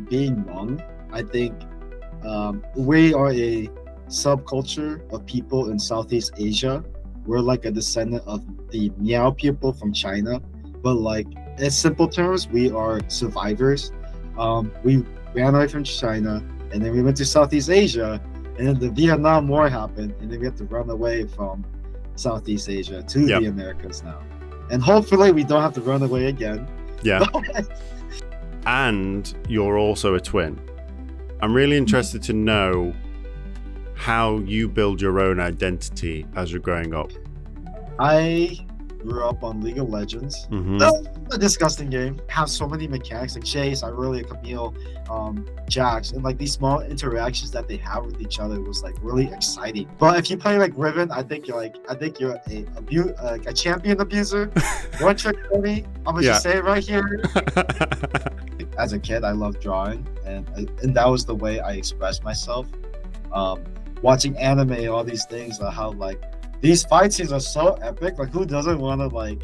being Hmong, I think we are a subculture of people in Southeast Asia. We're like a descendant of the Miao people from China, but like in simple terms, we are survivors. We ran away from China, and then we went to Southeast Asia, and then the Vietnam War happened, and then we had to run away from Southeast Asia to Yep. the Americas now. And hopefully we don't have to run away again. Yeah. And you're also a twin. I'm really interested to know how you build your own identity as you're growing up. I grew up on League of Legends. A disgusting game. Have so many mechanics like Chase, Irelia, Camille, Jax, and like these small interactions that they have with each other was like really exciting. But if you play like Riven, I think you're a champion abuser. One trick pony. I'm gonna just say it right here. As a kid, I loved drawing, and that was the way I expressed myself. Watching anime, all these things, how like these fight scenes are so epic. Like, who doesn't want to like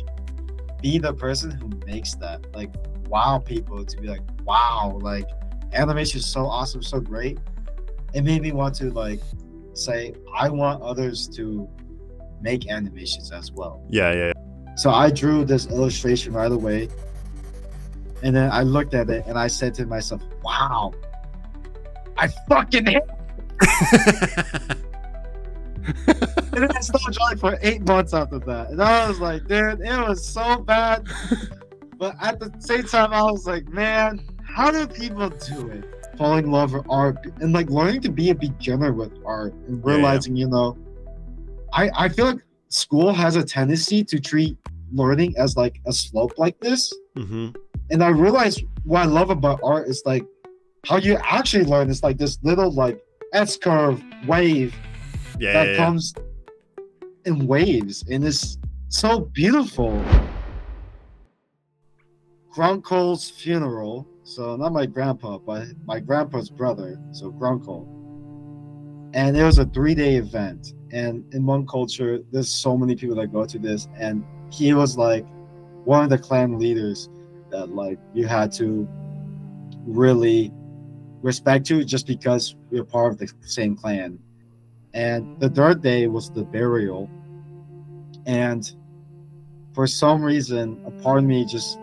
be the person who makes that? Like, wow, people to be like, wow, like animation is so awesome, so great. It made me want to like say, I want others to make animations as well. Yeah. So I drew this illustration right away, and then I looked at it and I said to myself, wow, I fucking hate. And then I stopped drawing for 8 months after that, and I was like, dude, it was so bad. But at the same time, I was like, man, how do people do it? Falling in love with art and like learning to be a beginner with art and realizing, you know, I feel like school has a tendency to treat learning as like a slope like this. And I realized what I love about art is like how you actually learn is like this little like S-curve wave that comes in waves, and it's so beautiful. Grunkle's funeral, so not my grandpa, but my grandpa's brother, so Grunkle. And it was a 3-day event, and in Hmong culture, there's so many people that go to this, and he was like one of the clan leaders that like you had to really respect to just because we're part of the same clan. And the 3rd day was the burial, and for some reason a part of me just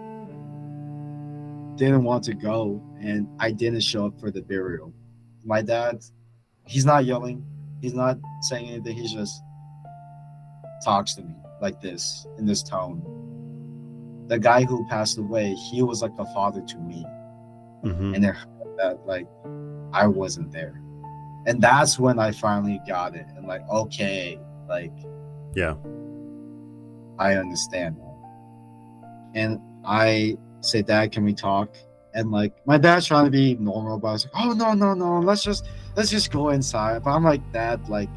didn't want to go, and I didn't show up for the burial. My dad, he's not yelling, he's not saying anything, he just talks to me like this, in this tone. The guy who passed away, he was like a father to me. And it hurt that like I wasn't there. And that's when I finally got it. And like, okay, like, yeah, I understand now. And I say, Dad, can we talk? And like, my dad's trying to be normal, but I was like, oh no, let's just go inside. But I'm like, Dad, like,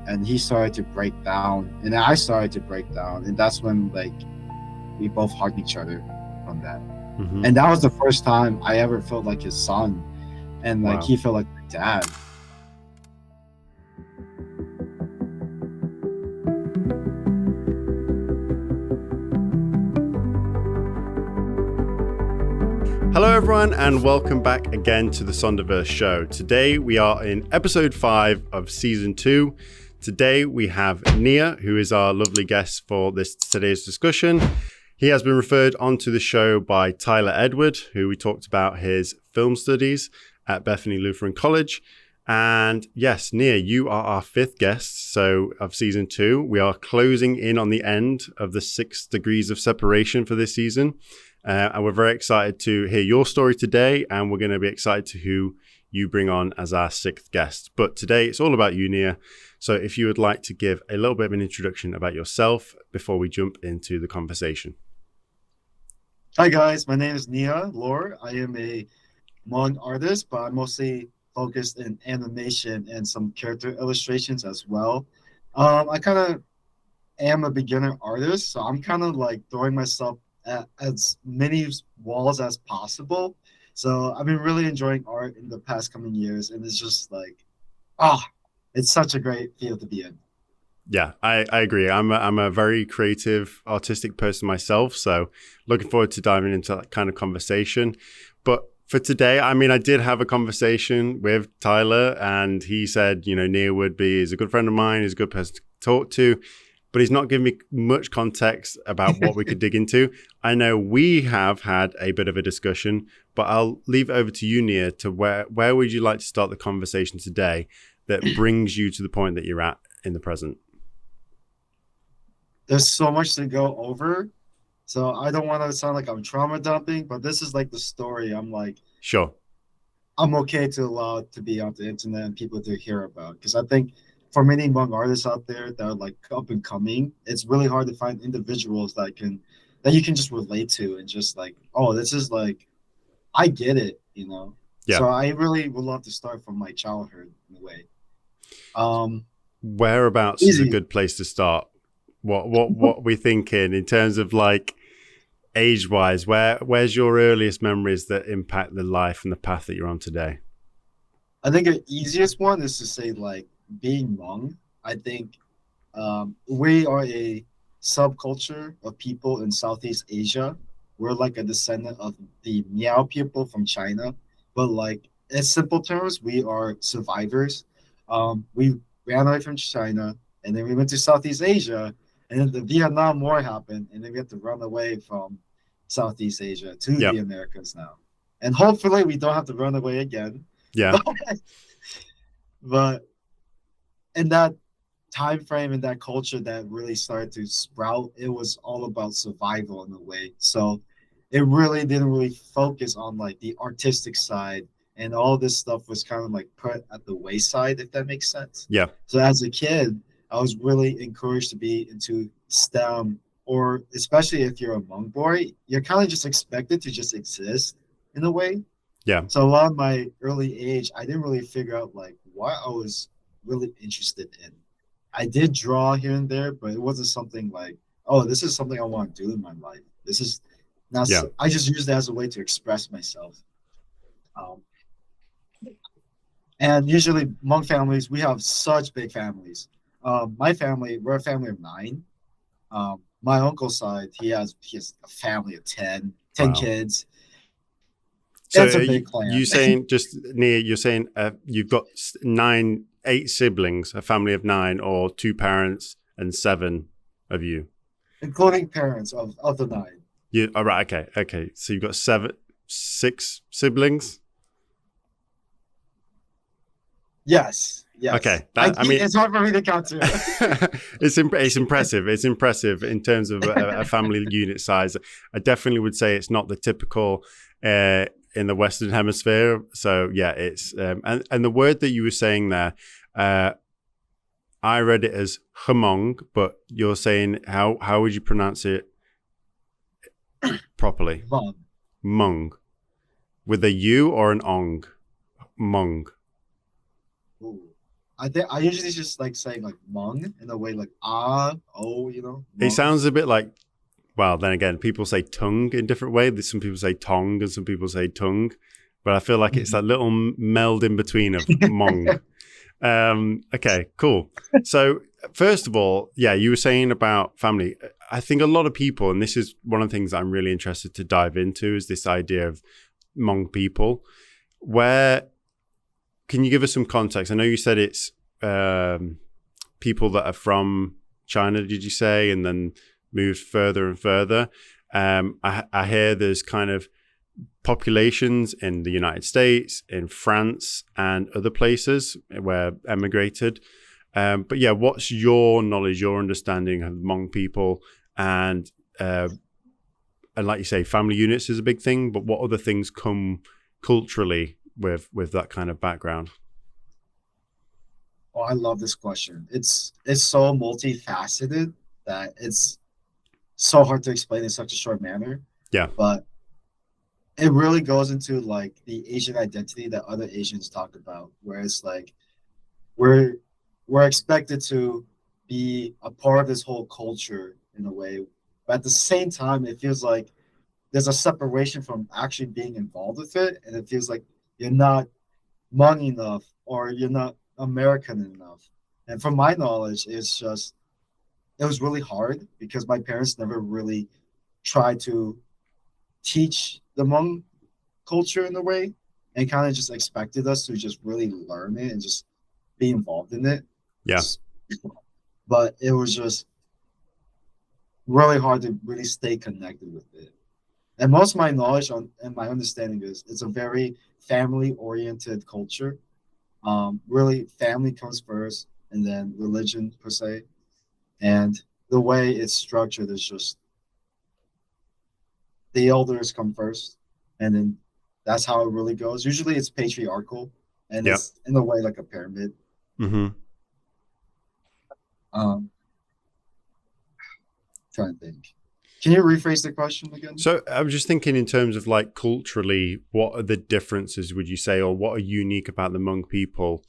and he started to break down, and I started to break down, and that's when like we both hugged each other from that. And that was the first time I ever felt like his son, and like he felt like my dad. Hello everyone, and welcome back again to the Sonderverse show. Today we are in episode 5 of season 2. Today we have Nia, who is our lovely guest for today's discussion. He has been referred onto the show by Tyler Edward, who we talked about his film studies at Bethany Lutheran College. And yes, Nia, you are our 5th guest of season 2. We are closing in on the end of the 6 degrees of separation for this season. And we're very excited to hear your story today, and we're going to be excited to who you bring on as our 6th guest. But today it's all about you, Nia. So if you would like to give a little bit of an introduction about yourself before we jump into the conversation. Hi guys, my name is Nia Lor. I am a Hmong artist, but I'm mostly focused in animation and some character illustrations as well. I kind of am a beginner artist, so I'm kind of like throwing myself at as many walls as possible. So I've been really enjoying art in the past coming years, and it's just like, it's such a great field to be in. Yeah, I agree. I'm a very creative, artistic person myself, so looking forward to diving into that kind of conversation. But For today, I mean, I did have a conversation with Tyler, and he said, Nia Woodby is a good friend of mine, he's a good person to talk to, but he's not giving me much context about what we could dig into. I know we have had a bit of a discussion, but I'll leave it over to you, Nia, to where would you like to start the conversation today that brings you to the point that you're at in the present? There's so much to go over. So I don't want to sound like I'm trauma dumping, but this is like the story. I'm like, Sure. I'm okay to allow it to be on the internet and people to hear about. Because I think for many Hmong artists out there that are like up and coming, it's really hard to find individuals that you can just relate to and just like, oh, this is like, I get it, Yeah. So I really would love to start from my childhood in a way. Whereabouts is a good place to start? What we thinking in terms of like age wise? Where's your earliest memories that impact the life and the path that you're on today? I think the easiest one is to say like being Hmong. I think we are a subculture of people in Southeast Asia. We're like a descendant of the Miao people from China, but like in simple terms, we are survivors. We ran away from China, and then we went to Southeast Asia, and then the Vietnam War happened, and then we had to run away from Southeast Asia to Yep. the Americas now. And hopefully we don't have to run away again. Yeah. But in that time frame, in that culture that really started to sprout, it was all about survival in a way. So it really didn't really focus on like the artistic side, and all this stuff was kind of like put at the wayside, if that makes sense. Yeah. So as a kid, I was really encouraged to be into STEM, or especially if you're a Hmong boy, you're kind of just expected to just exist in a way. Yeah. So a lot of my early age, I didn't really figure out like what I was really interested in. I did draw here and there, but it wasn't something like, oh, this is something I want to do in my life. This is not. Yeah. I just used it as a way to express myself. And usually, Hmong families, we have such big families. My family, we're a family of 9. My uncle's side, he has a family of 10 Wow. kids. So It's a big clan. you saying just near? You're saying you've got 8 siblings, a family of 9, or 2 parents and 7 of you, including parents of the 9. You all right? Okay. So you've got 6 siblings. Yes. Okay. I mean, it's hard for me to count too. It's impressive. It's impressive in terms of a family unit size. I definitely would say it's not the typical in the Western Hemisphere. So yeah, it's and the word that you were saying there, I read it as Hmong, but you're saying how would you pronounce it properly? Hmong, with a U or an ong? Hmong. Ooh. I usually just like saying like Hmong in a way like Hmong. It sounds a bit like, well, then again, people say tongue in different ways. Some people say tong and some people say tongue, but I feel like it's that little meld in between of Hmong. Okay, cool. So first of all, yeah, you were saying about family. I think a lot of people, and this is one of the things I'm really interested to dive into, is this idea of Hmong people. Can you give us some context? I know you said it's people that are from China, did you say, and then moved further and further. I hear there's kind of populations in the United States, in France, and other places where emigrated. But yeah, what's your knowledge, your understanding of Hmong people? And like you say, family units is a big thing, but what other things come culturally with that kind of background? Oh, I love this question. It's so multifaceted that it's so hard to explain in such a short manner. Yeah. But it really goes into like the Asian identity that other Asians talk about, where it's like we're expected to be a part of this whole culture in a way, but at the same time, it feels like there's a separation from actually being involved with it, and it feels like you're not Hmong enough or you're not American enough. And from my knowledge, it was really hard because my parents never really tried to teach the Hmong culture in a way, and kind of just expected us to just really learn it and just be involved in it. Yeah. But it was just really hard to really stay connected with it. And most of my knowledge on and my understanding is it's a very family-oriented culture. Really, family comes first, and then religion per se. And the way it's structured is just the elders come first, and then that's how it really goes. Usually, it's patriarchal, and Yeah. it's in a way like a pyramid. Mm-hmm. Trying to think. Can you rephrase the question again? So I was just thinking in terms of like culturally, what are the differences, would you say, or what are unique about the Hmong people?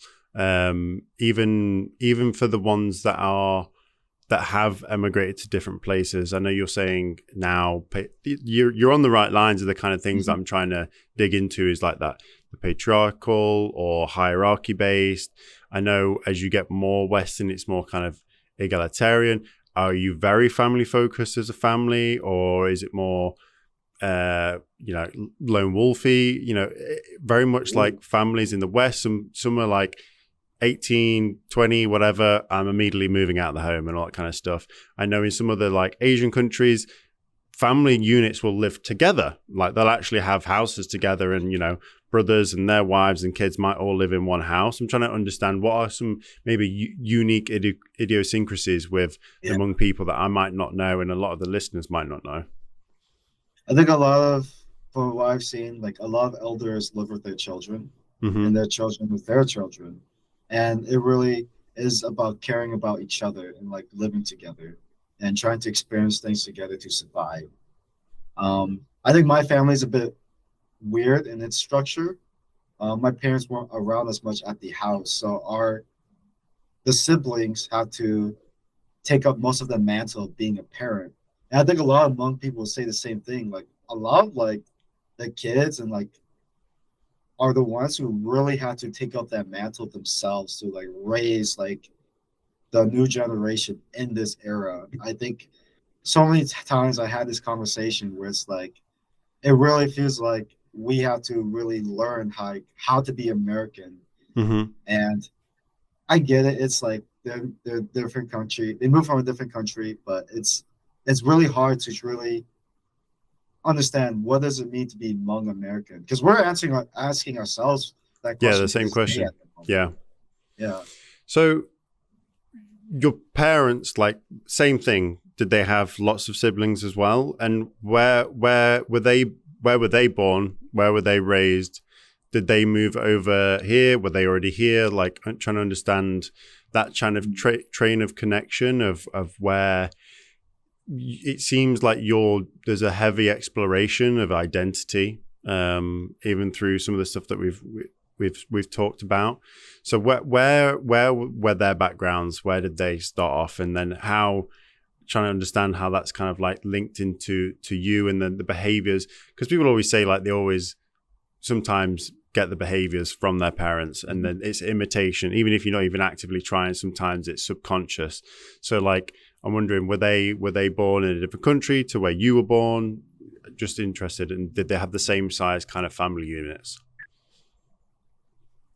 Even for the ones that have emigrated to different places. I know you're saying now you're on the right lines of the kind of things that I'm trying to dig into, is like that, the patriarchal or hierarchy based. I know as you get more Western, it's more kind of egalitarian. Are you very family focused as a family, or is it more, lone wolfy? Very much like families in the West. Some are like 18, 20, whatever. I'm immediately moving out of the home and all that kind of stuff. I know in some other like Asian countries, family units will live together. Like they'll actually have houses together, and brothers and their wives and kids might all live in one house. I'm trying to understand what are some maybe unique idiosyncrasies with the Hmong people that I might not know and a lot of the listeners might not know. I think from what I've seen, like a lot of elders live with their children, and their children with their children. And it really is about caring about each other and like living together and trying to experience things together to survive. I think my family's a bit weird in its structure. My parents weren't around as much at the house, so the siblings have to take up most of the mantle of being a parent. And I think a lot of Hmong people say the same thing. Like a lot of like the kids and like are the ones who really have to take up that mantle themselves to like raise like the new generation in this era. I think so many times I had this conversation where it's like it really feels like we have to really learn how to be American. And I get it. It's like they're different country. They moved from a different country, but it's really hard to really understand what does it mean to be Hmong American, because we're asking ourselves that question. Yeah, the same question. Yeah. So your parents, like, same thing. Did they have lots of siblings as well? And where were they? Where were they born? Where were they raised? Did they move over here? Were they already here? Like, I'm trying to understand that kind of train of connection of where it seems like there's a heavy exploration of identity, even through some of the stuff that we've talked about. So where were their backgrounds? Where did they start off? And then trying to understand how that's kind of like linked into you, and then the behaviors, because people always say like they always sometimes get the behaviors from their parents, and then it's imitation. Even if you're not even actively trying, sometimes it's subconscious. So like, I'm wondering, were they born in a different country to where you were born? Just interested, and did they have the same size kind of family units?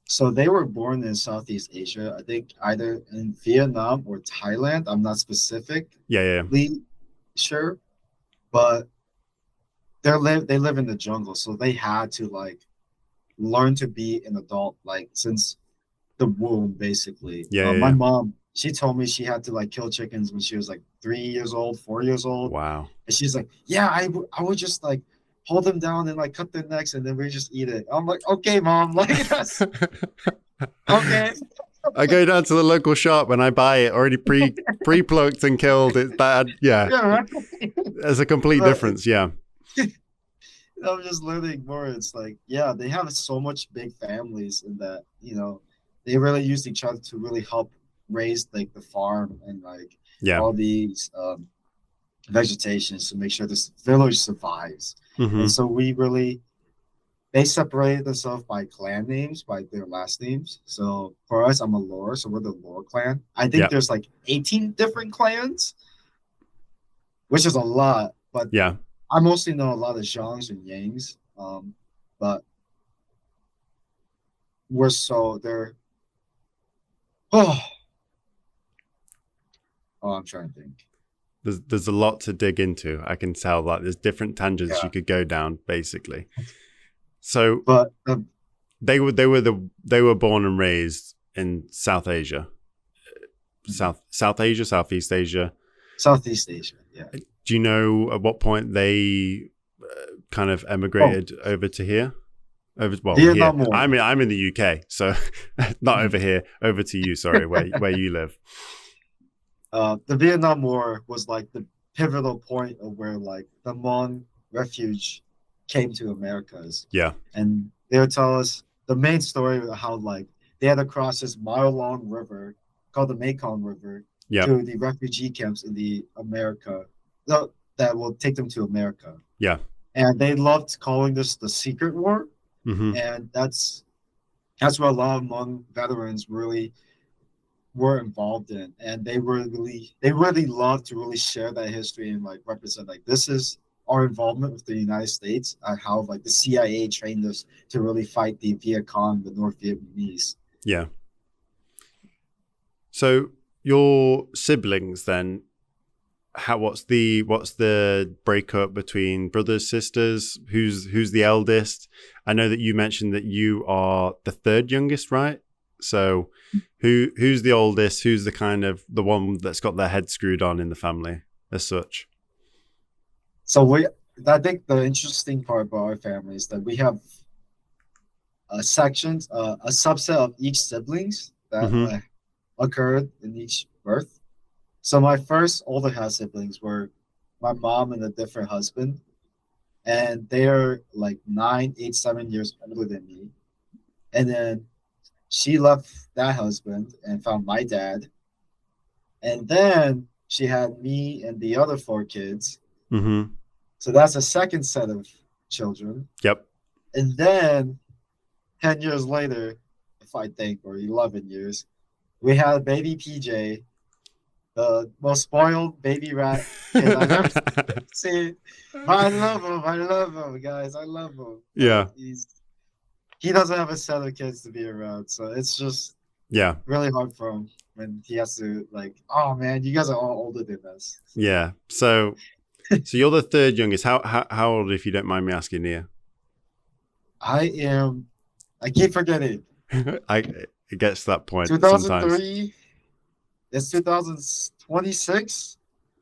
So they were born in Southeast Asia, I think either in Vietnam or Thailand. I'm not specifically sure, but they live in the jungle, so they had to like learn to be an adult like since the womb, basically. My mom, she told me she had to like kill chickens when she was like 3 years old, 4 years old. Wow. And she's like, yeah, I would just like hold them down and like cut their necks and then we just eat it. I'm like, okay, mom, like that's okay. I go down to the local shop and I buy it already pre-plucked and killed. It's that, Right. There's a complete difference. Yeah. I'm just learning more. It's like, yeah, they have so much big families in that, they really use each other to really help raise like the farm and like all these vegetations to make sure this village survives. And so they separated themselves by clan names, by their last names. So for us, I'm a Lor, so we're the Lor clan. I think there's like 18 different clans, which is a lot, but I mostly know a lot of Zhangs and Yangs. but we're so they're oh I'm trying to think. There's a lot to dig into. I can tell, like, there's different tangents Yeah. you could go down, basically. So, But they were born and raised in South Asia, South Asia, Southeast Asia, Southeast Asia. Yeah. Do you know at what point they kind of emigrated over to here? Vietnam here. War. I'm in the UK, so not over here. Over to you. Sorry, where you live. The Vietnam War was like the pivotal point of where like the Hmong refuge came to Americas. Yeah. And they would tell us the main story of how like they had to cross this mile-long river called the Mekong River to the refugee camps in the America that will take them to America. Yeah. And they loved calling this the Secret War. Mm-hmm. And that's what a lot of Hmong veterans really were involved in, and they really love to really share that history and like represent like this is our involvement with the United States and how like the CIA trained us to really fight the Viet Cong, the North Vietnamese. Yeah. So your siblings then, what's the breakup between brothers, sisters? Who's the eldest? I know that you mentioned that you are the third youngest, right? So who's the oldest? Who's the kind of the one that's got their head screwed on in the family as such? So I think the interesting part about our family is that we have a subset of each siblings that occurred in each birth. So my first older half siblings were my mom and a different husband, and they are like 9, 8, 7 years older than me. And then she left that husband and found my dad. And then she had me and the other 4 kids. Mm-hmm. So that's a second set of children. Yep. And then 10 years later, if I think, or 11 years, we had baby PJ, the most spoiled baby rat kid I've ever seen. But I love him, guys. I love him. Yeah. He doesn't have a set of kids to be around, so it's just really hard for him when he has to like, oh man, you guys are all older than us. Yeah. So you're the third youngest. How old, if you don't mind me asking, Nia? I keep forgetting. It gets to that point 2003. sometimes. It's 2026.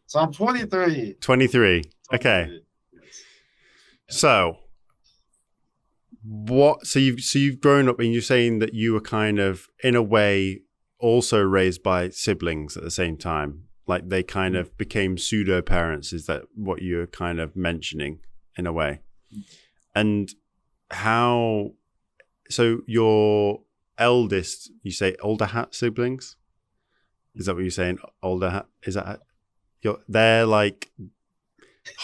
So I'm 23. 23. Okay. Yes. So you've grown up and you're saying that you were kind of in a way also raised by siblings at the same time, like they kind of became pseudo parents. Is that what you're kind of mentioning in a way? And how, so your eldest, you say older hat siblings? Is that what you're saying? Older hat, is that, they're like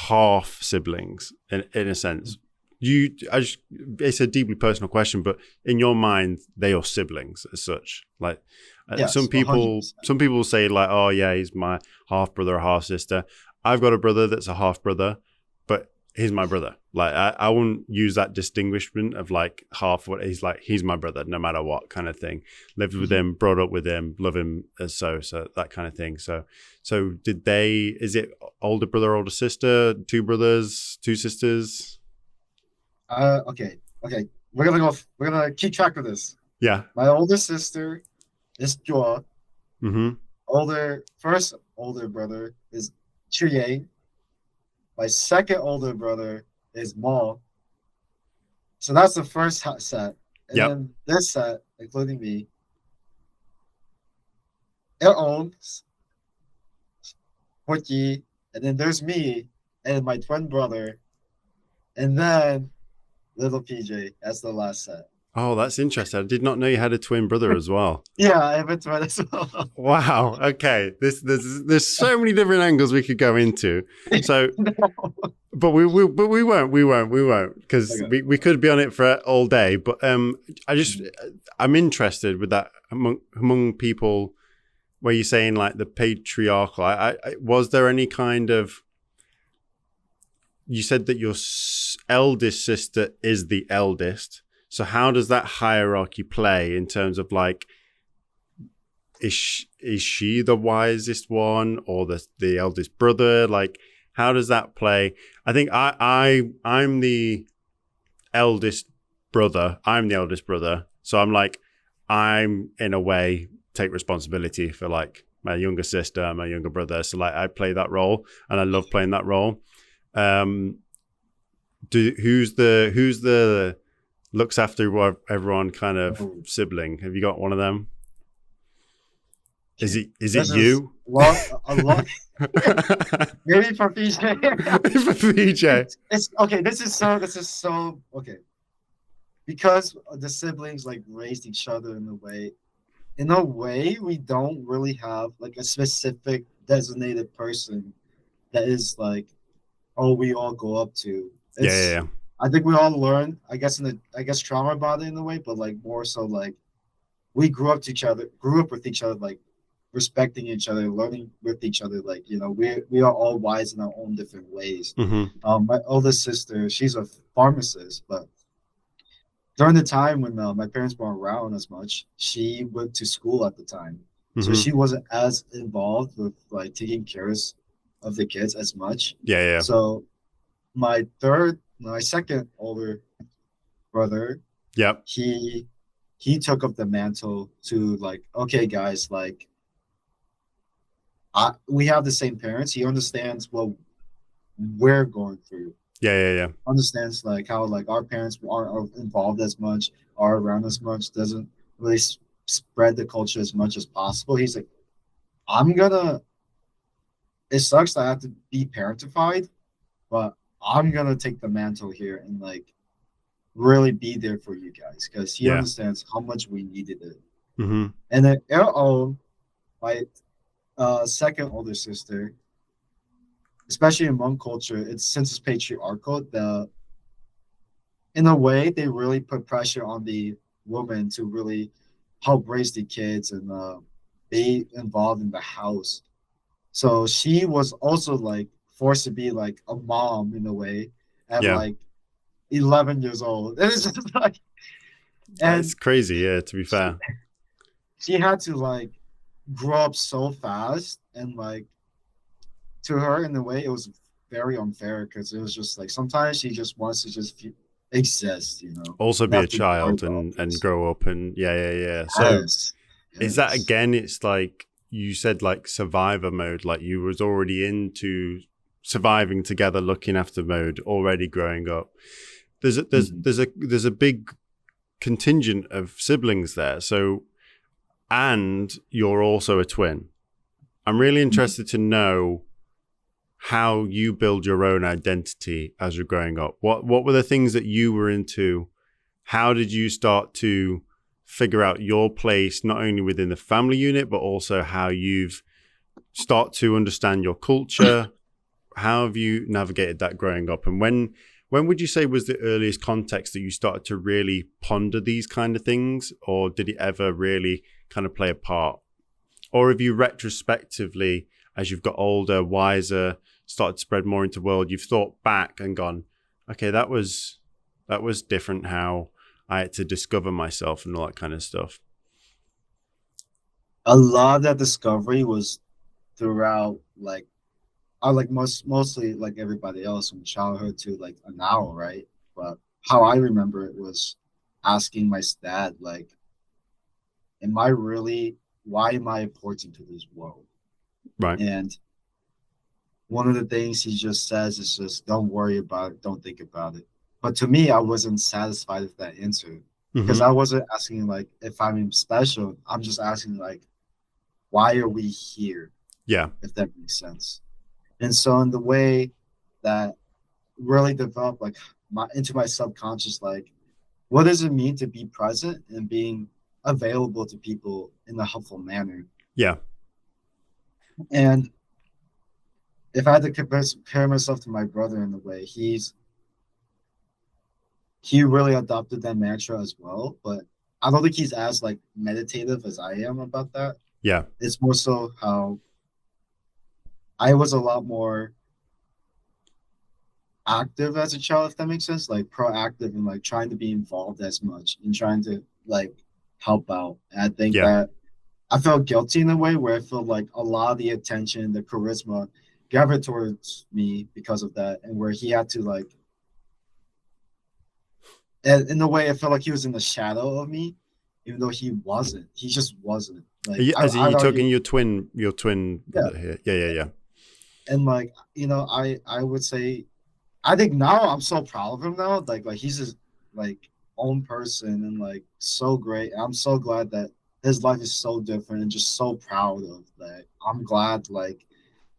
half siblings in a sense. It's a deeply personal question, but in your mind, they are siblings as such. Like yes, some people 100%. Say like, oh yeah, he's my half brother or half sister. I've got a brother that's a half brother, but he's my brother. Like I wouldn't use that distinguishment of like half what he's like. He's my brother, no matter what kind of thing. Lived with him, brought up with him, love him as so that kind of thing. So is it older brother, older sister, 2 brothers, 2 sisters? Okay. We're gonna keep track of this. Yeah. My older sister is Jua. Mm-hmm. First older brother is Chuyang. My second older brother is Mo. So that's the first set. And then this set, including me, it owns Porky, and then there's me and my twin brother, and then little PJ. That's the last set. Oh, that's interesting. I did not know you had a twin brother as well. Yeah, I have a twin as well. Wow. Okay. There's so many different angles we could go into. So, but we won't because we could be on it for all day. But I'm interested with that among people where you're saying like the patriarchal. Was there any kind of you said that your eldest sister is the eldest. So how does that hierarchy play in terms of like, is she the wisest one or the eldest brother? Like, how does that play? I think I'm the eldest brother. I'm the eldest brother. So I'm in a way take responsibility for like my younger sister, my younger brother. So like I play that role and I love playing that role. Who's the looks after everyone kind of sibling? Have you got one of them? Is it you? A lot. Maybe for PJ. For PJ. It's okay. This is so okay. Because the siblings like raised each other in a way. In a way, we don't really have like a specific designated person that is like, oh, we all go up to. Yeah. I think we all learn, I guess trauma about it in a way, but like more so like we grew up with each other, like respecting each other, learning with each other. Like, you know, we are all wise in our own different ways. Mm-hmm. My oldest sister, she's a pharmacist, but during the time when my parents weren't around as much, she went to school at the time. So Mm-hmm. she wasn't as involved with like taking care of the kids as much. Yeah. So my second older brother, Yep. he took up the mantle to like, okay, guys, like we have the same parents. He understands what we're going through. Yeah. Understands like how like our parents aren't involved as much, are around as much, doesn't really spread the culture as much as possible. He's like, it sucks that I have to be parentified, but I'm gonna take the mantle here and like really be there for you guys because he understands how much we needed it. Mm-hmm. And then my second older sister, especially in Hmong culture, since it's patriarchal, in a way they really put pressure on the woman to really help raise the kids and be involved in the house. So she was also like forced to be like a mom in a way at like 11 years old. It's just like, and it's crazy, yeah, to be fair. She had to like grow up so fast, and like to her in a way it was very unfair because it was just like sometimes she just wants to just exist, you know. Also be a child and grow up and yeah. So is that again, it's like you said, like survivor mode, like you was already into surviving together, looking after mode already growing up. There's a big contingent of siblings there. So, and you're also a twin. I'm really interested to know how you build your own identity as you're growing up. What were the things that you were into? How did you start to figure out your place, not only within the family unit, but also how you've start to understand your culture? How have you navigated that growing up? And when would you say was the earliest context that you started to really ponder these kind of things? Or did it ever really kind of play a part? Or have you retrospectively, as you've got older, wiser, started to spread more into the world, you've thought back and gone, okay, that was different how I had to discover myself and all that kind of stuff? A lot of that discovery was throughout like I like mostly like everybody else from childhood to like now, right? But how I remember it was asking my dad, like, why am I important to this world? Right. And one of the things he just says is just don't worry about it, don't think about it. But to me, I wasn't satisfied with that answer because I wasn't asking like if I'm special. I'm just asking like, why are we here? Yeah. If that makes sense. And so in the way that really developed like into my subconscious, like what does it mean to be present and being available to people in a helpful manner? Yeah. And if I had to compare myself to my brother in a way, he really adopted that mantra as well. But I don't think he's as like meditative as I am about that. Yeah. It's more so how I was a lot more active as a child, if that makes sense, like proactive and like trying to be involved as much and trying to like help out. And I think Yeah. that I felt guilty in a way where I felt like a lot of the attention, the charisma gravitated towards me because of that, and where he had to like, and in a way, I felt like he was in the shadow of me, even though he wasn't. He just wasn't. Like As in I'd you're argue, talking your twin yeah. brother here. Yeah, yeah, yeah. And like I would say I think now I'm so proud of him now. Like he's his like own person and like so great. I'm so glad that his life is so different and just so proud of that. I'm glad like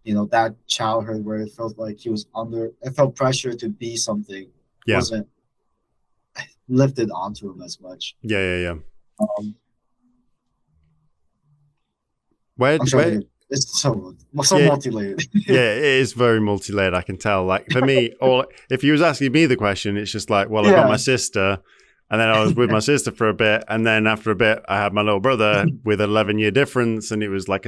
that childhood where it felt like it felt pressure to be something Yeah. wasn't lifted onto him as much. Yeah, yeah, yeah. Um, Where I'm trying to where think. It's so yeah, multi-layered. yeah, it is very multi-layered, I can tell. Like for me, all if he was asking me the question, it's just like, well, I got my Yeah, sister, and then I was with my sister for a bit, and then after a bit, I had my little brother with an 11-year difference, and it was like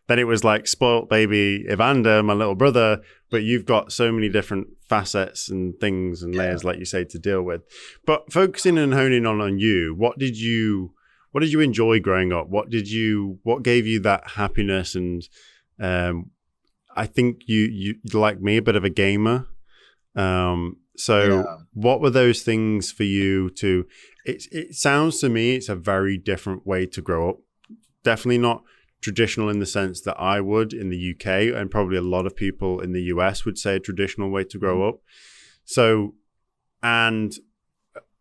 then it was like spoilt baby Evander, my little brother. But you've got so many different facets and things and yeah. layers, like you say, to deal with. But focusing and honing on you, what did you enjoy growing up? What gave you that happiness? And I think you like me, a bit of a gamer. So Yeah. what were those things for you to, it sounds to me, it's a very different way to grow up. Definitely not traditional in the sense that I would in the UK, and probably a lot of people in the US would say a traditional way to grow up. So, and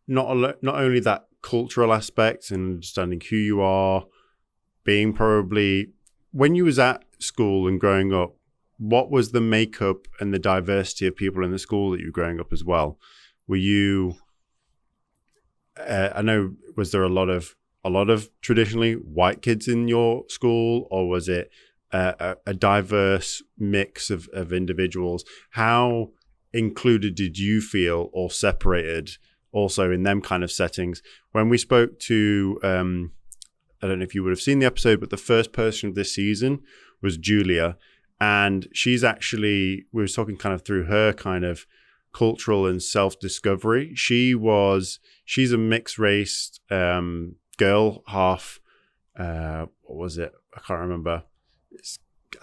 not only that cultural aspect and understanding who you are, being probably, when you was at school and growing up, what was the makeup and the diversity of people in the school that you were growing up as well? Were you, I know, was there a lot of traditionally white kids in your school, or was it a diverse mix of individuals? How included did you feel, or separated also in them kind of settings? When we spoke to, I don't know if you would have seen the episode, but the first person of this season was Julia. And she's actually, we were talking kind of through her kind of cultural and self-discovery. She's a mixed race girl, half, what was it? I can't remember.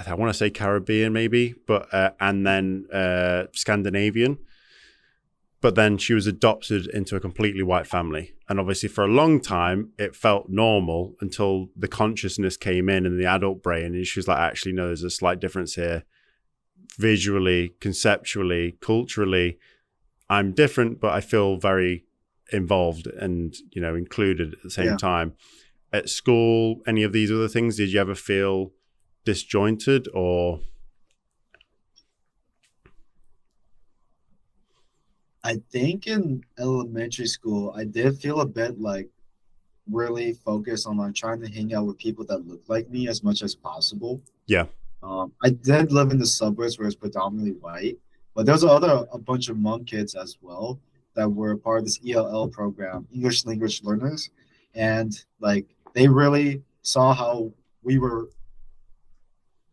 I want to say Caribbean maybe, but, and then Scandinavian. But then she was adopted into a completely white family. And obviously for a long time, it felt normal until the consciousness came in the adult brain. And she was like, actually, no, there's a slight difference here. Visually, conceptually, culturally, I'm different, but I feel very involved and, included at the same time. At school, any of these other things, did you ever feel disjointed or... I think in elementary school, I did feel a bit like really focused on like trying to hang out with people that look like me as much as possible. Yeah. I did live in the suburbs where it's predominantly white, but there's a bunch of Hmong kids as well that were part of this ELL program, English language learners, and like they really saw how we were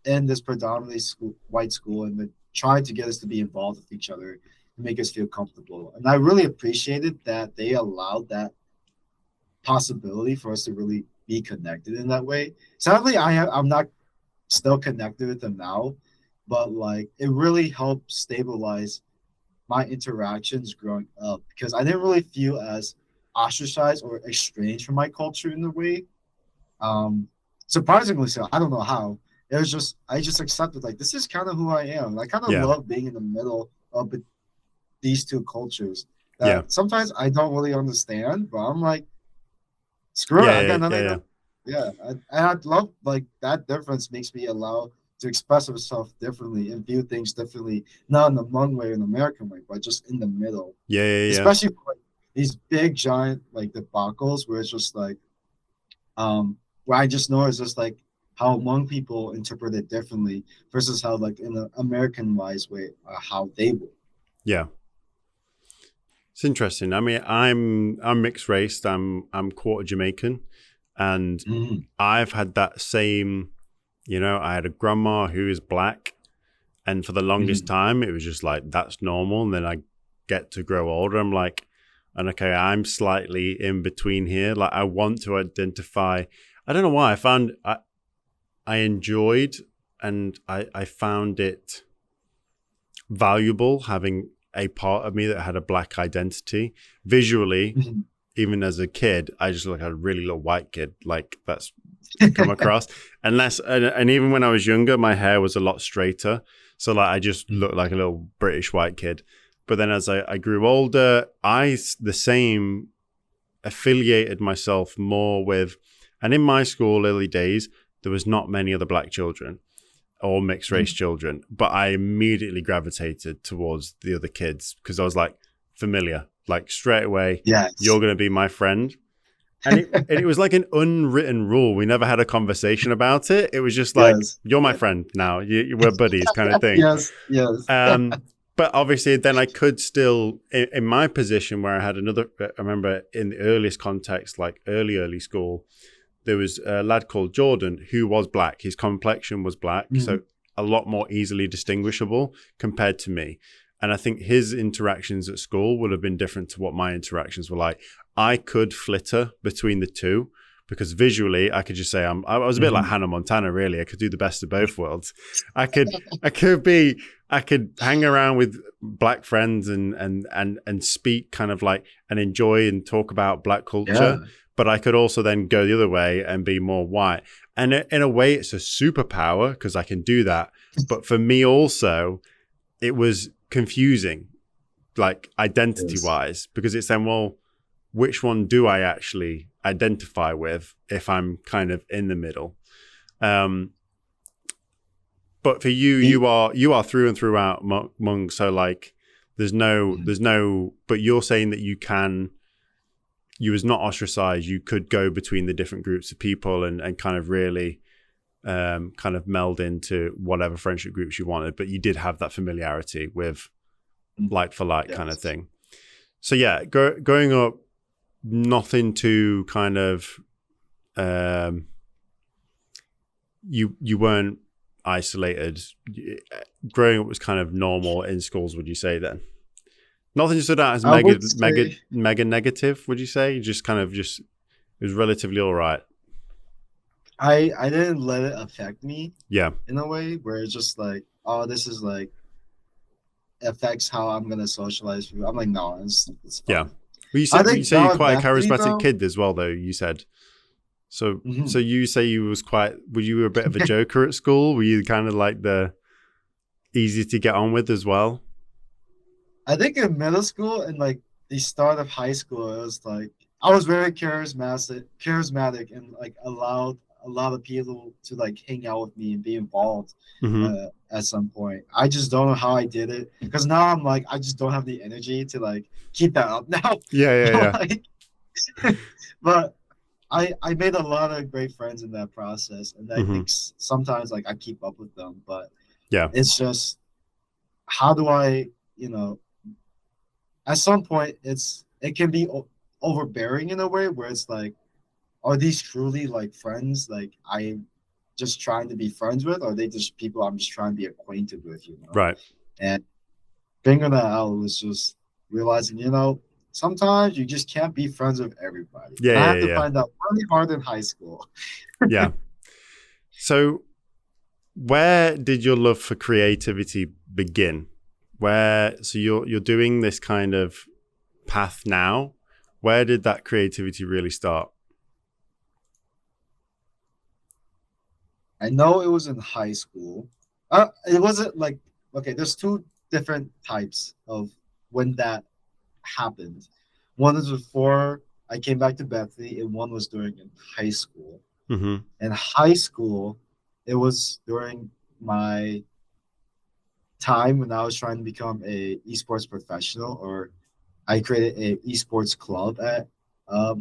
in this predominantly white school, and they tried to get us to be involved with each other to make us feel comfortable. And I really appreciated that they allowed that possibility for us to really be connected in that way. Sadly, I'm not still connected with them now, but like it really helped stabilize my interactions growing up because I didn't really feel as ostracized or estranged from my culture in a way. Um, Surprisingly so, I don't know how. It was just I just accepted like this is kind of who I am. I kind of Yeah. love being in the middle of these two cultures Yeah. that sometimes I don't really understand, but I'm like, screw it, I got nothing. Yeah, I love like that difference makes me allow to express myself differently and view things differently, not in the Hmong way or an American way, but just in the middle. Especially for like, these big giant like debacles where it's just like, where I just know it's just like how Hmong people interpret it differently versus how like in the American wise way how they would. Yeah. It's interesting. I mean, I'm mixed race. I'm quarter Jamaican, and I've had that same. I had a grandma who is black, And for the longest time, it was just like, that's normal. And then I get to grow older. I'm like, and okay, I'm slightly in between here. Like, I want to identify. I don't know why. I enjoyed and I found it valuable having a part of me that had a Black identity. Visually, even as a kid, I just look like a really little white kid. Like, that's come across. And even when I was younger, my hair was a lot straighter. So like, I just looked like a little British white kid. But then as I grew older, the same affiliated myself more with, and in my school early days, there was not many other Black children or mixed race children, but I immediately gravitated towards the other kids because I was like familiar, like straight away, you're going to be my friend. And it was like an unwritten rule. We never had a conversation about it. It was just like, you're my friend now. We're buddies kind of thing. Yes. But obviously then I could still, in my position where I had I remember in the earliest context, like early school, there was a lad called Jordan who was Black. His complexion was Black, so a lot more easily distinguishable compared to me. And I think his interactions at school would have been different to what my interactions were like. I could flitter between the two because visually I could just say I was a bit like Hannah Montana, really. I could do the best of both worlds. I could hang around with Black friends and speak kind of like and enjoy and talk about Black culture. Yeah. But I could also then go the other way and be more white. And in a way, it's a superpower because I can do that. But for me also, it was confusing, like identity-wise, because it's then, well, which one do I actually identify with if I'm kind of in the middle? But for you, you are through and throughout Hmong. So like, there's no. But you're saying that you was not ostracized. You could go between the different groups of people and kind of really kind of meld into whatever friendship groups you wanted, but you did have that familiarity with like for like kind of thing. So yeah, growing up, nothing to kind of you weren't isolated. Growing up was kind of normal in schools, would you say then? Nothing stood out as mega negative, would you say? Just kind of it was relatively all right. I didn't let it affect me. Yeah. In a way where it's just like, oh, this is like affects how I'm gonna socialize with you. I'm like, no, it's fine. Yeah. Well, you say you're quite a charismatic kid as well, though. You said so. So you say you were you a bit of a joker at school? Were you kind of like the easy to get on with as well? I think in middle school and like the start of high school, it was like I was very charismatic and like allowed a lot of people to like hang out with me and be involved at some point. I just don't know how I did it because now I'm like, I just don't have the energy to like keep that up now. Yeah. Like, but I made a lot of great friends in that process, and I think sometimes like I keep up with them, but it's just how do I, at some point it can be overbearing in a way where it's like, are these truly like friends like I'm just trying to be friends with, or are they just people I'm just trying to be acquainted with, Right. And figuring that out was just realizing, sometimes you just can't be friends with everybody. I have to find out really hard in high school. Yeah. So where did your love for creativity begin? So you're doing this kind of path now. Where did that creativity really start? I know it was in high school. It wasn't like, okay, there's two different types of when that happened. One is before I came back to Bethany, and one was during in high school. In high school, it was during my time when I was trying to become a esports professional, or I created a esports club at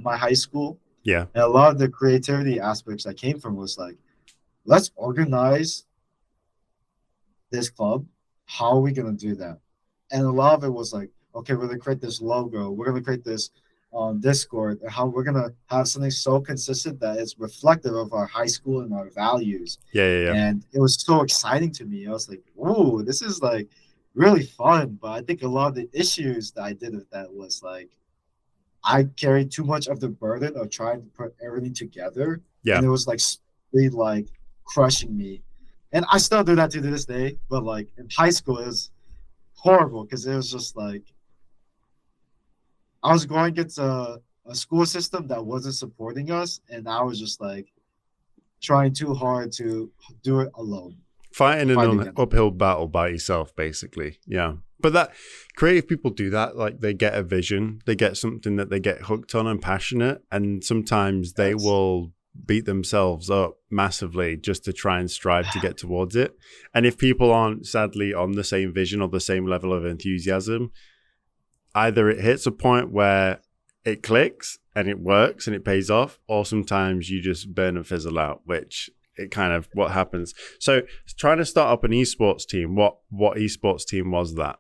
my high school. Yeah. And a lot of the creativity aspects that came from was like, let's organize this club. How are we going to do that? And a lot of it was like, okay, we're going to create this logo. We're going to create this on Discord, how we're gonna have something so consistent that it's reflective of our high school and our values. Yeah. And it was so exciting to me. I was like, "Ooh, this is like really fun." But I think a lot of the issues that I did with that was like I carried too much of the burden of trying to put everything together, Yeah. and it was like really like crushing me. And I still do that to this day. But like in high school, it was horrible because it was just like I was going against a school system that wasn't supporting us, and I was just like trying too hard to do it alone. Fighting Fighting an uphill battle by yourself, basically. Yeah. But that creative people do that. Like they get a vision, they get something that they get hooked on and passionate. And sometimes they will beat themselves up massively just to try and strive to get towards it. And if people aren't sadly on the same vision or the same level of enthusiasm, either it hits a point where it clicks and it works and it pays off, or sometimes you just burn and fizzle out, which it kind of what happens. So trying to start up an esports team, what esports team was that?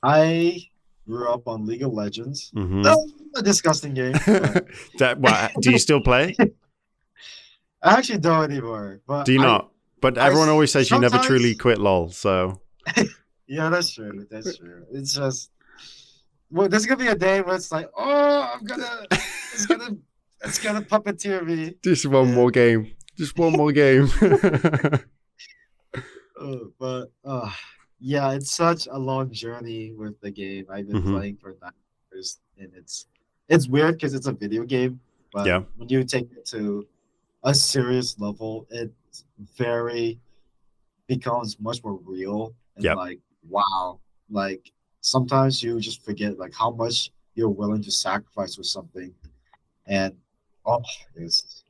I grew up on League of Legends. Mm-hmm. A disgusting game. Do you still play? I actually don't anymore. But do you not? But everyone always says you never truly quit LOL, so. Yeah, that's true. That's true. It's just, well, there's gonna be a day where it's like, oh, it's gonna puppeteer me. Just one more game. Just one more game. Yeah, it's such a long journey with the game. I've been playing for 9 years, and it's weird because it's a video game, but when you take it to a serious level, it becomes much more real and like wow, like sometimes you just forget like how much you're willing to sacrifice for something, and there's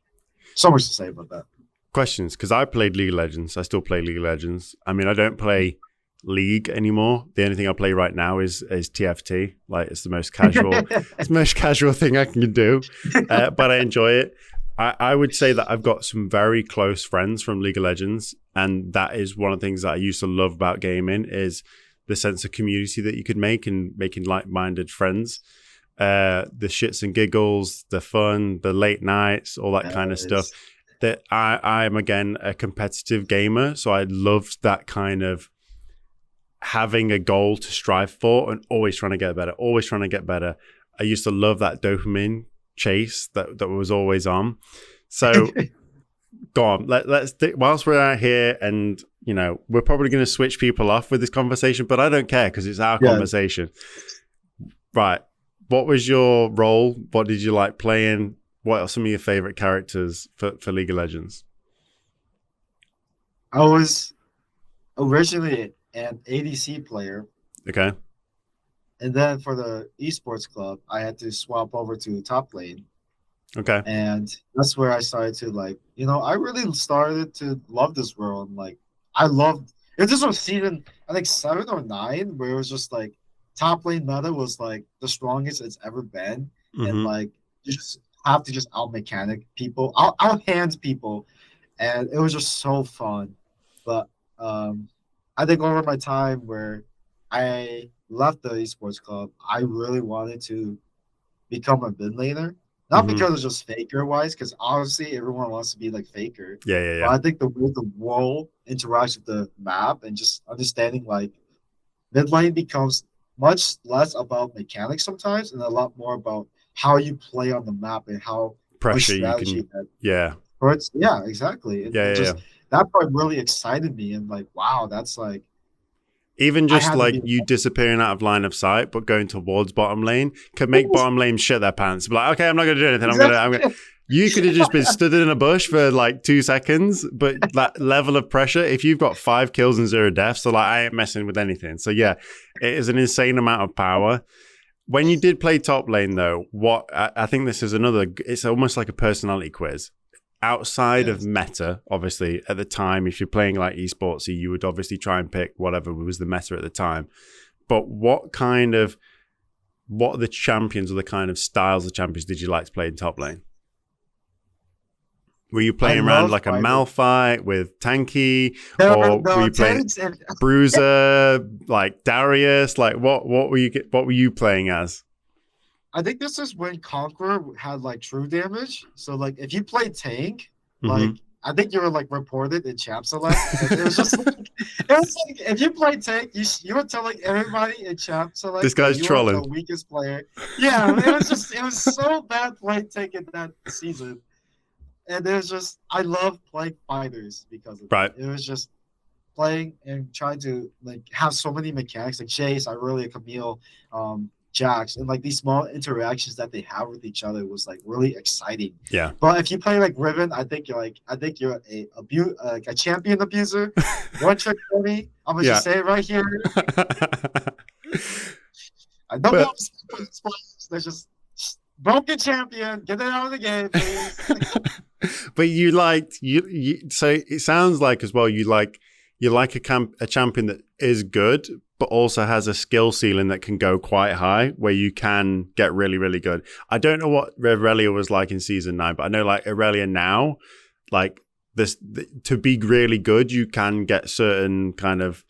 so much to say about that. Questions, because I played League of Legends. I still play League of Legends. I mean, I don't play League anymore. The only thing I play right now is TFT. Like it's the most casual thing I can do, but I enjoy it. I would say that I've got some very close friends from League of Legends, and that is one of the things that I used to love about gaming is the sense of community that you could make and making like-minded friends. The shits and giggles, the fun, the late nights, all that kind of stuff. That I am again a competitive gamer, so I loved that kind of having a goal to strive for and always trying to get better. I used to love that dopamine chase that was always on. So go on, let's whilst we're out here, and you know we're probably going to switch people off with this conversation, but I don't care because it's our conversation. Right, what was your role? What did you like playing? What are some of your favorite characters for League of Legends? I was originally an ADC player. Okay. And then for the esports club, I had to swap over to top lane. Okay. And that's where I started to like, I really started to love this world. Like I loved it. This was season, I think 7 or 9, where it was just like top lane meta was like the strongest it's ever been. And like you just have to just out mechanic people, out hand people. And it was just so fun. But I think over my time where I left the esports club, I really wanted to become a mid laner. Not because it's just faker wise, because obviously everyone wants to be like faker. Yeah. But I think the way the world interacts with the map and just understanding like mid lane becomes much less about mechanics sometimes and a lot more about how you play on the map and how pressure you can. Yeah, exactly. That part really excited me, and like, wow, that's like. Even just like you disappearing out of line of sight, but going towards bottom lane could make bottom lane shit their pants. Be like, okay, I'm not going to do anything. I'm going to. You could have just been stood in a bush for like 2 seconds, but that level of pressure, if you've got 5 kills and 0 deaths, so like I ain't messing with anything. So yeah, it is an insane amount of power. When you did play top lane though, I think this is it's almost like a personality quiz. Outside of meta, obviously, at the time, if you're playing like esports, you would obviously try and pick whatever was the meta at the time. But what are the champions or the kind of styles of champions did you like to play in top lane? Were you playing around like a Malphite with Tanky? Or were you playing Bruiser, like Darius? Like what were you playing as? I think this is when Conqueror had like true damage. So like if you play tank, Hmm. like I think you were like reported in Champ Select, and it was just like it was like if you play tank, you were telling everybody in Champ This Select that guy's you are the trolling. weakest player. Yeah, it was so bad playing tank in that season, and it was just I love playing fighters because of that. Right. It was just playing and trying to like have so many mechanics like Chase, Irelia, Camille, Jax, and like these small interactions that they have with each other was like really exciting. Yeah. But if you play like Riven, I think you're a champion abuser, one trick pony. I'm gonna Yeah. just say it right here. I don't know But if they're just broken champion. Get it out of the game, please. but you so it sounds like as well you like a champion that is good but also has a skill ceiling that can go quite high where you can get really really good. I don't know what Irelia was like in season 9, but I know like Irelia now, like to be really good you can get certain kind of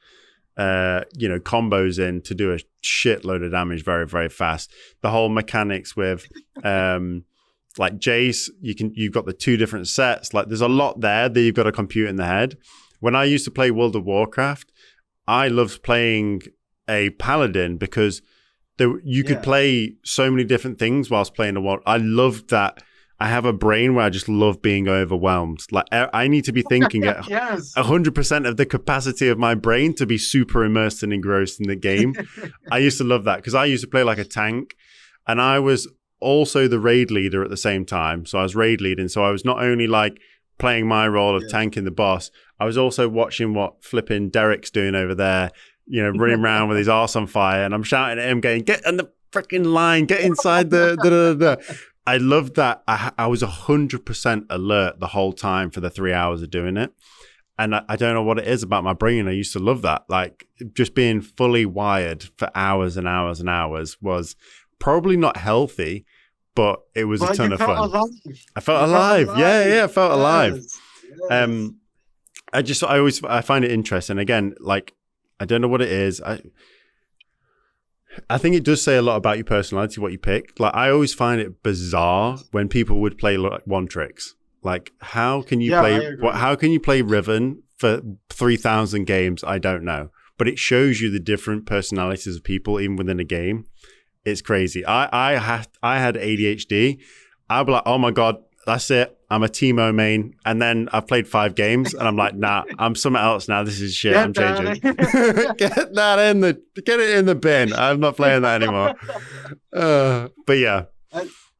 combos in to do a shitload of damage very very fast. The whole mechanics with like Jace, you've got the 2 different sets. Like there's a lot there that you've got to compute in the head. When I used to play World of Warcraft, I loved playing a paladin because you could play so many different things whilst playing a war. I loved that. I have a brain where I just love being overwhelmed. Like I need to be thinking at 100% of the capacity of my brain to be super immersed and engrossed in the game. I used to love that because I used to play like a tank, and I was also the raid leader at the same time. So I was raid leading. So I was not only like playing my role of tanking the boss, I was also watching what flipping Derek's doing over there, running around with his arse on fire, and I'm shouting at him going, get on the freaking line, get inside the I loved that. I was 100% alert the whole time for the 3 hours of doing it. And I don't know what it is about my brain. I used to love that. Like just being fully wired for hours and hours and hours was probably not healthy, but it was a ton of fun. Alive. I felt alive. Yeah, I felt alive. Yes. I find it interesting. Again, like I don't know what it is. I think it does say a lot about your personality, what you pick. Like I always find it bizarre when people would play like one tricks. Like how can you how can you play Riven for 3,000 games? I don't know. But it shows you the different personalities of people even within a game. It's crazy. I had ADHD. I'd be like, oh my God, that's it. I'm a Teemo main. And then I've played 5 games and I'm like, nah, I'm something else now. This is shit. I'm changing. Get it in the bin. I'm not playing that anymore. But yeah.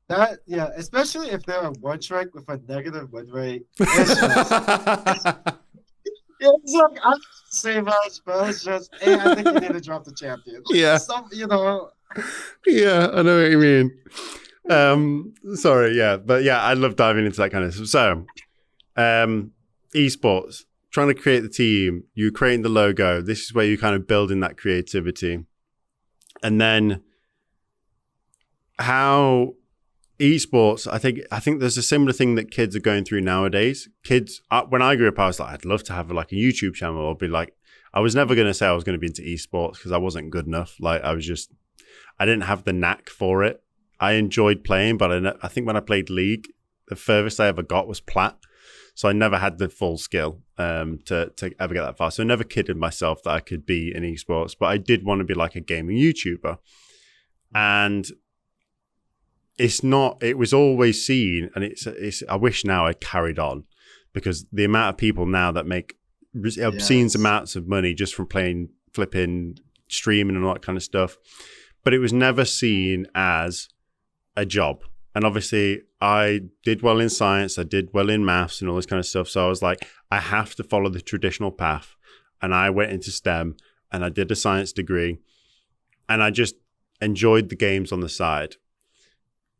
Especially if they're a one trick with a negative win rate. It's like I say much, but it's just I think you need to drop the champion. Yeah. Yeah, I know what you mean. Sorry, yeah. But yeah, I love diving into that kind of stuff. So esports, trying to create the team, you creating the logo. This is where you're kind of building that creativity. And then how esports, I think there's a similar thing that kids are going through nowadays. Kids, when I grew up, I was like, I'd love to have like a YouTube channel or be like, I was never going to say I was going to be into esports because I wasn't good enough. Like I didn't have the knack for it. I enjoyed playing, but I think when I played League, the furthest I ever got was plat. So I never had the full skill to ever get that far. So I never kidded myself that I could be in esports, but I did want to be like a gaming YouTuber. And it was always seen, and I wish now I carried on, because the amount of people now that make obscene amounts of money just from playing, flipping, streaming and all that kind of stuff. But it was never seen as a job. And obviously I did well in science, I did well in maths and all this kind of stuff. So I was like, I have to follow the traditional path. And I went into STEM and I did a science degree and I just enjoyed the games on the side.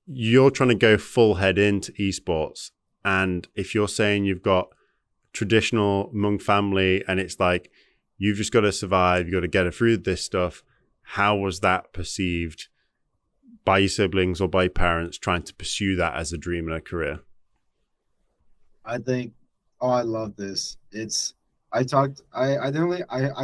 You're trying to go full head into esports. And if you're saying you've got traditional Hmong family and it's like, you've just got to survive, you've got to get through this stuff. How was that perceived by your siblings or by parents trying to pursue that as a dream and a career? I think, I love this. I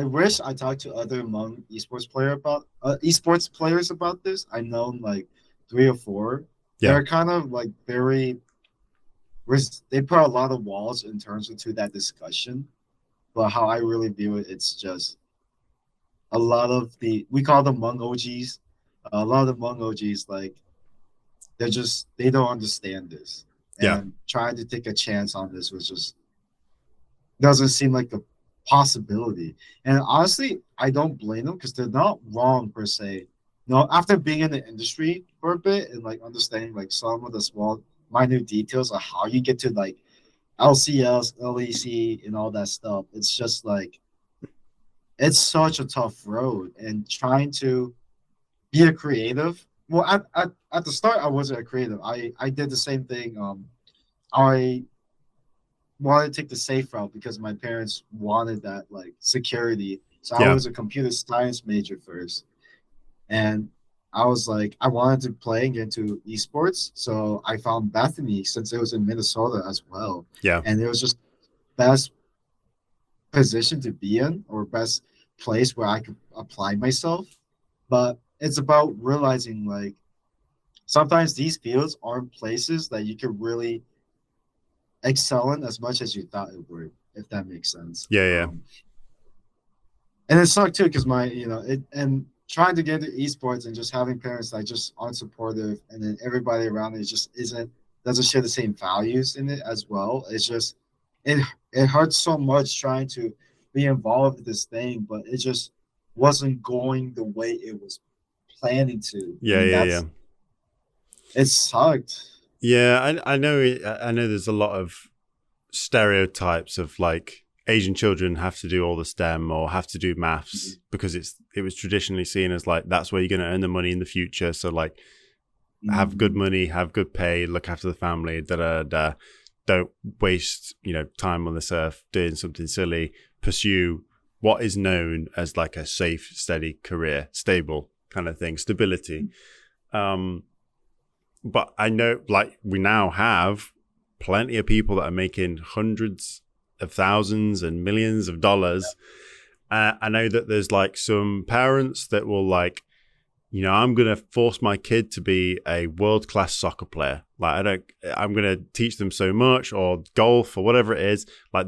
wish I talked to other Hmong esports players about this. I know like three or four, Yeah. they're kind of like they put a lot of walls in terms into that discussion. But how I really view it, it's just a lot of we call them Hmong OGs. A lot of the Hmong OGs, like they don't understand this, Yeah. and trying to take a chance on this was just doesn't seem like a possibility. And honestly, I don't blame them because they're not wrong per se. No, after being in the industry for a bit and like understanding like some of the small minute details of how you get to like LCS, LEC, and all that stuff, it's just like it's such a tough road. And trying to be a creative. Well, at the start, I wasn't a creative. I did the same thing. I wanted to take the safe route because my parents wanted that like security. So I Yeah. was a computer science major first, and I was like, I wanted to play and get into esports. So I found Bethany since it was in Minnesota as well, Yeah. and it was just best position to be in or best place where I could apply myself. But it's about realizing like sometimes these fields aren't places that you could really excel in as much as you thought it would, if that makes sense. Yeah. Yeah. And it sucked too because my, and trying to get into esports and just having parents that just aren't supportive, and then everybody around it just doesn't share the same values in it as well. It's just it hurts so much trying to be involved in this thing, but it just wasn't going the way it was planning to. Yeah. And Yeah. Yeah. it sucked. Yeah. I know. I know. There's a lot of stereotypes of like Asian children have to do all the STEM or have to do maths because it was traditionally seen as like that's where you're going to earn the money in the future. So like have good money, have good pay, look after the family, da da da. Don't waste time on this earth doing something silly. Pursue what is known as like a safe, steady career, stable kind of thing, stability. But I know like we now have plenty of people that are making hundreds of thousands and millions of dollars. I know that there's like some parents that will like, I'm going to force my kid to be a world-class soccer player. Like I'm going to teach them so much, or golf or whatever it is. Like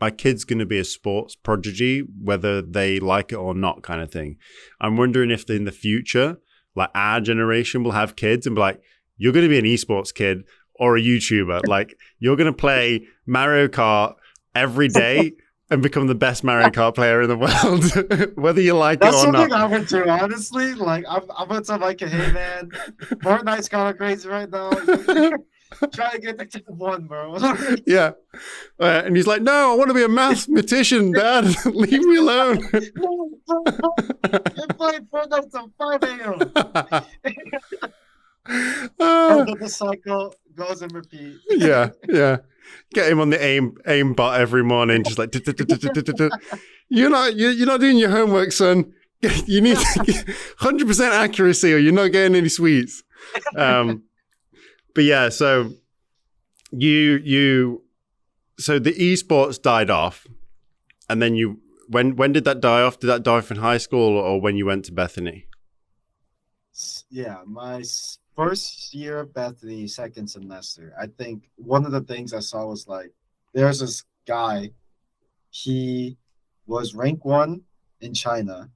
my kid's going to be a sports prodigy, whether they like it or not kind of thing. I'm wondering if in the future, like our generation will have kids and be like, you're going to be an esports kid or a YouTuber. Like you're going to play Mario Kart every day and become the best Mario Kart player in the world, whether you like That's it or not. something I would do, honestly. Like I'm gonna tell like, hey man, Fortnite's kind of crazy right now. Try to get the top one, bro. Yeah. And he's like, no, I want to be a mathematician, Dad. Leave me alone. You played Fortnite till 5 a.m. And then the cycle goes and repeat. Yeah. Get him on the aim bot every morning, just like you're not doing your homework, son. You need 100% accuracy, or you're not getting any sweets. But yeah, so so the esports died off, and then when did that die off? Did that die off in high school or when you went to Bethany? Yeah, my first year of Bethany, second semester. I think one of the things I saw was like, there's this guy. He was rank 1 in China,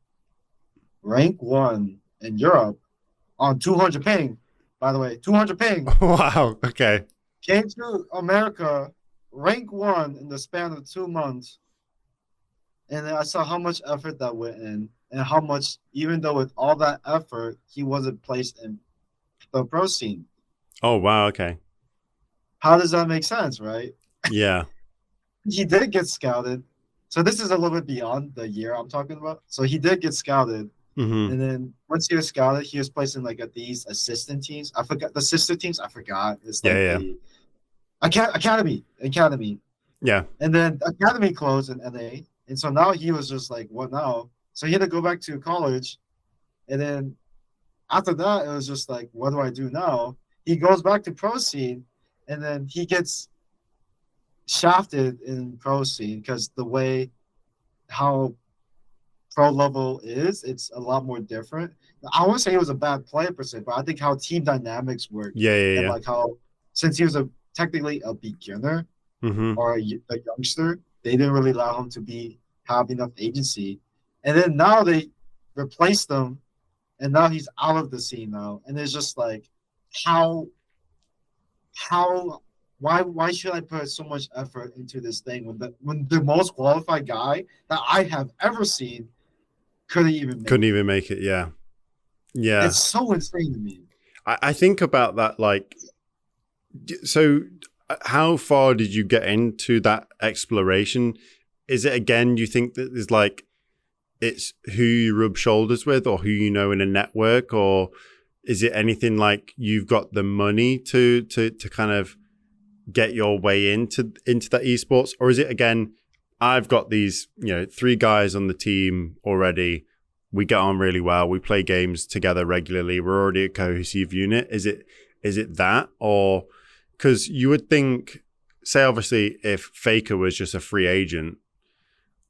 rank 1 in Europe on 200 ping. By the way, 200 ping. Wow. Okay. Came to America, rank 1 in the span of 2 months. And then I saw how much effort that went in, and how much, even though with all that effort, he wasn't placed in the pro scene. Oh, wow. Okay. How does that make sense, right? Yeah. He did get scouted. So this is a little bit beyond the year I'm talking about. So he did get scouted. Mm-hmm. And then once he was scouted, he was placed in like these assistant teams. I forgot the sister teams. I forgot. It's like the academy. Yeah. And then academy closed in LA. And so now he was just like, what now? So he had to go back to college. And then after that, it was just like, what do I do now? He goes back to pro scene, and then he gets shafted in pro scene because the way how pro level is, it's a lot more different. I wouldn't say he was a bad player per se, but I think how team dynamics work Yeah, yeah, and yeah. like how since he was technically a beginner Mm-hmm. or a youngster, they didn't really allow him to have enough agency. And then now they replaced him, and now he's out of the scene now. And it's just like, how how why should I put so much effort into this thing when the most qualified guy that I have ever seen couldn't even Couldn't make it? even make it. Yeah, yeah. It's so insane to me. I think about that. Like, so how far did you get into that exploration? Is it again? You think that there's like it's who you rub shoulders with, or who you know in a network, or is it anything like you've got the money to kind of get your way into that esports, or is it again, I've got these 3 guys on the team already, we get on really well, we play games together regularly, we're already a cohesive unit? Is it that? Or because you would think, say obviously if Faker was just a free agent,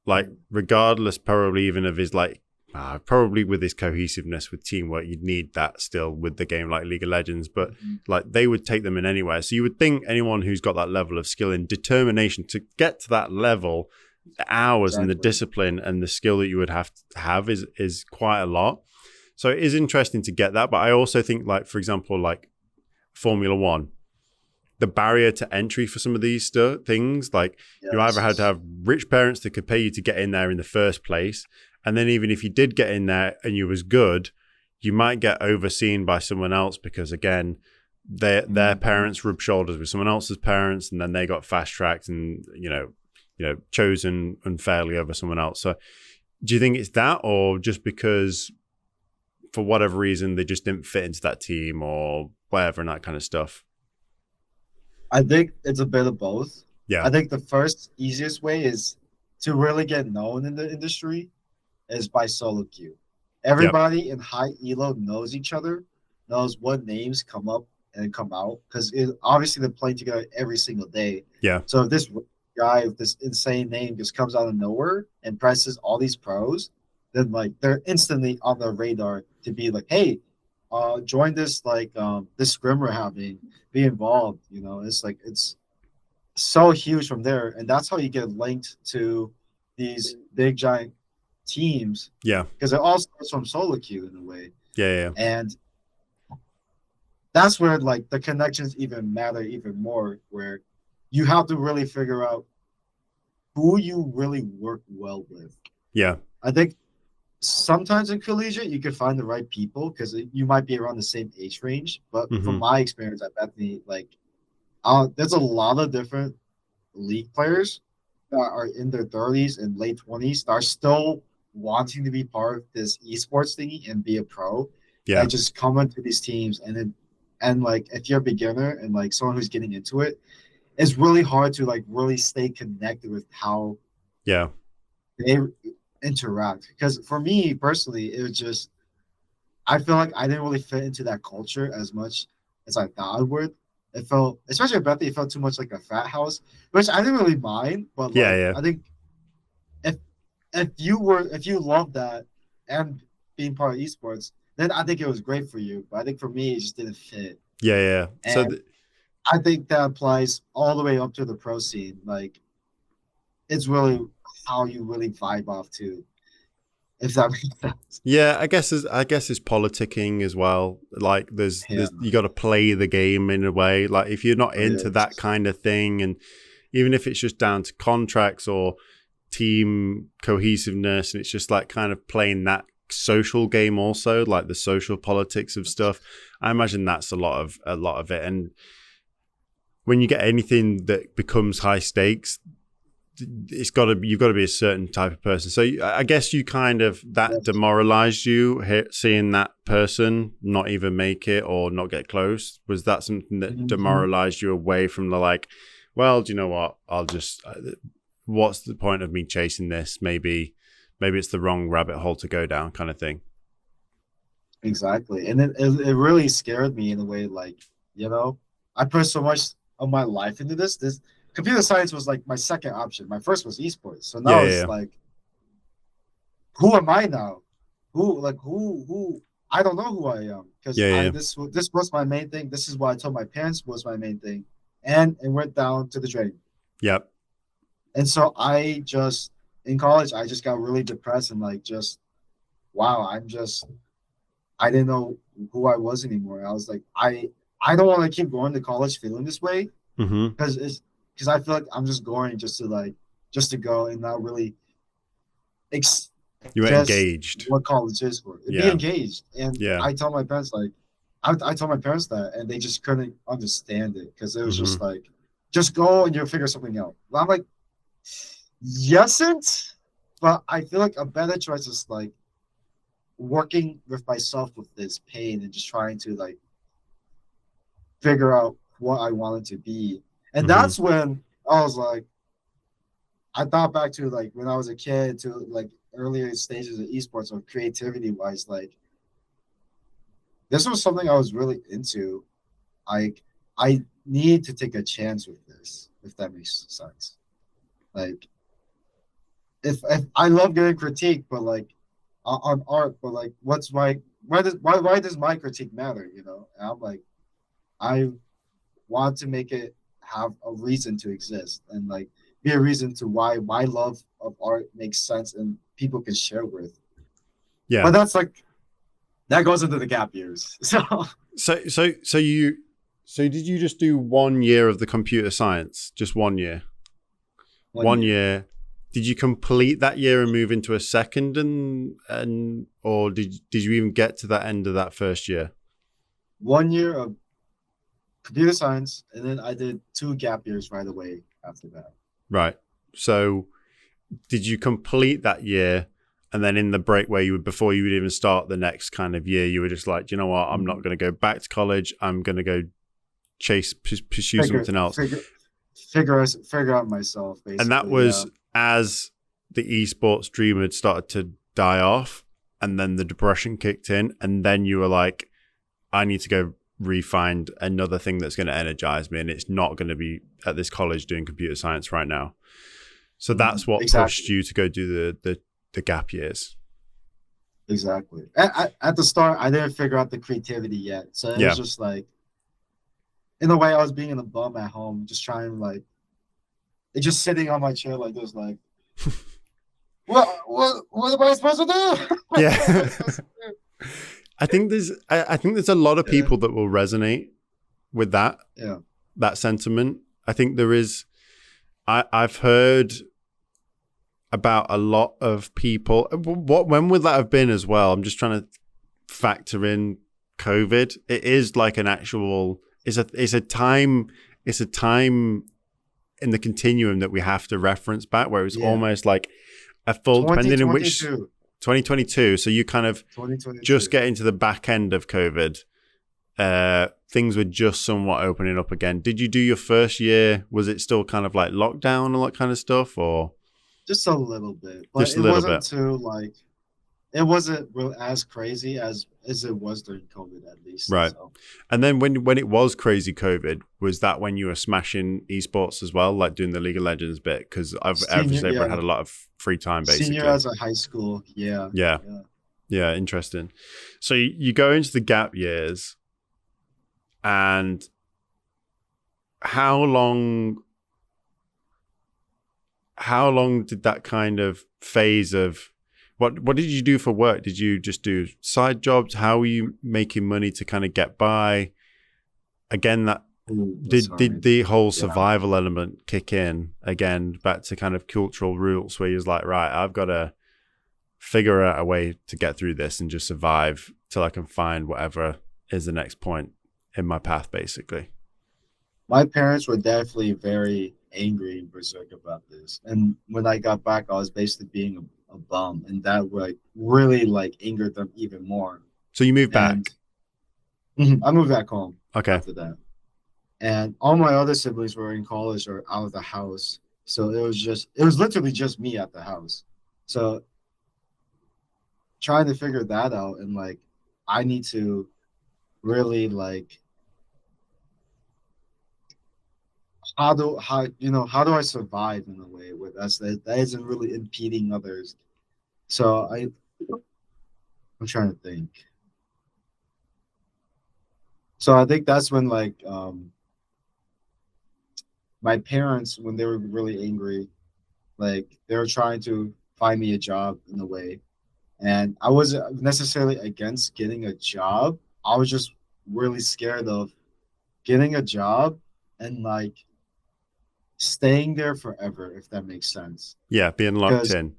like regardless probably even of his like probably with his cohesiveness with teamwork, you'd need that still with the game like League of Legends, but like they would take them in anywhere. So you would think anyone who's got that level of skill and determination to get to that level, the hours and the discipline and the skill that you would have to have is quite a lot. So it is interesting to get that. But I also think, like, for example, like Formula One, the barrier to entry for some of these things, like you either had to have rich parents that could pay you to get in there in the first place. And then even if you did get in there and you was good, you might get overseen by someone else because, again, their parents rubbed shoulders with someone else's parents, and then they got fast tracked and chosen unfairly over someone else. So, do you think it's that, or just because for whatever reason they just didn't fit into that team or whatever and that kind of stuff? I think it's a bit of both. Yeah. I think the first easiest way is to really get known in the industry is by solo queue. Everybody in high elo knows each other, knows what names come up and come out, because obviously they're playing together every single day. Yeah. So if this guy with this insane name just comes out of nowhere and presses all these pros, then like they're instantly on the radar to be like, hey, join this this scrim we're having, be involved. It's like it's so huge from there, and that's how you get linked to these big giant teams. Yeah, because it all starts from solo queue in a way. Yeah. And that's where like the connections even matter even more, where you have to really figure out who you really work well with. Yeah, I think sometimes in collegiate you can find the right people because you might be around the same age range, but from my experience at Bethany, like there's a lot of different league players that are in their 30s and late 20s that are still wanting to be part of this esports thingy and be a pro. Yeah. That just come into these teams, and like if you're a beginner and like someone who's getting into it, it's really hard to like really stay connected with how they interact. Because for me personally, it was just I feel like I didn't really fit into that culture as much as I thought I would. It felt, especially at Bethany, it felt too much like a frat house, which I didn't really mind. But like, I think if you love that and being part of esports, then I think it was great for you. But I think for me, it just didn't fit. Yeah. And so I think that applies all the way up to the pro scene. Like, it's really how you really vibe off to, if that makes sense. Yeah, I guess it's politicking as well. Like there's you got to play the game in a way. Like if you're not into that kind of thing, and even if it's just down to contracts or team cohesiveness, and it's just like kind of playing that social game also, like the social politics of stuff. I imagine that's a lot of it. And when you get anything that becomes high stakes, you've got to be a certain type of person. So I guess you kind of that demoralized you seeing that person not even make it or not get close. Was that something that demoralized you away from the like, well, do you know what? I'll just what's the point of me chasing this? Maybe it's the wrong rabbit hole to go down, kind of thing. Exactly, and it really scared me in a way. Like, I put so much of my life into this. Computer science was like my second option. My first was esports. So now it's like, who am I now? Who I don't know who I am because Yeah, I yeah. this was my main thing. This is what I told my parents was my main thing, and it went down to the drain. Yep. And so I just in college I just got really depressed and like just wow, I didn't know who I was anymore. I was like I don't want to keep going to college feeling this way Mm-hmm. because I feel like I'm just going just to go and not really ex- You were just engaged. what college is for. Be Yeah. engaged. And Yeah. I tell my parents like I told my parents that and they just couldn't understand it because it was Mm-hmm. just like just go and you'll figure something out. But I'm like, yesn't, but I feel like a better choice is like working with myself with this pain and just trying to like figure out what I wanted to be. And Mm-hmm. that's when I was like, I thought back to like when I was a kid to like earlier stages of esports or creativity wise, like this was something I was really into. Like I need to take a chance with this, if that makes sense. Like if I love getting critique, but like on art, but like what's my why does my critique matter? You know, and I'm like I want to make it have a reason to exist and like be a reason to why my love of art makes sense and people can share with. Yeah. But that's like that goes into the gap years. So did you just do 1 year of the computer science? Just 1 year? One One year, year. Did you complete that year and move into a second and or did you even get to that end of that first year? 1 year of computer science, and then I did 2 gap years right away after that. Right. So did you complete that year and then in the break where you would before you would even start the next kind of year, you were just like, you know what, I'm not going to go back to college. I'm going to go pursue Figure something else. figure figure out myself And that basically. Yeah. was as the esports dream had started to die off and then the depression kicked in and then you were like, I need to go re-find another thing that's going to energize me and it's not going to be at this college doing computer science right now. So that's what pushed Exactly. you to go do the gap years. Exactly. At the start, I didn't figure out the creativity yet, so it was Yeah. just like, in a way, I was being a bum at home, just trying to like, just sitting on my chair like this, like, what am I supposed to do? What am I Yeah. supposed to I think there's a lot of do? people that will resonate with Yeah. that sentiment. I think there is I've heard about a lot of people. When would that have been as well? I'm just trying to factor in COVID. It is like an actual. It's a time. It's a time in the continuum that we have to reference back, where it's Yeah. almost like a full, depending in which 2022. 2022. So you kind of just 2022. get into the back end of COVID. Things were just somewhat opening up again. Did you do your first year? Was it still kind of like lockdown and all that kind of stuff, or Just a little bit, but just a it little wasn't bit? too like it wasn't real as crazy as it was during COVID at least. Right. So And then when it was crazy COVID, was that when you were smashing esports as well, like doing the League of Legends bit? Because I've ever senior, since ever yeah, had a lot of free time, senior basically. as a high school, yeah, Yeah. yeah. Yeah. Interesting. So you go into the gap years, and how long? How long did that kind of phase of what did you do for work? Did you just do side jobs? How were you making money to kind of get by? Again, that Ooh, that's did hard. the whole Yeah, survival element kick in again, back to kind of cultural roots where you was like, right, I've got to figure out a way to get through this and just survive till I can find whatever is the next point in my path, basically. my parents were definitely very angry and berserk about this, and when I got back, I was basically being a bum, and that like really like angered them even more. So you moved And back. I moved back home Okay. after that. And all my other siblings were in college or out of the house. So it was literally just me at the house. So trying to figure that out and like, I need to really like, how do I survive in a way where that isn't really impeding others. So I'm trying to think. So I think that's when my parents, when they were really angry, like they were trying to find me a job in a way. And I wasn't necessarily against getting a job. I was just really scared of getting a job and like staying there forever, if that makes sense. Yeah, being locked Because in.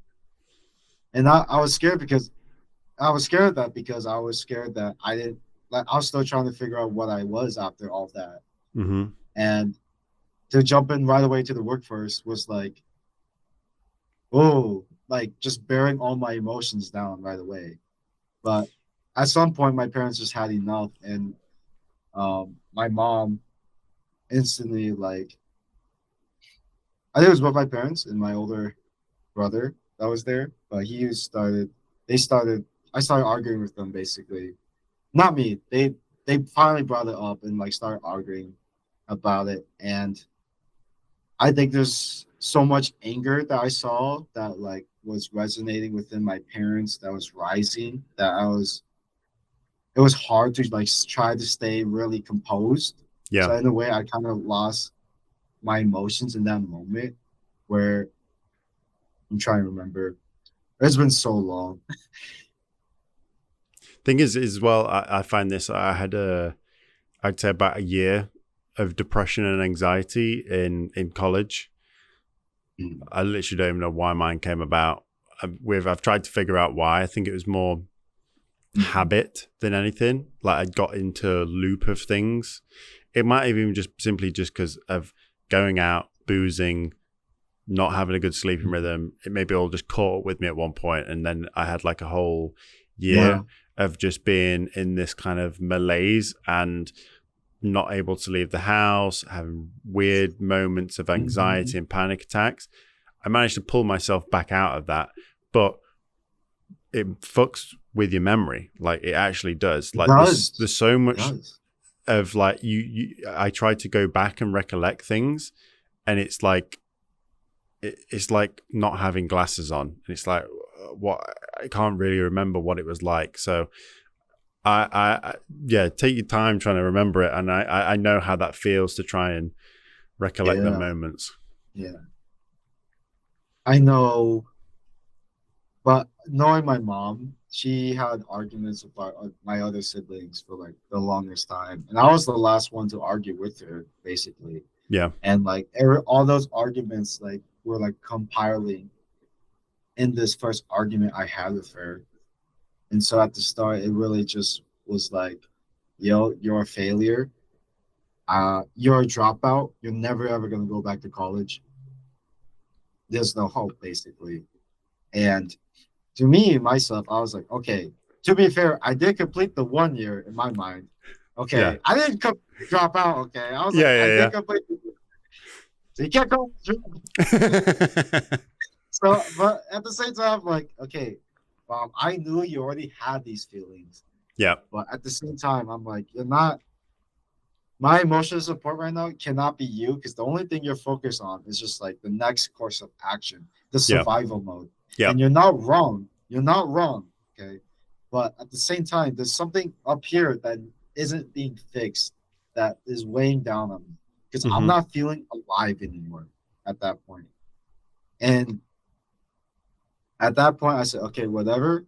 and I was scared because I was scared of that because I was scared that I didn't like I was still trying to figure out what I was after all that. Mm-hmm. And to jump in right away to the workforce was like, oh, like just bearing all my emotions down right away. But at some point my parents just had enough and my mom instantly like I think it was both my parents and my older brother that was there, but he started they started I started arguing with them basically. Not me. They finally brought it up and like started arguing about it. And I think there's so much anger that I saw that like was resonating within my parents that was rising that I was it was hard to like try to stay really composed. Yeah. So in a way I kind of lost my emotions in that moment where I'm trying to remember. It's been so long. Thing is well, I find this. I had I'd say about a year of depression and anxiety in college. Mm. I literally don't even know why mine came about. I've tried to figure out why. I think it was more habit than anything. Like I got into a loop of things. It might have even just simply just because of going out, boozing, not having a good sleeping rhythm. It maybe all just caught up with me at one point, and then I had like a whole Yeah. year of just being in this kind of malaise and not able to leave the house, having weird moments of Mhm. anxiety and panic attacks. I managed to pull myself back out of that, but it fucks with your memory. Like it actually does. It Like does. there's so It much does. of like I try to go back and recollect things, and it's like it's like not having glasses on. And it's like what I can't really remember what it was like. So yeah, take your time trying to remember it, and I know how that feels to try and recollect the Yeah. moments. Yeah. I know, but knowing my mom, she had arguments about my other siblings for like the longest time, and I was the last one to argue with her, basically. Yeah, And like all those arguments, like were like compiling in this first argument I had with her. And so at the start, it really just was like, yo, you're a failure. You're a dropout. You're never ever gonna go back to college. There's no hope, basically. And to me, myself, I was like, okay, to be fair, I did complete the 1 year in my mind. yeah, Okay, I didn't drop out. Okay, I was like, I yeah, did complete. So you can't go. yeah. So, but at the same time, like, okay, I knew you already had these feelings, Yeah. but at the same time, I'm like, you're not. My emotional support right now cannot be you because the only thing you're focused on is just like the next course of action, the Yeah. survival mode. Yeah. And you're not wrong. You're not wrong. Okay. But at the same time, there's something up here that isn't being fixed that is weighing down on me because I'm Mm-hmm. not feeling alive anymore at that point. And at that point, I said, okay, whatever.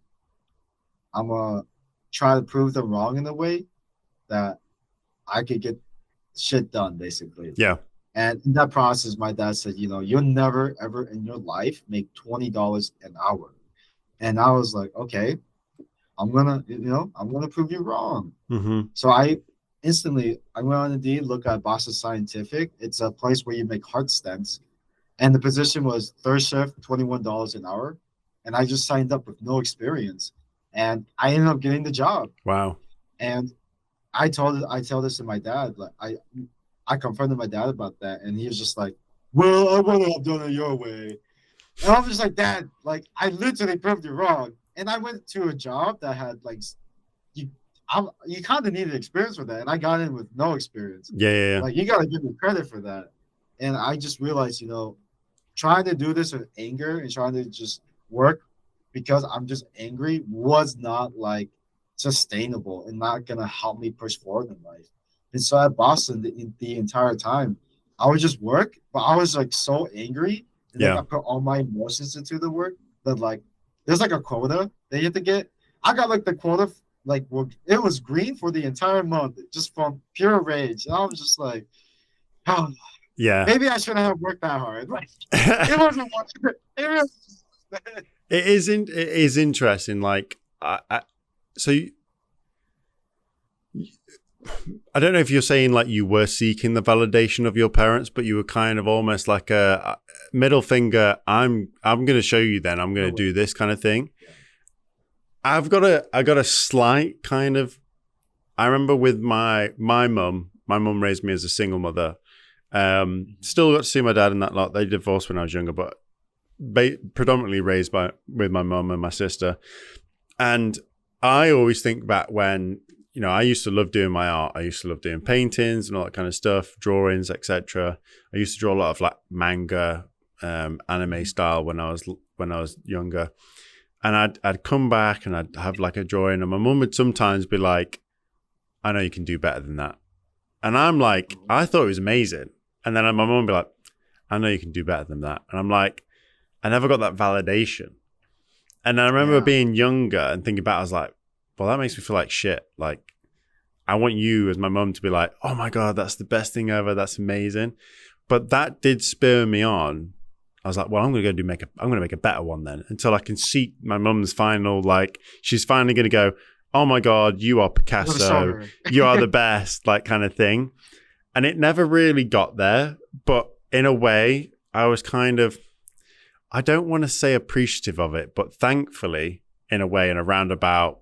I'm going to try to prove them wrong in a way that I could get shit done, basically. Yeah. And in that process, my dad said, you'll never ever in your life make $20 an hour. And I was like, okay, I'm gonna prove you wrong. Mm-hmm. So I went on Indeed, look at Boston Scientific. It's a place where you make heart stents. And the position was third shift, $21 an hour. And I just signed up with no experience. And I ended up getting the job. Wow. And I tell this to my dad. Like I confronted my dad about that, and he was just like, "Well, I would have done it your way." And I was just like, "Dad, like I literally proved you wrong." And I went to a job that had like you, you kind of needed experience for that, and I got in with no experience. Yeah. Yeah. Yeah. Like you got to give me credit for that. And I just realized, trying to do this with anger and trying to just work because I'm just angry was not like sustainable and not gonna help me push forward in life. And so at Boston, the entire time, I would just work, but I was like so angry, and like Yeah. I put all my emotions into the work that like there's like a quota that you have to get. I got like the quota, like it was green for the entire month, just from pure rage. And I was just like, oh, Yeah. maybe I shouldn't have worked that hard. Like it wasn't much. It was, It is interesting. Like, so I don't know if you're saying like you were seeking the validation of your parents, but you were kind of almost like a middle finger. I'm going to show you. Then I'm going to do this kind of thing. Yeah. I got a slight kind of. I remember with my mum. My mum raised me as a single mother. Still got to see my dad and that lot. They divorced when I was younger, but predominantly raised with my mum and my sister. And I always think back when, you know, I used to love doing my art. I used to love doing paintings and all that kind of stuff, drawings, etc. I used to draw a lot of like manga, anime style when I was younger. And I'd come back and I'd have like a drawing, and my mum would sometimes be like, "I know you can do better than that." And I'm like, I thought it was amazing. And then my mum would be like, "I know you can do better than that." And I'm like, I never got that validation. And I remember being younger and thinking about it, I was like, well, that makes me feel like shit. Like, I want you as my mum to be like, oh my God, that's the best thing ever. That's amazing. But that did spur me on. I was like, well, I'm going to make a better one then, until I can see my mum's final, like, she's finally going to go, oh my God, you are Picasso. You are the best, like, kind of thing. And it never really got there. But in a way, I was kind of, I don't want to say appreciative of it, but thankfully, in a way, in a roundabout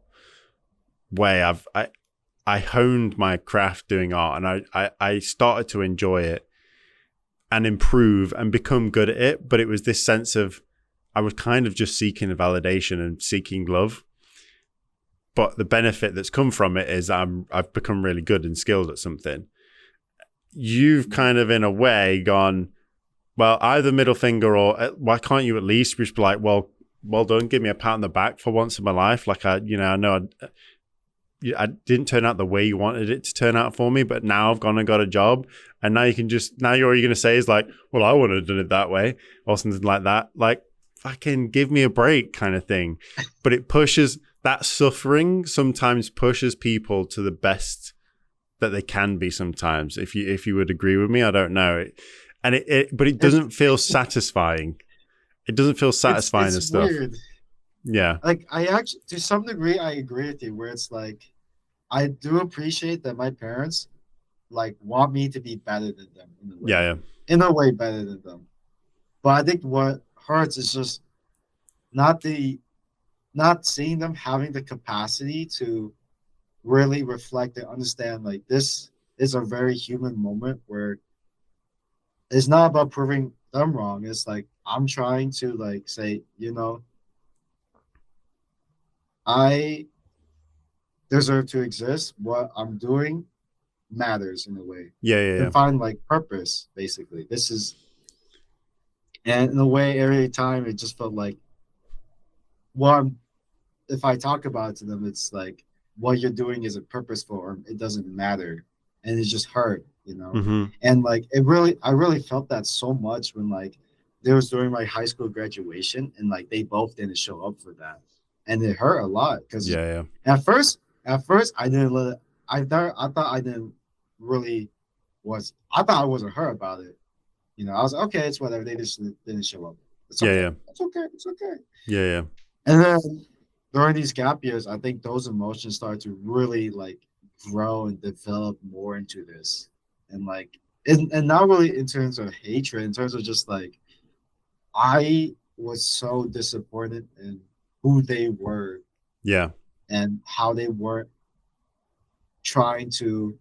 way, I honed my craft doing art, and I started to enjoy it and improve and become good at it. But it was this sense of, I was kind of just seeking a validation and seeking love. But the benefit that's come from it is I've become really good and skilled at something. You've kind of, in a way, gone, well, either middle finger or why can't you at least just be like, well done, give me a pat on the back for once in my life. Like, I know I didn't turn out the way you wanted it to turn out for me, but now I've gone and got a job, and now all you're going to say is like, well, I wouldn't have done it that way, or something like that. Like, fucking give me a break kind of thing. But it pushes, that suffering sometimes pushes people to the best that they can be sometimes. If you would agree with me, I don't know. But it doesn't feel satisfying. It doesn't feel satisfying it's and stuff. Weird. Yeah. Like, I actually, to some degree, I agree with you, where it's like, I do appreciate that my parents like want me to be better than them in a way. Yeah. In a way, better than them. But I think what hurts is just not seeing them having the capacity to really reflect and understand, like, this is a very human moment where it's not about proving them wrong. It's like, I'm trying to like say, I deserve to exist. What I'm doing matters in a way. Yeah. And find like purpose, basically. And in a way, every time it just felt like, well, if I talk about it to them, it's like, what you're doing isn't purposeful, or it doesn't matter, and it's just hurt, Mm-hmm. And like, I really felt that so much when like there was during my high school graduation, and like they both didn't show up for that, and it hurt a lot because at first I didn't let it, I thought I didn't really I thought I wasn't hurt about it, I was like, okay, it's whatever, they just didn't show up. It's okay. It's okay. Yeah. And then during these gap years, I think those emotions started to really like grow and develop more into this. And like, and not really in terms of hatred, in terms of just like, I was so disappointed in who they were. Yeah. And how they weren't trying to,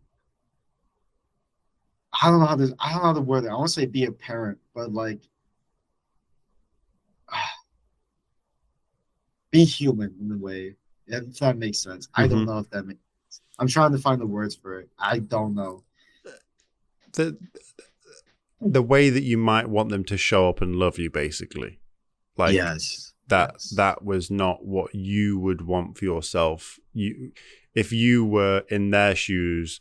I don't know how to word it. I want to say be a parent, but like, be human in a way, if that makes sense. Mm-hmm. I don't know if that makes sense. I'm trying to find the words for it. I don't know. The way that you might want them to show up and love you, basically. Like, yes. That was not what you would want for yourself. If you were in their shoes,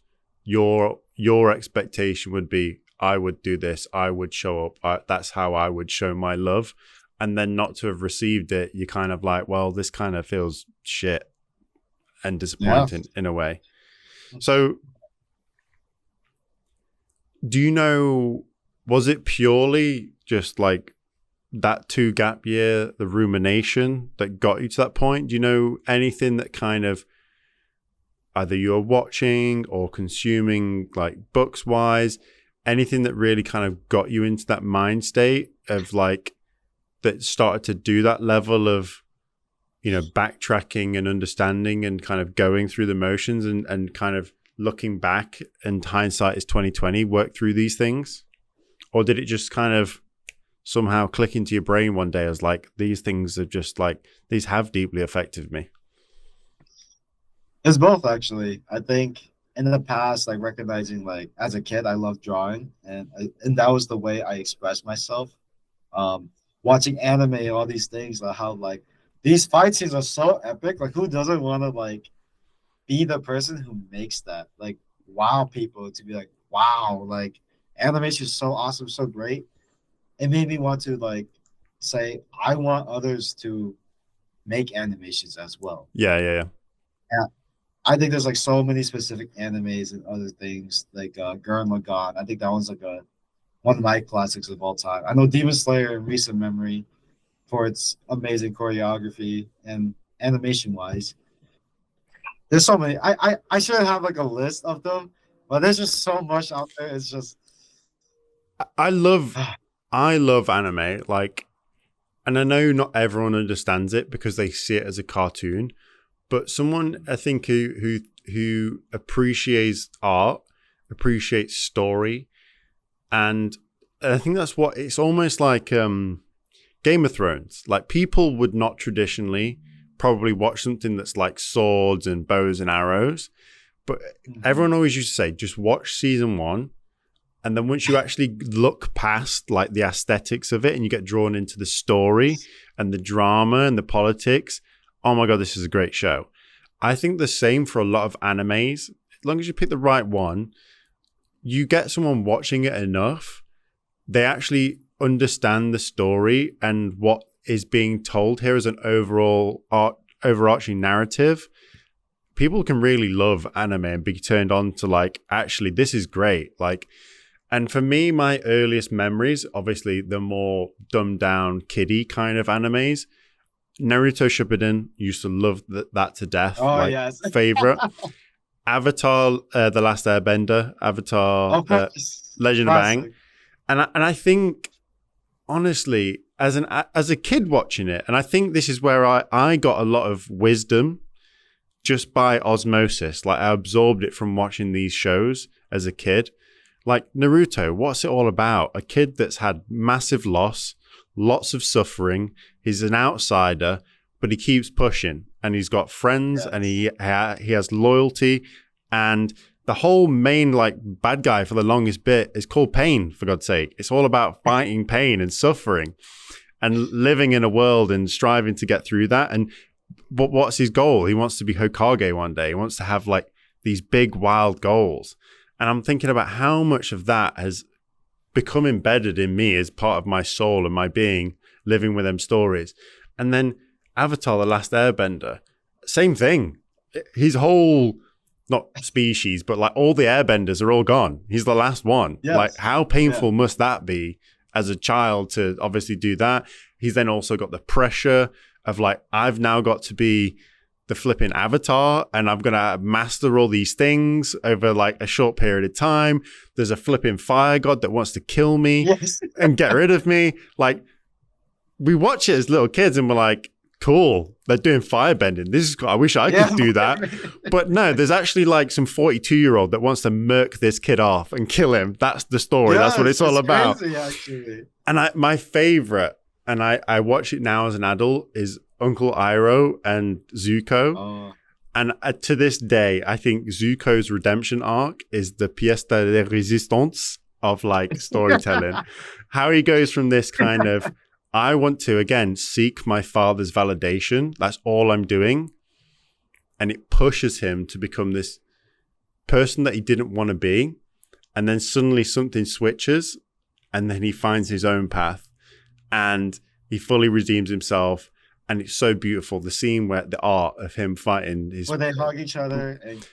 your expectation would be, I would do this, I would show up, that's how I would show my love, and then not to have received it, you're kind of like, well, this kind of feels shit and disappointing in a way. So do you know, was it purely just like that 2 gap year, the rumination that got you to that point? Do you know anything that kind of either you're watching or consuming, like books wise, anything that really kind of got you into that mind state of like, that started to do that level of, you know, backtracking and understanding and kind of going through the motions and kind of looking back, and hindsight is 2020, work through these things? Or did it just kind of somehow click into your brain one day as like, these things are just like, these have deeply affected me? It's both, actually. I think in the past, like recognizing, like as a kid, I loved drawing, and that was the way I expressed myself. Watching anime, all these things, like how like these fight scenes are so epic. Like, who doesn't want to like be the person who makes that? Like, wow, people to be like, wow, like animation is so awesome, so great. It made me want to like say, I want others to make animations as well. Yeah. I think there's like so many specific animes and other things like Gurren Lagann. I think that one's like one of my classics of all time. I know Demon Slayer in recent memory for its amazing choreography and animation wise. There's so many. I should have like a list of them, but there's just so much out there. It's just I love anime, like, and I know not everyone understands it because they see it as a cartoon. But someone, I think, who appreciates art, appreciates story, and I think that's what it's almost like. Game of Thrones. Like, people would not traditionally probably watch something that's like swords and bows and arrows, but everyone always used to say, just watch season 1, and then once you actually look past like the aesthetics of it and you get drawn into the story and the drama and the politics, oh my God, this is a great show. I think the same for a lot of animes. As long as you pick the right one, you get someone watching it enough, they actually understand the story and what is being told here as an overarching narrative. People can really love anime and be turned on to like, actually, this is great. Like, and for me, my earliest memories, obviously the more dumbed down kiddie kind of animes, Naruto Shippuden, used to love that to death. Oh, like, yes. favorite. Avatar, The Last Airbender, Avatar, Legend of Aang. And I think, honestly, as a kid watching it, and I think this is where I got a lot of wisdom just by osmosis. Like, I absorbed it from watching these shows as a kid. Like Naruto, what's it all about? A kid that's had massive loss, lots of suffering. He's an outsider, but he keeps pushing, and he's got friends, and he has loyalty, and the whole main like bad guy for the longest bit is called Pain, for God's sake. It's all about fighting pain and suffering and living in a world and striving to get through that. And what's his goal? He wants to be Hokage one day. He wants to have like these big wild goals. And I'm thinking about how much of that has become embedded in me as part of my soul and my being, living with them stories. And then Avatar, The Last Airbender, same thing. His whole, not species, but like all the airbenders are all gone. He's the last one. Yes. Like, how painful must that be as a child to obviously do that? He's then also got the pressure of like, I've now got to be the flipping Avatar, and I'm going to master all these things over like a short period of time. There's a flipping fire god that wants to kill me and get rid of me. Like, we watch it as little kids and we're like, cool, they're doing firebending. This is cool. I wish I could do that. But no, there's actually like some 42-year-old that wants to murk this kid off and kill him. That's the story. That's what it's all about. Crazy, actually. And my favorite, and I watch it now as an adult, is Uncle Iroh and Zuko. Oh. And to this day, I think Zuko's redemption arc is the pièce de résistance of like storytelling. How he goes from this kind of, I want to, again, seek my father's validation. That's all I'm doing. And it pushes him to become this person that he didn't want to be, and then suddenly something switches, and then he finds his own path, and he fully redeems himself. And it's so beautiful. The scene where the art of him fighting his, where they hug each other and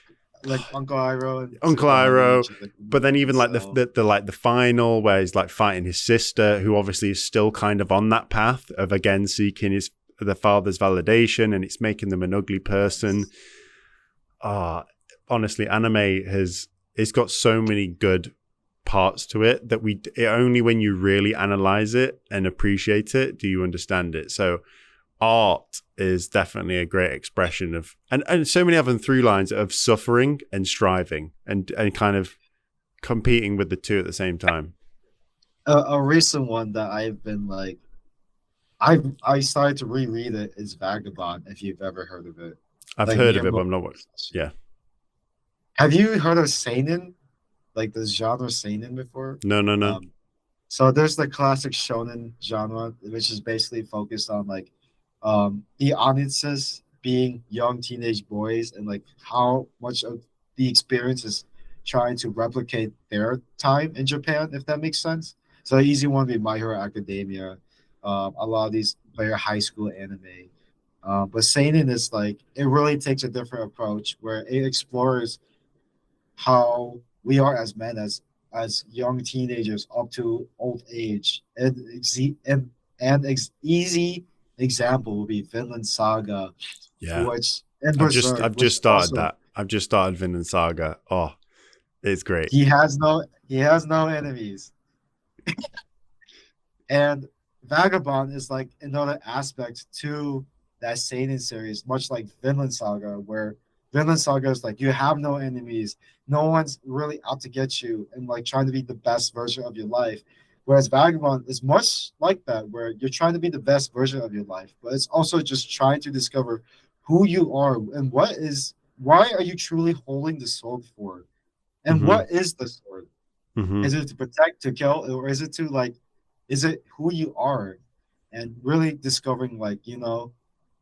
like Uncle Iroh and Uncle Zuko hugging Iroh, each other. but then even like So, the final where he's like fighting his sister, who obviously is still kind of on that path of again seeking the father's validation, and it's making them an ugly person. Honestly, anime it's got so many good parts to it that only when you really analyze it and appreciate it do you understand it. So art is definitely a great expression of, and so many other through lines of suffering and striving and kind of competing with the two at the same time. a recent one that I've been like, I started to reread it is Vagabond. If you've ever heard of it, I've like heard Nia of it, but Lor. I'm not. Yeah. Have you heard of seinen, like the genre seinen before? No. Um, so there's the classic shonen genre, which is basically focused on like the audiences being young teenage boys and like how much of the experience is trying to replicate their time in Japan, if that makes sense. So the easy one would be My Hero Academia, a lot of these player high school anime. But seinen is like it really takes a different approach where it explores how we are as men, as young teenagers up to old age. Easy example would be Vinland Saga, Yeah. which and I've just Berserk, I've which just started also that. I've just started Vinland Saga. Oh, it's great. he has no enemies. And Vagabond is like another aspect to that seinen series, much like Vinland Saga, where Vinland Saga is like you have no enemies, no one's really out to get you, and like trying to be the best version of your life. Whereas Vagabond is much like that, where you're trying to be the best version of your life, but it's also just trying to discover who you are and why are you truly holding the sword for, and Mm-hmm. what is the sword? Mm-hmm. Is it to protect, to kill, or is it to like, is it who you are? And really discovering like,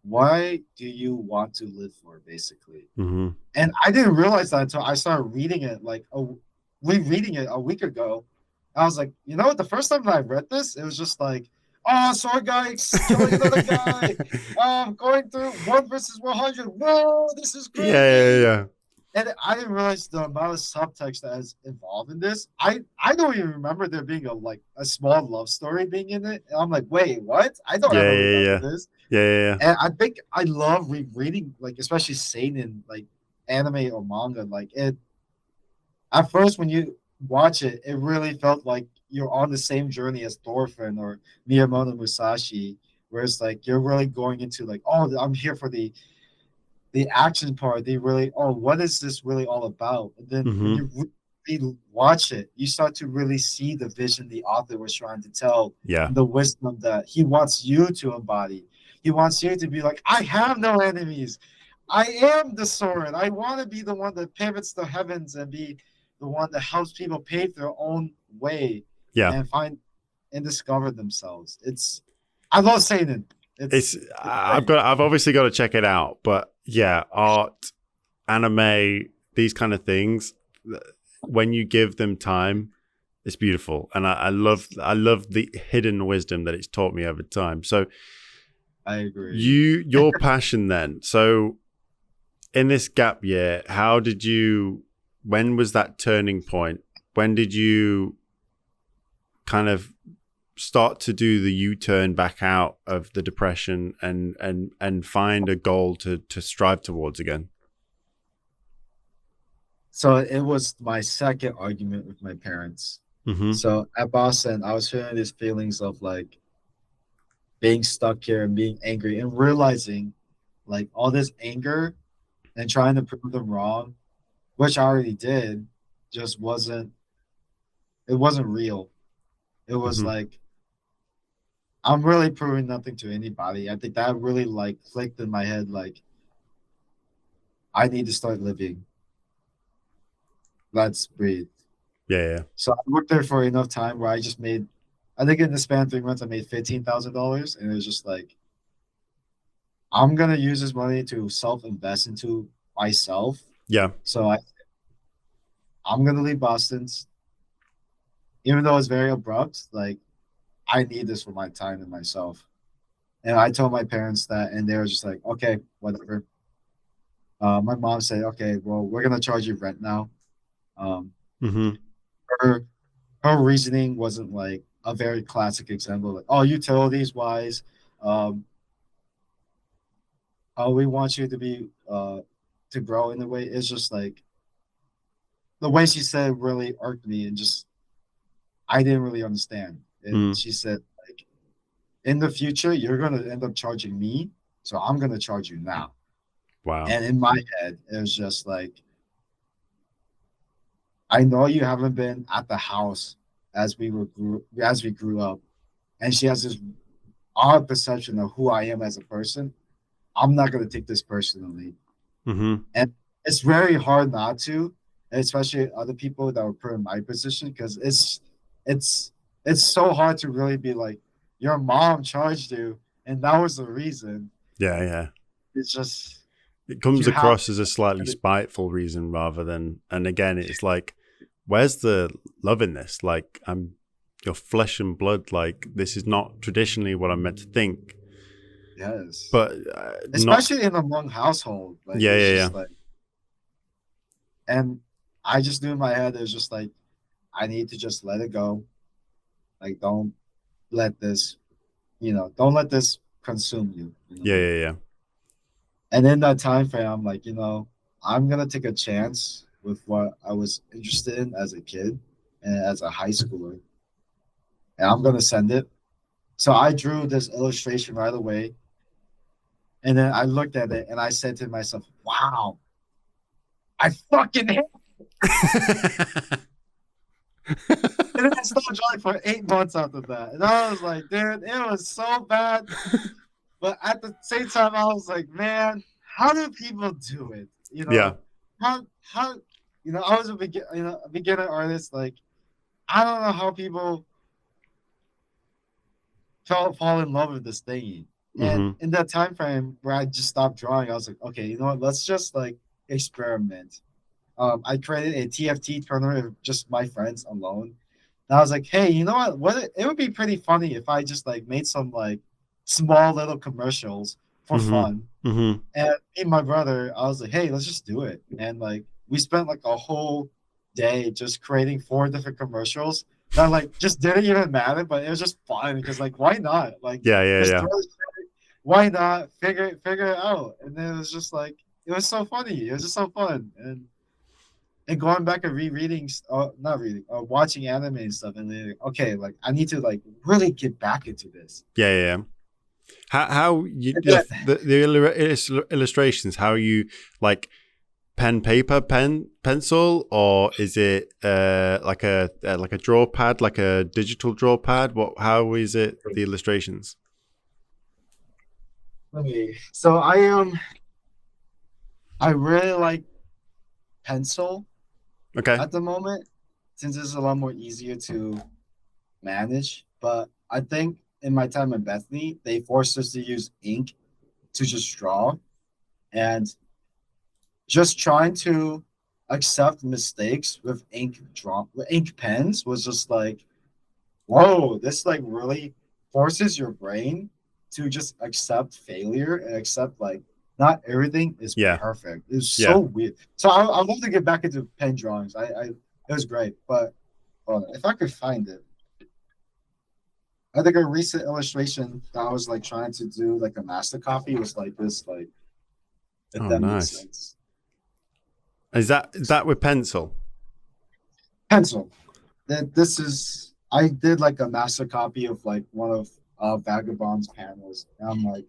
why do you want to live for, basically? Mm-hmm. And I didn't realize that until I started reading it, like rereading it a week ago. I was like, you know what? The first time that I read this, it was just like, oh, sword guy killing another guy. Going through 1 versus 100. Whoa, this is crazy. Yeah. And I didn't realize the amount of subtext that is involved in this. I don't even remember there being a small love story being in it. And I'm like, wait, what? I don't Yeah. ever remember Yeah. this. Yeah. And I think I love reading, like especially seinen, like anime or manga. Like it at first when you watch it, it really felt like you're on the same journey as Thorfinn or Miyamoto Musashi, where it's like you're really going into like, oh, I'm here for the action part. They really, oh, what is this really all about? And then when Mm-hmm. you watch it, you start to really see the vision the author was trying to tell, Yeah. and the wisdom that he wants you to embody. He wants you to be like, I have no enemies. I am the sword. I want to be the one that pivots the heavens and be the one that helps people pave their own way Yeah. and find and discover themselves. I love saying it. It's It's great. I've obviously got to check it out, but yeah, art, anime, these kind of things, when you give them time, it's beautiful, and I love the hidden wisdom that it's taught me over time. So I agree. your passion then. So in this gap year, when was that turning point? When did you kind of start to do the U-turn back out of the depression and find a goal to strive towards again? So it was my second argument with my parents. Mm-hmm. So at Boston, I was feeling these feelings of like being stuck here and being angry and realizing like all this anger and trying to prove them wrong, which I already did, just wasn't real. It was Mm-hmm. like I'm really proving nothing to anybody. I think that really like clicked in my head like I need to start living. Let's breathe. Yeah. So I worked there for enough time where I think in the span of 3 months, I made $15,000. And it was just like, I'm going to use this money to self invest into myself. Yeah. So I'm gonna leave Boston, even though it's very abrupt. Like, I need this for my time and myself. And I told my parents that, and they were just like, okay, whatever. My mom said, okay, well, we're gonna charge you rent now. Um, Mm-hmm. her her reasoning wasn't like a very classic example, like, oh, utilities wise, um, oh, we want you to be to grow in the way. It's just like the way she said really irked me, and just I didn't really understand. And Mm. she said, like, in the future, you're gonna end up charging me, so I'm gonna charge you now. Wow. And in my head, it was just like, I know you haven't been at the house as we grew up, and she has this odd perception of who I am as a person. I'm not gonna take this personally, Mm-hmm. and it's very hard not to, especially other people that were put in my position, because it's it's so hard to really be like, your mom charged you, and that was the reason. Yeah, yeah. It's just It comes you have across as a slightly spiteful reason rather than, and again, it's like, where's the love in this? Like, I'm your flesh and blood. Like, this is not traditionally what I'm meant to think, yes, but not. especially in a Hmong household, like Yeah, it's yeah, yeah. just like, and I just knew in my head it was just like, I need to just let it go. Like, don't let this, don't let this consume you, Yeah, yeah, yeah. And in that time frame, I'm like, I'm gonna take a chance with what I was interested in as a kid and as a high schooler, and I'm gonna send it. So I drew this illustration right away, and then I looked at it and I said to myself, "Wow, I fucking hate." And then I stopped drawing for 8 months after that, and I was like, "Dude, it was so bad." But at the same time, I was like, "Man, how do people do it? Yeah. How I was a beginner artist. Like, I don't know how people fall in love with this thing." And Mm-hmm. in that time frame where I just stopped drawing, I was like, okay, you know what? Let's just like experiment. I created a TFT tournament with just my friends alone. And I was like, hey, you know what? It would be pretty funny if I just like made some like small little commercials for Mm-hmm. fun. Mm-hmm. And me and my brother, I was like, hey, let's just do it. And like we spent like a whole day just creating 4 different commercials that like just didn't even matter, but it was just fun because like why not? Like Yeah, yeah, just yeah. throw it, why not figure it out? And then it was just like it was so funny. It was just so fun. And going back and rereading, not reading, watching anime and stuff, and then okay, like I need to like really get back into this. Yeah, yeah, yeah. How you And then, the illustrations? How you like pen, paper, pencil, or is it like a draw pad, like a digital draw pad? What? How is it? The illustrations. so I really like pencil Okay. at the moment since it's a lot more easier to manage. But I think in my time in Bethany, they forced us to use ink to just draw, and just trying to accept mistakes with ink pens was just like, whoa, this like really forces your brain to just accept failure and accept like not everything is Yeah. perfect. It's so Yeah. weird. So I love to get back into pen drawings. It was great, but hold on, if I could find it, I think a recent illustration that I was like trying to do like a master copy was like this, like if Oh, that makes nice. sense. Is that with pencil? Pencil. That this is I did like a master copy of like one of Vagabond's panels. And I'm like,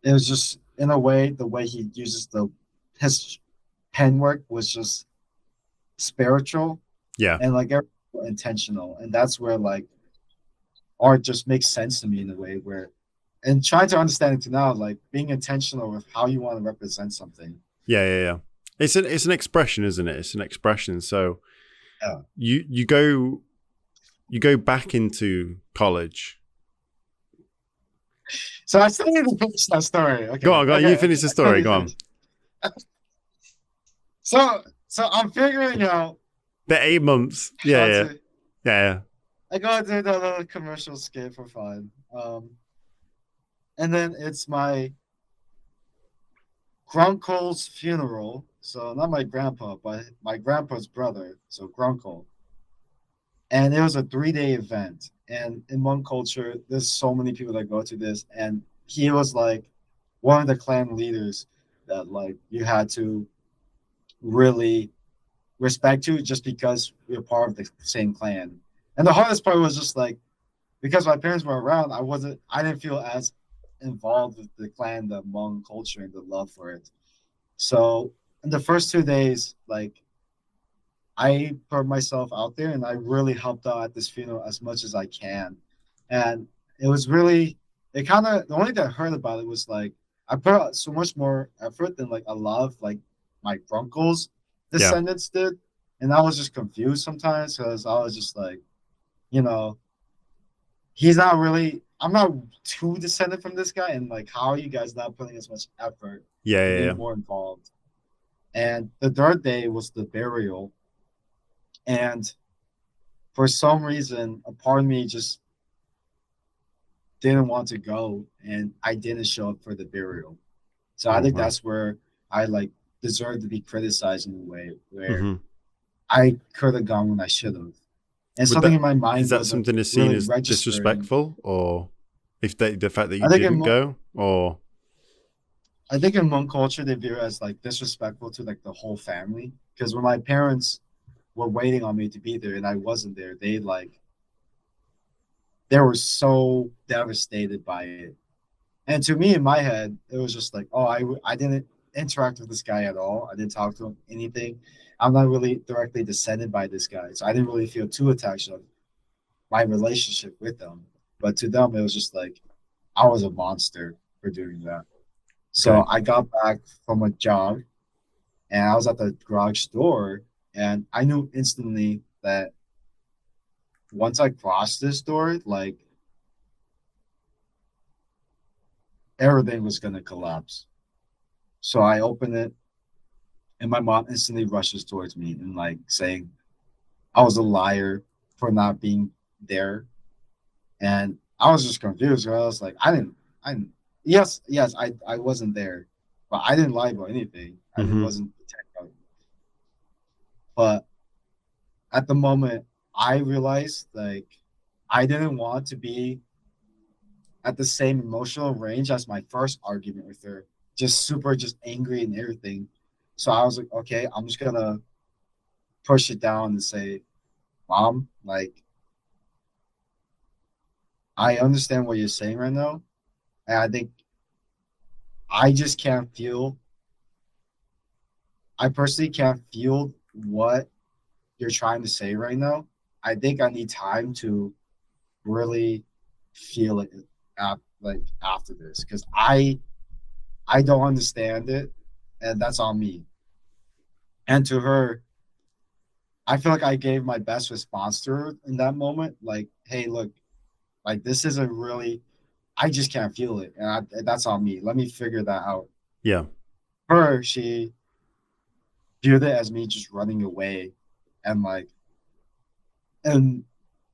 it was just in a way the way he uses his pen work was just spiritual Yeah. and like intentional, and that's where like art just makes sense to me in a way where, and trying to understand it to now, like being intentional with how you want to represent something. Yeah. Yeah. Yeah. It's an expression, isn't it? It's an expression. So Yeah. you go back into college. So I still need to finish that story. Go Okay, on, go on. You okay, finish okay. the I still story. need Go to on. finish. So I'm figuring out The 8 months. Go Yeah. to Yeah. I go to the little commercial skit for fun. And then it's my grunkle's funeral. So not my grandpa, but my grandpa's brother. So grunkle. And it was a 3-day event. And in Hmong culture, there's so many people that go to this. And he was like one of the clan leaders that like you had to really respect to just because we are part of the same clan. And the hardest part was just like because my parents were around, I didn't feel as involved with the clan, the Hmong culture, and the love for it. So in the first 2 days, like I put myself out there and I really helped out at this funeral as much as I can. And it was really, it kind of, the only thing I heard about it was like, I put out so much more effort than like a lot of like my uncle's Yeah. descendants did. And I was just confused sometimes because I was just like, you know, he's not really, I'm not too descended from this guy. And like, how are you guys not putting as much effort Yeah. and Yeah. being more involved? And the third day was the burial. And for some reason, a part of me just didn't want to go, and I didn't show up for the burial. So I Oh, think wow. that's where I like deserve to be criticized in a way where Mm-hmm. I could have gone when I should have, and Would something that in my is mind that wasn't something that's seen really as registering. disrespectful, or if the fact that you I think didn't in go, or I think in Hmong culture they view it as like disrespectful to like the whole family because when my parents were waiting on me to be there and I wasn't there, they were so devastated by it. And to me, in my head, it was just like, oh, I didn't interact with this guy at all. I didn't talk to him anything. I'm not really directly descended by this guy, so I didn't really feel too attached to my relationship with them. But to them, it was just like I was a monster for doing that. So okay. I got back from a job, and I was at the garage door, and I knew instantly that once I crossed this door, like everything was gonna collapse. So I opened it, and my mom instantly rushes towards me and like saying I was a liar for not being there. And I was just confused. I was like, I didn't, yes, I wasn't there, but I didn't lie about anything. I didn't, Mm-hmm. wasn't, but at the moment, I realized like I didn't want to be at the same emotional range as my first argument with her, just super, just angry and everything. So I was like, okay, I'm just gonna push it down and say, Mom, like I understand what you're saying right now. And I think I just can't feel, I personally can't feel what you're trying to say right now. I think I need time to really feel it like after this because I don't understand it and that's on me. And to her, I feel like I gave my best response to her in that moment. Like, hey, look, like this isn't really, I just can't feel it. And that's on me. Let me figure that out. Yeah. Her, she viewed it as me just running away and like and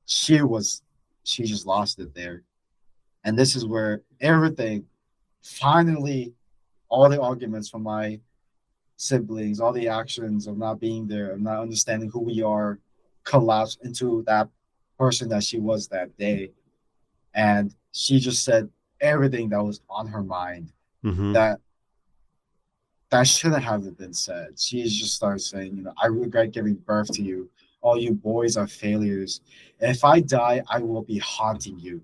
she was she just lost it there. And this is where everything finally all the arguments from my siblings, all the actions of not being there, of not understanding who we are, collapsed into that person that she was that day. And she just said everything that was on her mind Mm-hmm. that shouldn't have been said. She just started saying, I regret giving birth to you. All you boys are failures. If I die, I will be haunting you.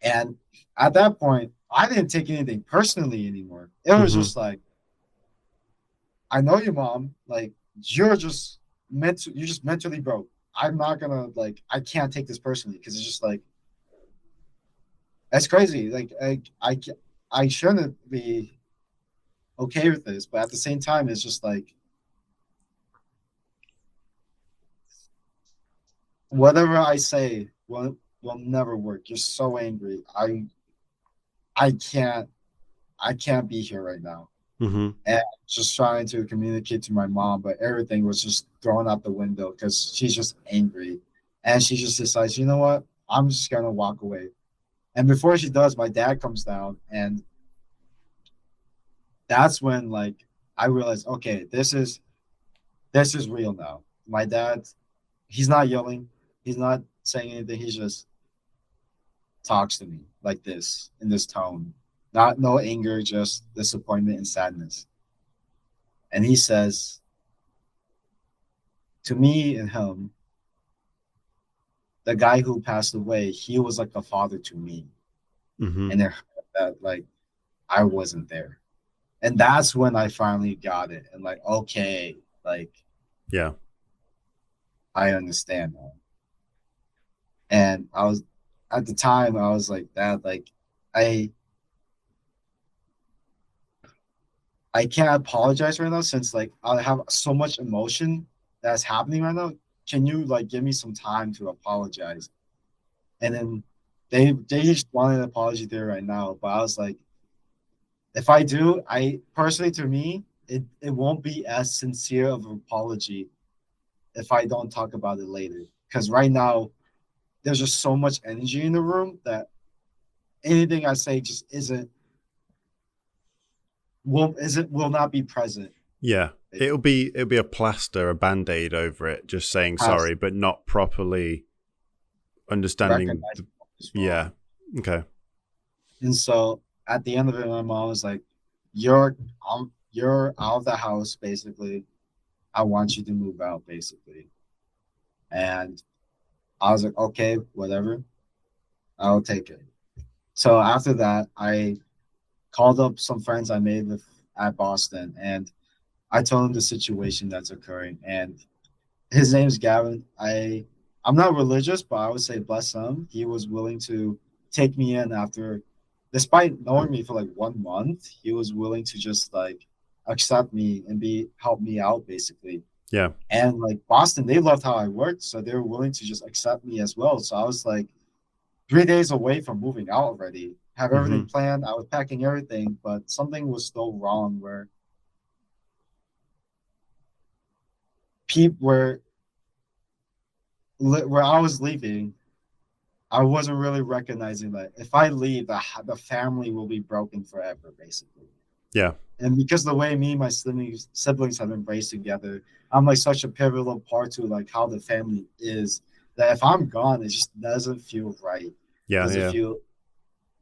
And at that point, I didn't take anything personally anymore. It was Mm-hmm. just like, I know you, mom. Like, you're just mentally broke. I'm not gonna like, I can't take this personally because it's just like, that's crazy. Like, I shouldn't be okay with this, but at the same time, it's just like, whatever I say will never work. You're so angry. I can't I can't be here right now. Mm-hmm. and just trying to communicate to my mom, but everything was just thrown out the window because she's just angry, and she just decides, you know what, I'm just gonna walk away. And before she does, my dad comes down, and that's when like I realized, okay, this is real now. My dad, he's not yelling, he's not saying anything, he just talks to me like this in this tone. Not no anger, just disappointment and sadness. And he says to me and him, the guy who passed away, he was like a father to me. Mm-hmm. And it hurt that like I wasn't there. And that's when I finally got it. And like, okay, like Yeah. I understand now. And I was at the time I was like that, like I I can't apologize right now since like I have so much emotion that's happening right now. Can you like give me some time to apologize? And then they just wanted an apology there right now, but I was like, if I do, I personally to me, it won't be as sincere of an apology if I don't talk about it later. Because right now there's just so much energy in the room that anything I say just will not be present. Yeah. It'll be a plaster, a band-aid over it, just saying Past sorry, but not properly understanding recognizing what is yeah. wrong. Okay. And so at the end of it, my mom was like, you're out of the house, basically. I want you to move out, basically. And I was like, okay, whatever. I'll take it. So after that, I called up some friends I made with at Boston, and I told them the situation that's occurring. And his name's Gavin. I'm not religious, but I would say bless him. He was willing to take me in after, despite knowing me for like 1 month, he was willing to just like accept me and be help me out basically. Yeah. And like Boston, they loved how I worked, so they were willing to just accept me as well. So I was like 3 days away from moving out already. Have everything Mm-hmm. planned. I was packing everything, but something was still wrong where people where I was leaving, I wasn't really recognizing that if I leave, the family will be broken forever, basically. Yeah. And because the way me and my siblings have been raised together, I'm like such a pivotal part to like how the family is that if I'm gone, it just doesn't feel right. Yeah. Doesn't Yeah. feel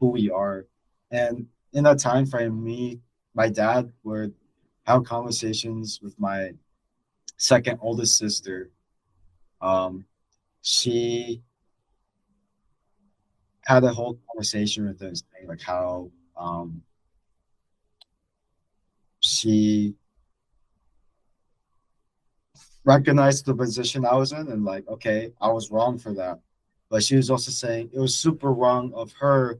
who we are. And in that time frame, my dad would have conversations with my second oldest sister. Um, she had a whole conversation with us, saying like how she recognized the position I was in and like, okay, I was wrong for that. But she was also saying it was super wrong of her,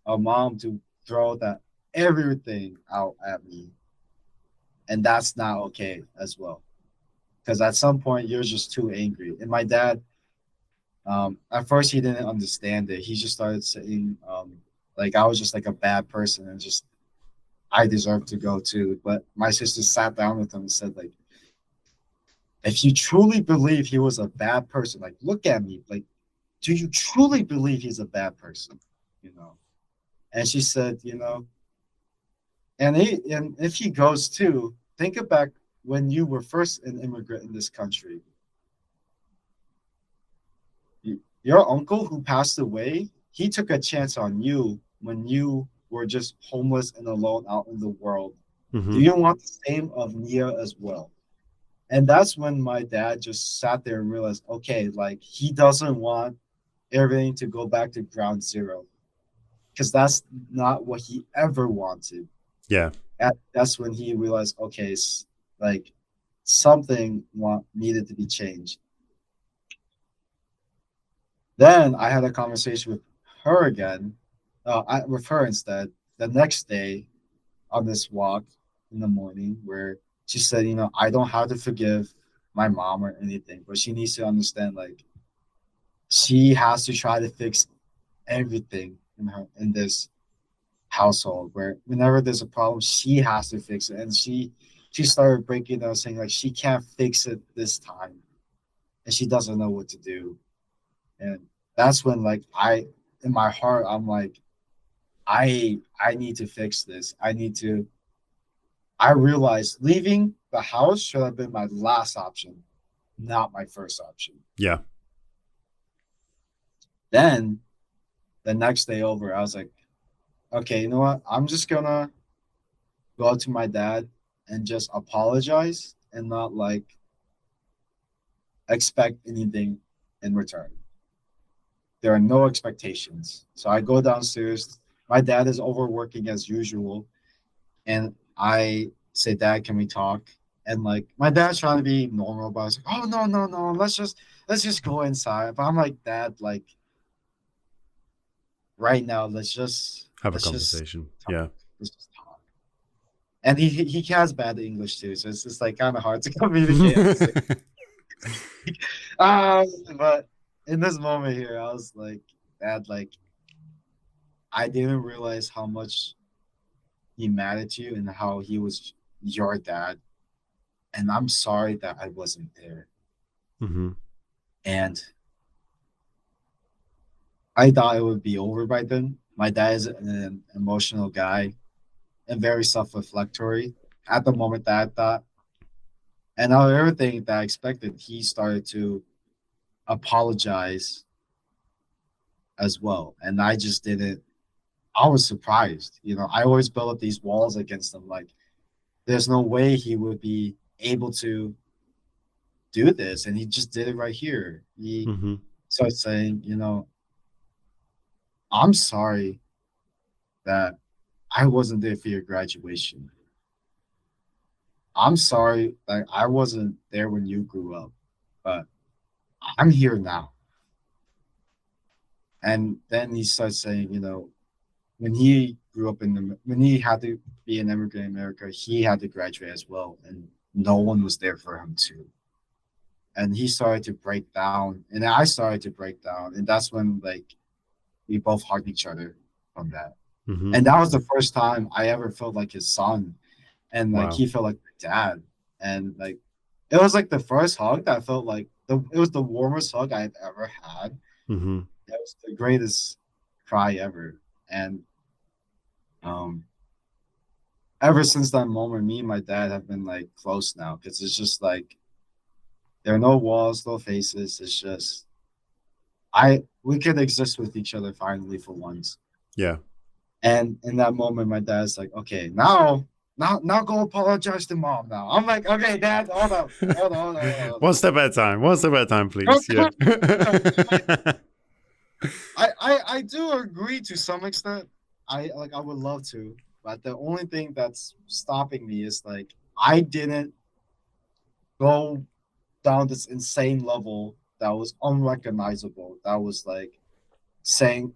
a mom, to throw that everything out at me. And that's not okay as well. Because at some point you're just too angry. And my dad, at first he didn't understand it. He just started saying, like I was just like a bad person and just I deserve to go too. But my sister sat down with him and said, like, if you truly believe he was a bad person, like look at me, like, do you truly believe he's a bad person? You know? And she said, and if he goes too, think back when you were first an immigrant in this country. Your uncle who passed away, he took a chance on you when you were just homeless and alone out in the world. Do Mm-hmm. you want the same of Nia as well? And that's when my dad just sat there and realized, okay, like he doesn't want everything to go back to ground zero because that's not what he ever wanted. Yeah. And that's when he realized, okay, like something needed to be changed. Then I had a conversation with her again, with her instead, the next day on this walk in the morning, where she said, I don't have to forgive my mom or anything, but she needs to understand, like, she has to try to fix everything in this. household where whenever there's a problem, she has to fix it. And she started breaking down saying like she can't fix it this time and she doesn't know what to do. And that's when like in my heart I'm like, I need to fix this. I realized leaving the house should have been my last option, not my first option. Yeah. Then the next day over, I was like, okay, you know what? I'm just gonna go up to my dad and just apologize and not like expect anything in return. There are no expectations. So I go downstairs. My dad is overworking as usual. And I say, Dad, can we talk? And like my dad's trying to be normal, but I was like, oh no, no, no, let's just go inside. But I'm like, Dad, like right now, Have a let's just conversation. talk. Yeah. Let's just talk. And he has bad English too, so it's just like kind of hard to communicate. um, but in this moment here, I was like, Dad, like I didn't realize how much he mad at you and how he was your dad, and I'm sorry that I wasn't there. Mm-hmm. And I thought it would be over by then. My dad is an emotional guy and very self-reflectory at the moment that I thought. And out of everything that I expected, he started to apologize as well. And I just didn't, I was surprised. You know, I always built up these walls against him. Like, there's no way he would be able to do this. And he just did it right here. He Mm-hmm. started saying, you know, I'm sorry that I wasn't there for your graduation. I'm sorry that I wasn't there when you grew up, but I'm here now. And then he starts saying, you know, when he grew up when he had to be an immigrant in America, he had to graduate as well, and no one was there for him too. And he started to break down, and I started to break down, and that's when like we both hugged each other from that. Mm-hmm. And that was the first time I ever felt like his son, and like Wow. he felt like my dad, and like it was like the first hug that felt like it was the warmest hug I've ever had. Mm-hmm. It was the greatest cry ever, and um ever since that moment, me and my dad have been like close now because it's just like there are no walls, no faces. It's just we can exist with each other finally for once. Yeah. And in that moment, my dad's like, okay, now go apologize to mom now. I'm like, okay, dad, hold on. One step at a time. One step at a time, please. Yeah. I do agree to some extent. I would love to, but the only thing that's stopping me is like I didn't go down this insane level that was unrecognizable. That was like saying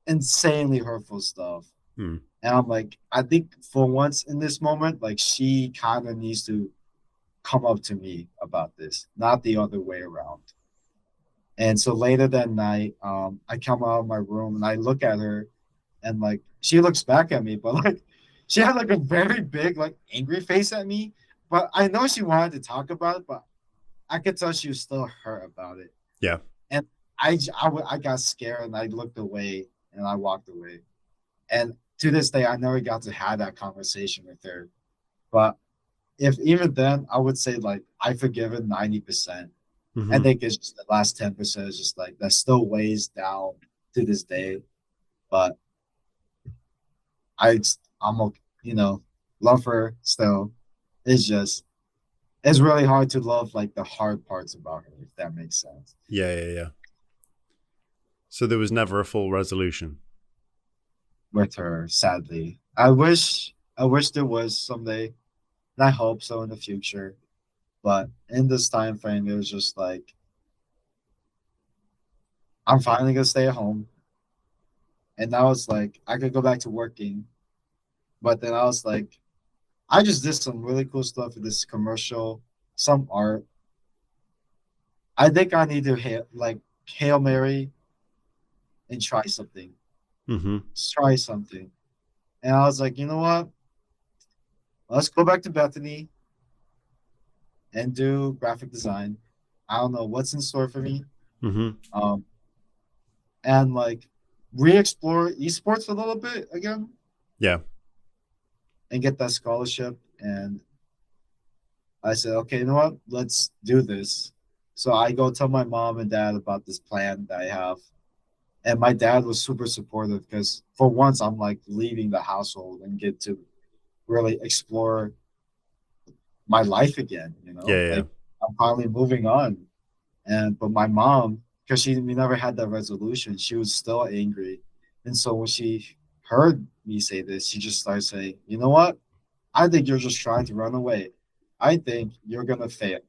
insanely hurtful stuff. Hmm. And I'm like, I think for once in this moment, like she kind of needs to come up to me about this, not the other way around. And so later that night, I come out of my room and I look at her and like she looks back at me, but like she had like a very big, like angry face at me. But I know she wanted to talk about it, but I could tell she was still hurt about it. Yeah. And I got scared and I looked away and I walked away. And to this day, I never got to have that conversation with her. But if even then, I would say like I forgive her 90%. I Mm-hmm. think it's just the last 10% is just like that still weighs down to this day. But I I'm okay, you know, love her still. It's just it's really hard to love like the hard parts about her, if that makes sense. Yeah. Yeah. Yeah. So there was never a full resolution. With her, sadly. I wish there was someday, and I hope so in the future. But in this time frame, it was just like I'm finally gonna stay at home. And now it's like I could go back to working. But then I was like, I just did some really cool stuff with this commercial, some art. I think I need to like Hail Mary and try something. Mm-hmm. Just try something. And I was like, you know what? Let's go back to Bethany and do graphic design. I don't know what's in store for me. Mm-hmm. Um, and like re-explore esports a little bit again Yeah. and get that scholarship. And I said, okay, you know what? Let's do this. So I go tell my mom and dad about this plan that I have. And my dad was super supportive because for once I'm like leaving the household and get to really explore my life again, Yeah. Yeah. like I'm finally moving on. And but my mom, because we never had that resolution, she was still angry. And so when she heard me say this, she just started saying, you know what? I think you're just trying to run away. I think you're gonna fail.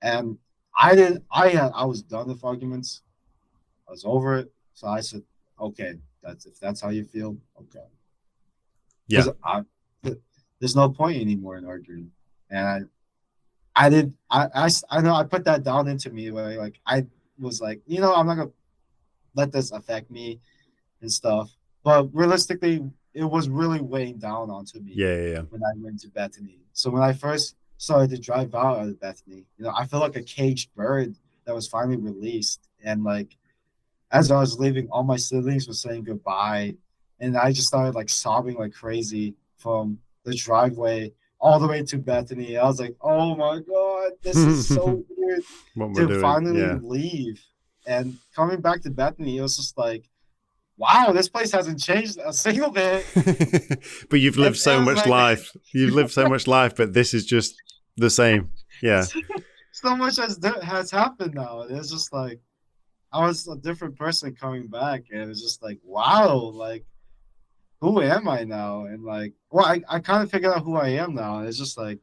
And I was done with arguments. I was over it. So I said, okay, that's if that's how you feel, okay. Yeah. Because there's no point anymore in arguing. And I did I know I put that down into me where like I was like, I'm not gonna let this affect me and stuff. But realistically, it was really weighing down onto me Yeah. Yeah. when I went to Bethany. So when I first started to drive out of Bethany, I felt like a caged bird that was finally released. And like as I was leaving, all my siblings were saying goodbye. And I just started like sobbing like crazy from the driveway all the way to Bethany. I was like, oh my God, this is Yeah. so weird What we're to doing. finally Yeah. leave. And coming back to Bethany, it was just like, wow, this place hasn't changed a single bit. But you've lived It so was much like life. You've lived so much life, but this is just the same. Yeah. so much has happened now. It's just like I was a different person coming back, and it was just like, wow, like who am I now? And like, well, I kind of figured out who I am now. And it's just like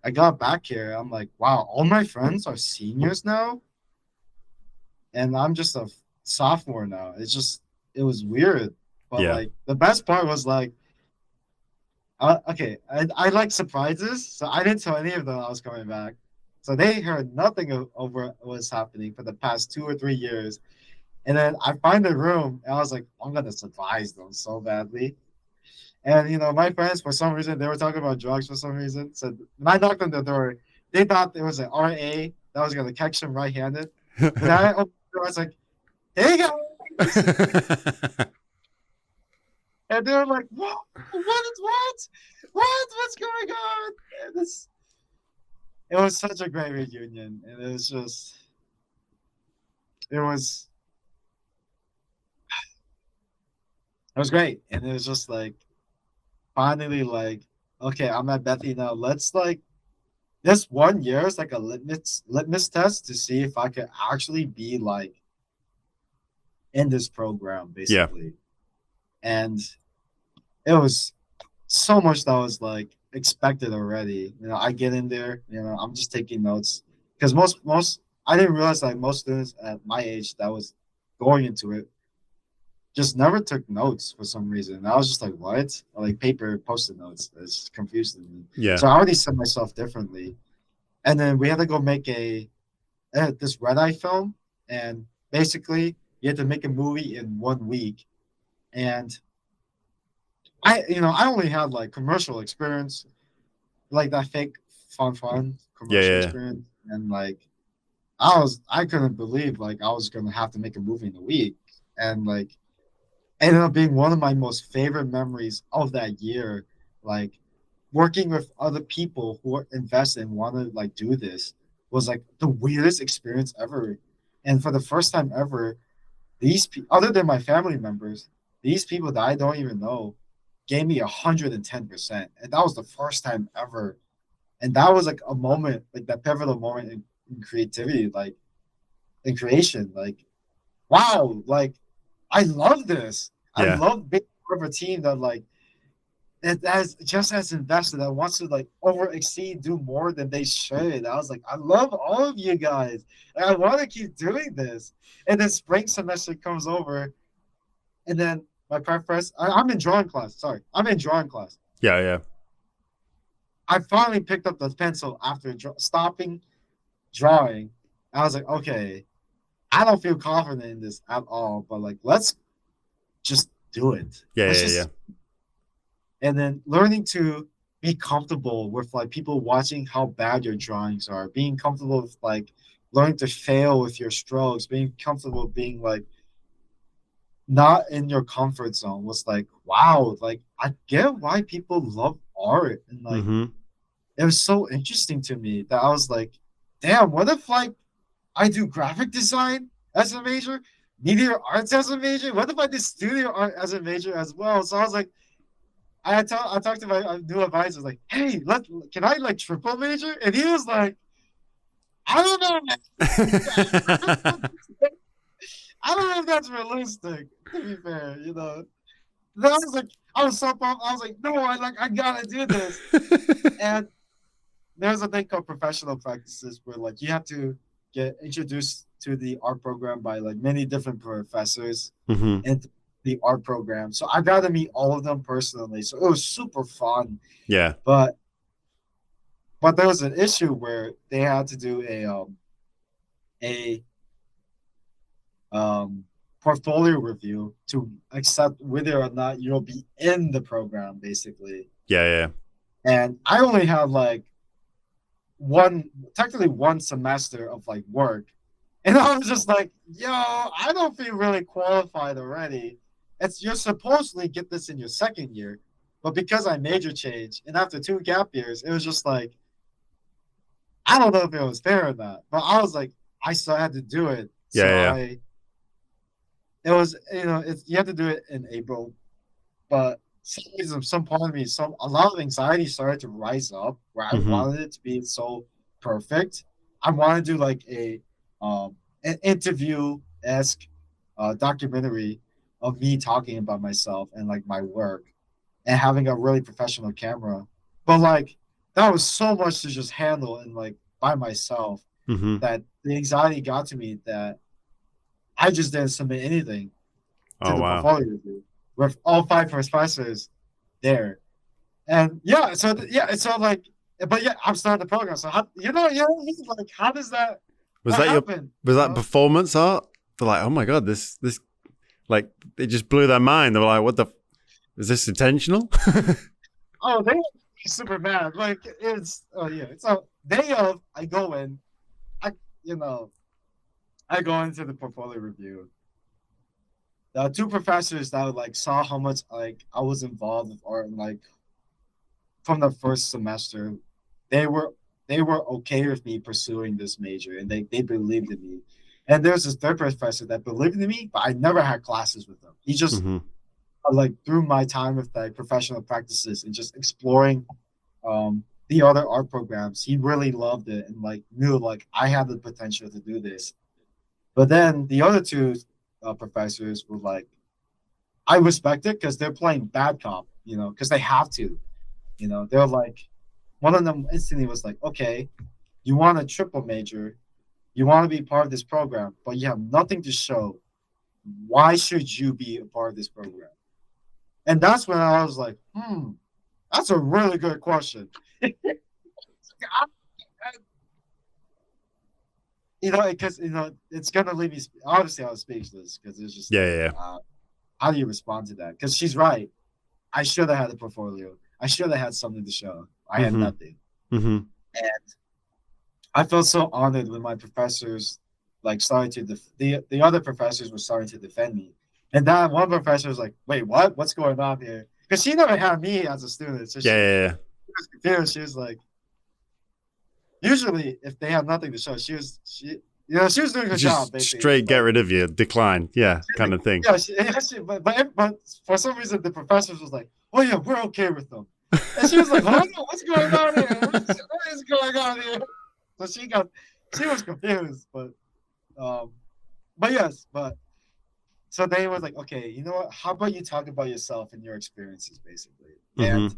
I got back here. I'm like, wow, all my friends are seniors now, and I'm just a sophomore now. It was weird, but Yeah. like the best part was like, okay, I like surprises, so I didn't tell any of them I was coming back. So they heard nothing over what was happening for the past 2 or 3 years. And then I find a room, and I was like, I'm gonna surprise them so badly. And my friends, for some reason, they were talking about drugs for some reason. So when I knocked on the door, they thought there was an RA that was gonna catch them right-handed. But I opened the door, I was like, "Hey guys!" And they were like, "What? What's going on?" And it was such a great reunion, and it was it was great, and it was just like finally like, okay, I'm at Bethany now. Let's like this one year is like a litmus test to see if I could actually be like in this program Yeah. basically. And it was so much that was like expected already. I get in there, I'm just taking notes because most I didn't realize like most students at my age that was going into it just never took notes for some reason. I was just like, what? Like paper post-it notes. It's confusing me. Yeah. So I already set myself differently. And then we had to go make this red eye film, and basically you had to make a movie in 1 week. And I only had like commercial experience, like that fake fun Yeah. commercial Yeah. experience, and like I couldn't believe like I was gonna have to make a movie in a week, and like ended up being one of my most favorite memories of that year. Like working with other people who are invested and want to like do this was like the weirdest experience ever. And for the first time ever, other than my family members, these people that I don't even know gave me 110%. And that was the first time ever. And that was like a moment, like that pivotal moment in creativity, like in creation. Like, wow, like I love this. I Yeah. love being part of a team that like that has just as invested that wants to like over exceed, do more than they should. I was like, I love all of you guys. Like, I want to keep doing this. And then spring semester comes over, and then my preference. I'm in drawing class. Sorry, I'm in drawing class. Yeah. Yeah. I finally picked up the pencil after stopping drawing. I was like, okay, I don't feel confident in this at all. But like, let's just do it. Yeah, Let's yeah, yeah. just and then learning to be comfortable with like people watching how bad your drawings are, being comfortable with like learning to fail with your strokes, being comfortable being like not in your comfort zone was like, wow, like I get why people love art. And like Mm-hmm. it was so interesting to me that I was like, damn, what if like I do graphic design as a major, media arts as a major? What if I do studio art as a major as well? So I was like, I talked to my new advisor, like, hey, can I like triple major? And he was like, I don't know, man. I don't know if that's realistic, to be fair, you know. Then I was like, I was so pumped. I was like, no, I gotta do this. And there's a thing called professional practices where like you have to get introduced to the art program by like many different professors Mm-hmm. in the art program. So I got to meet all of them personally. So it was super fun. Yeah. But there was an issue where they had to do a portfolio review to accept whether or not you'll be in the program, basically. Yeah, yeah. And I only had like technically one semester of like work. And I was just like, yo, I don't feel really qualified already. You're supposedly get this in your second year, but because I major changed and after 2 gap years, it was just like, I don't know if it was fair or not. But I was like, I still had to do it. Yeah, So yeah. it was, you have to do it in April. But some part of me, a lot of anxiety started to rise up where I Mm-hmm. wanted it to be so perfect. I want to do like an interview esque documentary of me talking about myself and like my work and having a really professional camera. But like that was so much to just handle and like by myself Mm-hmm. that the anxiety got to me that I just didn't submit anything to Oh the wow. portfolio review with all 5 professors there. And yeah, so like, but yeah, I'm starting the program. So how, like, how does Was that that your happen? was that performance art? They're like, oh my god, this like it just blew their mind. They were like, what the is this intentional? Oh, they were super mad. Like oh yeah, it's a day of. I go in, I you know, I go into the portfolio review. The 2 professors that like saw how much like I was involved with art and like from the first semester, they were they were okay with me pursuing this major and they believed in me. And there's this third professor that believed in me, but I never had classes with him. He just Mm-hmm. like through my time with like professional practices and just exploring the other art programs, he really loved it and like knew like I had the potential to do this. But then the other two professors were like, I respect it because they're playing bad cop, because they have to. They're like, one of them instantly was like, okay, you want a triple major, you want to be part of this program, but you have nothing to show. Why should you be a part of this program? And that's when I was like, that's a really good question. Because it's gonna leave me. Obviously, I was speechless because it's just Yeah, like, yeah. how do you respond to that? Because she's right. I should have had a portfolio. I should have had something to show. I had Mm-hmm. nothing. Mm-hmm. And I felt so honored when my professors like started to the other professors were starting to defend me. And that one professor was like, wait, what? What's going on here? Because she never had me as a student. So Yeah, she yeah, yeah. was confused. She was like, usually if they have nothing to show, she was doing her job Just basically. straight get Like, rid of you, decline. Yeah, kind of thing. yeah, but for some reason the professors was like, oh yeah, we're okay with them. And she was like, hold on, what's going on here? What is going on here? So she was confused, um, but yes, so they was like, okay, you know what? How about you talk about yourself and your experiences, basically? And Mm-hmm.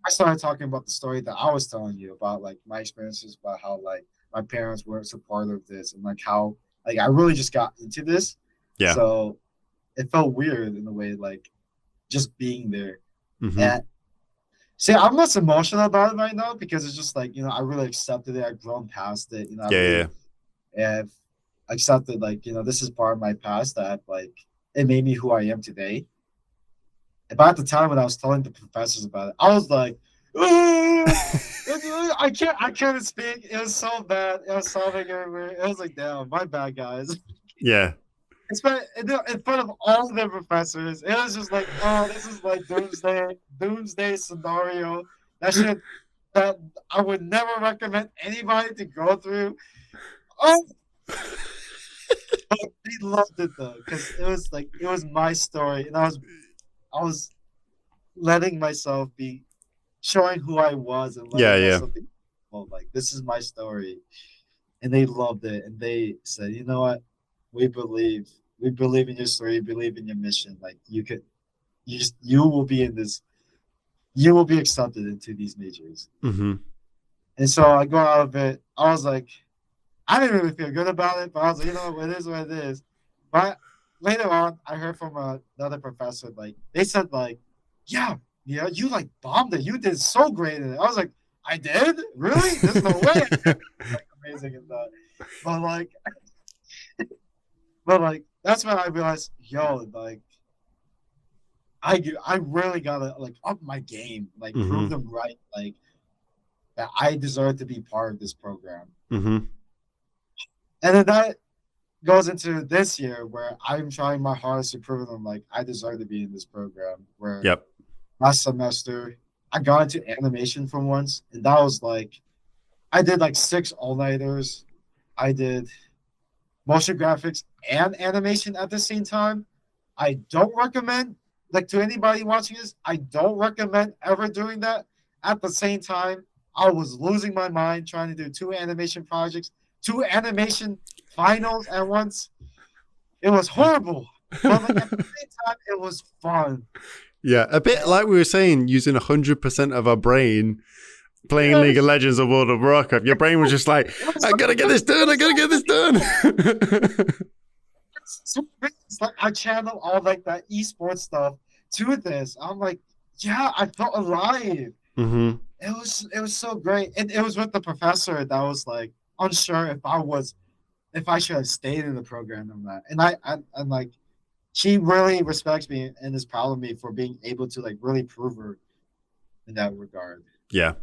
I started talking about the story that I was telling you about, like my experiences about how like my parents weren't supportive of this, and like how like I really just got into this, Yeah. so it felt weird in a way, like just being there. Mm-hmm. And see, I'm less emotional about it right now because it's just like I really accepted it. I've grown past it. I Yeah, really yeah. have accepted like this is part of my past that like it made me who I am today. But at the time when I was telling the professors about it, I was like, "Ooh, I can't speak. It was so bad. It was sobbing everywhere. It was like, damn, my bad, guys." Yeah. In front of all the professors, it was just like, oh, this is like doomsday scenario. That shit that I would never recommend anybody to go through. Oh, they loved it though, because it was my story, and I was letting myself be showing who I was and Yeah. letting Yeah. myself be, well, like this is my story, and they loved it, and they said, you know what, we believe we believe in your story, we believe in your mission. Like you will be in this, you will be accepted into these majors. Mm-hmm. And so I go out of it. I was like, I didn't really feel good about it, but I was like, you know what, it is what it is. But later on, I heard from another professor, like they said, like, yeah, yeah, you like bombed it. You did so great in it. I was like, I did? Really? There's no way I did like amazing in that. But like, that's when I realized, yo, like I really gotta like up my game, like prove Mm-hmm. them right, like that I deserve to be part of this program. Mm-hmm. And then that goes into this year where I'm trying my hardest to prove them like I deserve to be in this program. Where Yep. last semester I got into animation for once, and that was like I did like 6 all-nighters. I did motion graphics and animation at the same time. I don't recommend, like, to anybody watching this, I don't recommend ever doing that at the same time. I was losing my mind trying to do 2 animation projects, 2 animation finals at once. It was horrible, but like at the same time, it was fun. Yeah. A bit like we were saying, using 100% of our brain playing League of Yes, Legends or World of Warcraft. Your brain was just like, it was I gotta get this done. I gotta get this done. so great. It's like I channel all like that esports stuff to this. I'm like, yeah, I felt alive. Mm-hmm. It was so great. And it was with the professor that was like unsure if I should have stayed in the program or not. And I'm like, she really respects me and is proud of me for being able to like really prove her in that regard. Yeah.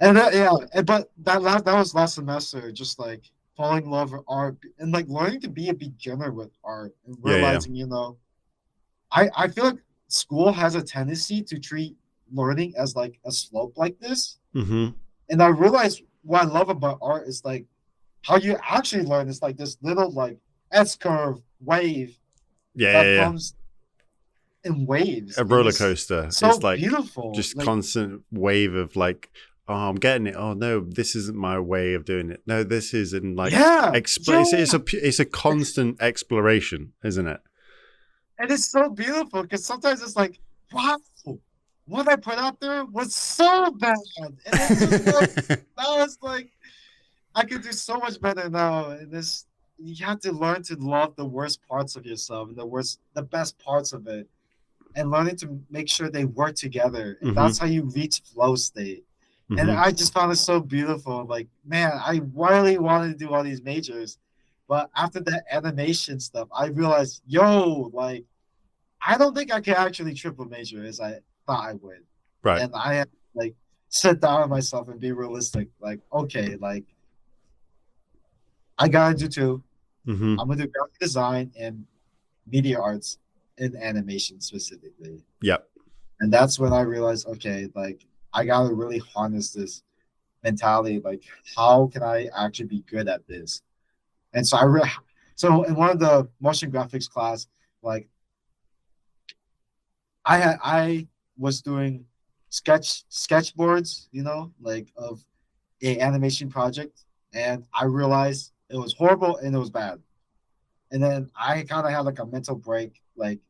And yeah, but that was last semester, just like falling in love with art and like learning to be a beginner with art and Yeah. Yeah. realizing, I feel like school has a tendency to treat learning as like a slope like this. Mm-hmm. And I realized what I love about art is like how you actually learn is like this little like S curve wave Yeah. that Yeah. Yeah. comes in waves. A And roller it's coaster. so It's like beautiful. just Like, constant wave of like, oh, I'm getting it. Oh no, this isn't my way of doing it. No, this isn't like yeah, yeah. it's a constant exploration, isn't it? And it's so beautiful because sometimes it's like, wow, what I put out there was so bad. And it's just like, now it's like, I could do so much better now. And this, you have to learn to love the worst parts of yourself and the best parts of it, and learning to make sure they work together. And Mm-hmm. that's how you reach flow state. And Mm-hmm. I just found it so beautiful. Like, man, I really wanted to do all these majors. But after that animation stuff, I realized, yo, like, I don't think I can actually triple major as I thought I would. Right. And I had to, like, sit down with myself and be realistic. Like, okay, like, I gotta do 2. Mm-hmm. I'm gonna do graphic design and media arts in animation specifically. Yep. And that's when I realized, okay, like, I gotta really harness this mentality. Like, how can I actually be good at this? And so so in one of the motion graphics class, like, I was doing sketchboards, like of a animation project, and I realized it was horrible and it was bad. And then I kind of had like a mental break, like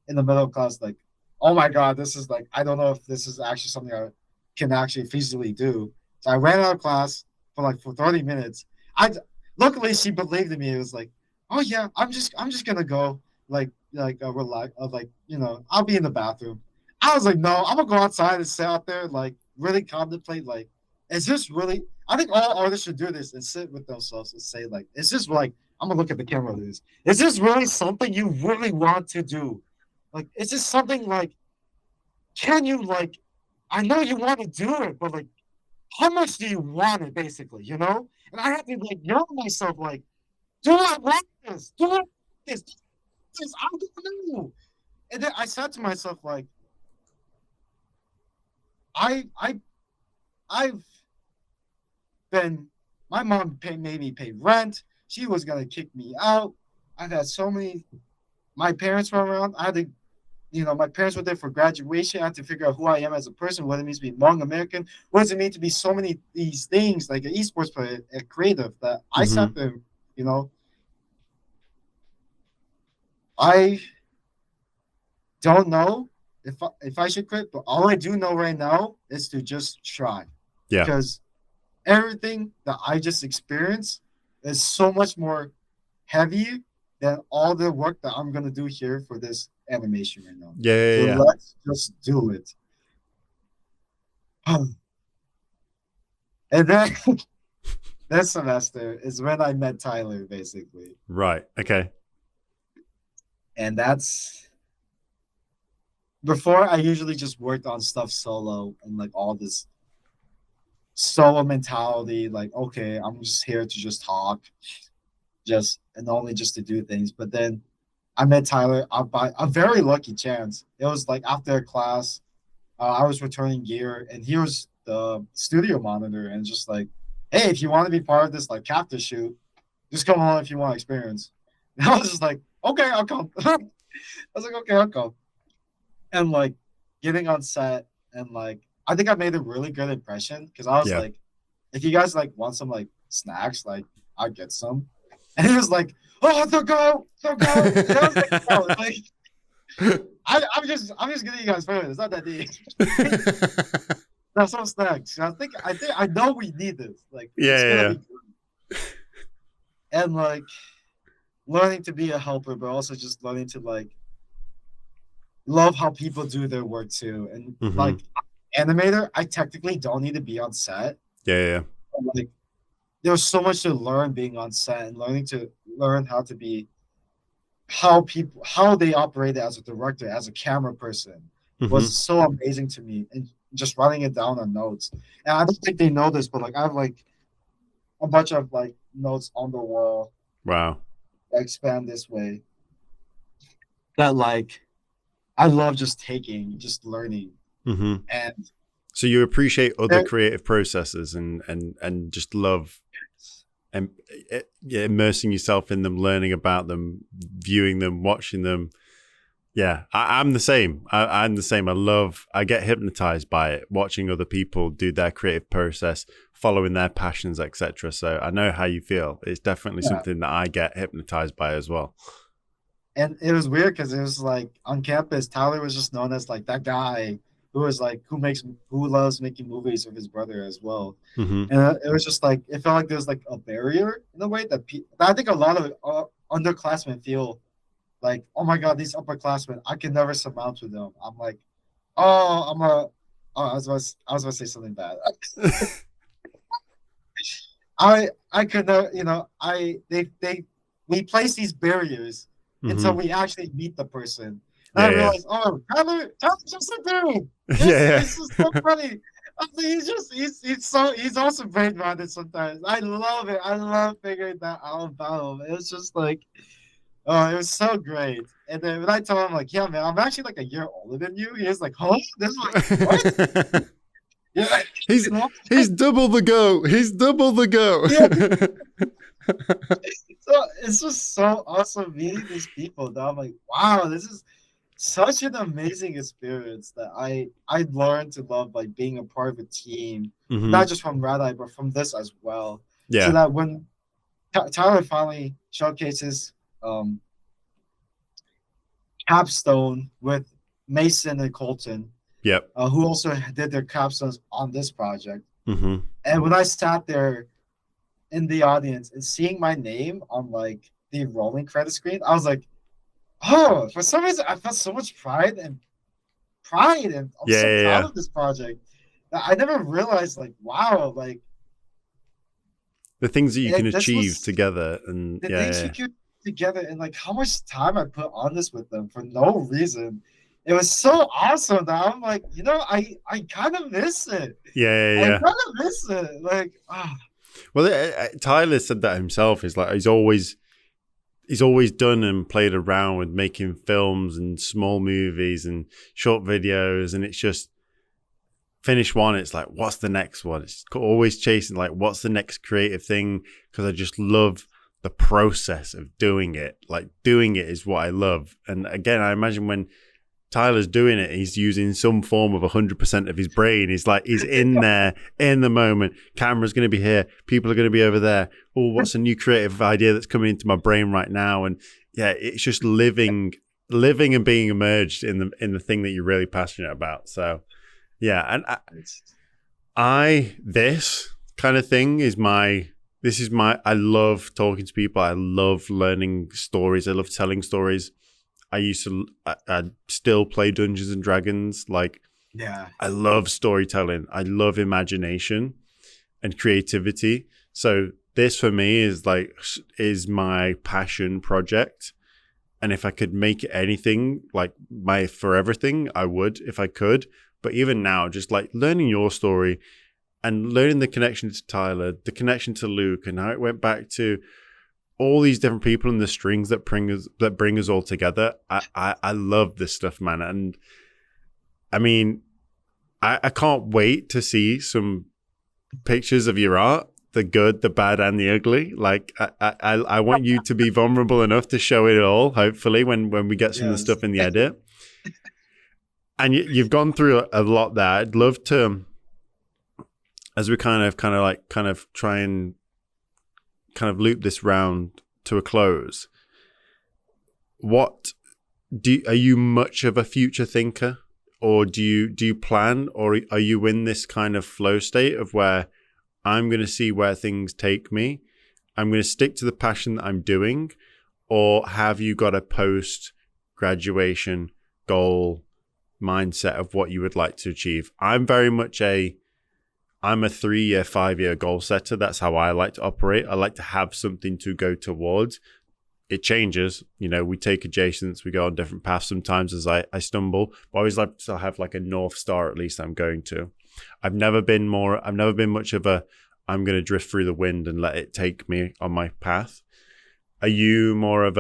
in the middle of class, like, oh my god, this is like, I don't know if this is actually something I can actually feasibly do. So I ran out of class for 30 minutes. I Luckily she believed in me. It was like, oh yeah, I'm just gonna go relax, like, I'll be in the bathroom. I was like, no, I'm gonna go outside and sit out there, like really contemplate, like, is this really, I think all artists should do this and sit with themselves and say, like, is this like, I'm gonna look at the camera, is this really something you really want to do? Like, it's just something like, can you like, I know you want to do it, but like, how much do you want it, basically, you know? And I had to like yell at myself, like, do I want this? Do I want this? This? I don't know. And then I said to myself, like, I, I, I've been, my mom made me pay rent. She was gonna kick me out. I've had so many. My parents were around. I had to, my parents were there for graduation. I had to figure out who I am as a person, what it means to be Hmong American, what does it mean to be so many these things, like an esports player, a creative. That I Mm-hmm. sat there, you know, I don't know if I should quit, but all I do know right now is to just try, Yeah. because everything that I just experienced is so much more heavy than all the work that I'm gonna do here for this animation right now. Yeah. Yeah. So Yeah. let's just do it. And then this semester is when I met Tyler, basically. Right. Okay. And that's before I usually just worked on stuff solo and like all this solo mentality, like, okay, I'm just here to just talk, just and only just to do things. But then I met Tyler by a very lucky chance. It was like after a class, I was returning gear, and he was the studio monitor, and just like, hey, if you want to be part of this like capture shoot, just come on if you want experience. And I was just like, okay, I'll come. I was like, okay, I'll come. And like getting on set, and like I think I made a really good impression, because I was Yeah. like, if you guys like want some like snacks, like I'll get some. And he was like, oh, they'll go, they'll go. And I was like, no, like I'm just giving you guys food. It's not that deep. That's some snacks. I think I know we need this. Like, Yeah. it's gonna Yeah. be good. And like learning to be a helper, but also just learning to like love how people do their work too. And Mm-hmm. like animator, I technically don't need to be on set. Yeah. Yeah. But, like, there's so much to learn being on set, and learn how to be how they operate as a director, as a camera person, Mm-hmm. was so amazing to me. And just writing it down on notes. And I don't think they know this, but like I have like a bunch of like notes on the wall Wow. that expand this way. That like I love just taking, just learning. Mm-hmm. And So you appreciate other there, creative processes and just love and immersing yourself in them, learning about them, viewing them, watching them. Yeah, I'm the same. I'm the same. I get hypnotized by it, watching other people do their creative process, following their passions, etc. So I know how you feel. It's definitely yeah. something that I get hypnotized by as well. And it was weird because it was like on campus, Tyler was just known as like that guy who was like who loves making movies with his brother as well. Mm-hmm. And it was just like it felt like there was like a barrier in a way that I think a lot of underclassmen feel like, oh my god, these upperclassmen, I can never surmount with them. I'm like, oh, I was about to say something bad. I could not, I they we place these barriers until Mm-hmm. we actually meet the person. And I Yeah, yeah, realized, oh, Tyler's just a dude. yeah, yeah. It's just so funny. I mean, he's also brain-minded sometimes. I love it. I love figuring that out about him. It was just like, oh, it was so great. And then when I told him, like, yeah, man, I'm actually like a year older than you, he was like, huh? This is like, what? Yeah. he's he's double the go. He's double the go. Yeah. So it's just so awesome meeting these people that I'm like, wow, this is such an amazing experience that I learned to love, like being a part of a team, Mm-hmm. not just from Red Eye, but from this as well. So Yeah. that when Tyler finally showcases um, capstone with Mason and Colton, Yep. who also did their capstones on this project. Mm-hmm. And when I sat there in the audience and seeing my name on like the rolling credit screen, I was like, oh, for some reason I felt so much pride, and I'm Yeah, so yeah, proud yeah. of this project that I never realized, like, wow, like The things that you can this achieve was together, and the yeah, things yeah, you could together and like how much time I put on this with them for no reason. It was so awesome that I'm like, I kind of miss it. Yeah, I yeah. kind of miss it. Like, Well, Tyler said that himself. He's like, he's always done and played around with making films and small movies and short videos, and it's just finish one. It's like, what's the next one? It's always chasing like, what's the next creative thing? Because I just love the process of doing it. Like doing it is what I love. And again, I imagine when Tyler's doing it, he's using some form of 100% of his brain. He's like, he's in there in the moment. Camera's going to be here. People are going to be over there. Oh, what's a new creative idea that's coming into my brain right now? And yeah, it's just living and being immersed in the thing that you're really passionate about. So yeah. And this kind of thing is I love talking to people. I love learning stories. I love telling stories. I still play Dungeons and Dragons. Like, yeah, I love storytelling. I love imagination and creativity. So this for me is my passion project. And if I could make it anything, like my forever thing, I would if I could. But even now, just like learning your story and learning the connection to Tyler, the connection to Luke, and how it went back to all these different people and the strings that bring us all together. I love this stuff, man. And I mean, I can't wait to see some pictures of your art, the good, the bad, and the ugly. Like I want you to be vulnerable enough to show it all, hopefully, when we get some of the stuff in the edit. And you've gone through a lot there. I'd love to, as we kind of try and kind of loop this round to a close. Are you much of a future thinker, or do you plan, or are you in this kind of flow state of where I'm going to see where things take me, I'm going to stick to the passion that I'm doing, or have you got a post graduation goal mindset of what you would like to achieve? I'm very much I'm a 3-year, 5-year goal setter. That's how I like to operate. I like to have something to go towards. It changes. We take adjacents. We go on different paths sometimes as I stumble. But I always like to have like a North Star at least I'm going to. I've never been much of I'm going to drift through the wind and let it take me on my path. Are you more of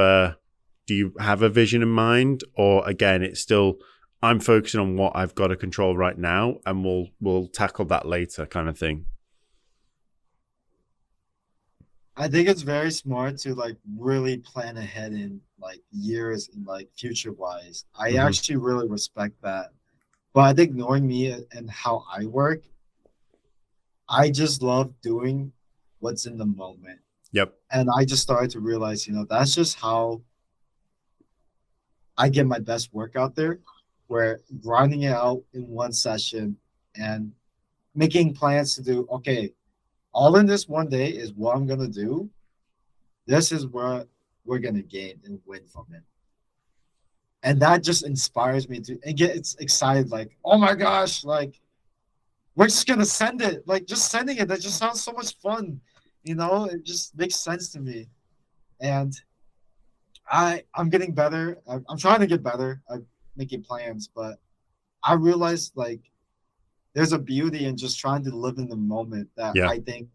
do you have a vision in mind? Or again, it's still, I'm focusing on what I've got to control right now, and we'll tackle that later kind of thing. I think it's very smart to like really plan ahead in like years and like future wise. I actually really respect that. But I think knowing me and how I work, I just love doing what's in the moment. Yep. And I just started to realize, that's just how I get my best work out there, where grinding it out in one session and making plans to do, okay, all in this one day is what I'm going to do. This is what we're going to gain and win from it. And that just inspires me to and get excited, like, oh my gosh, like, we're just going to send it. Like, just sending it, that just sounds so much fun. It just makes sense to me. And I'm getting better. I'm trying to get better. I'm making plans, but I realized, like, there's a beauty in just trying to live in the moment that I think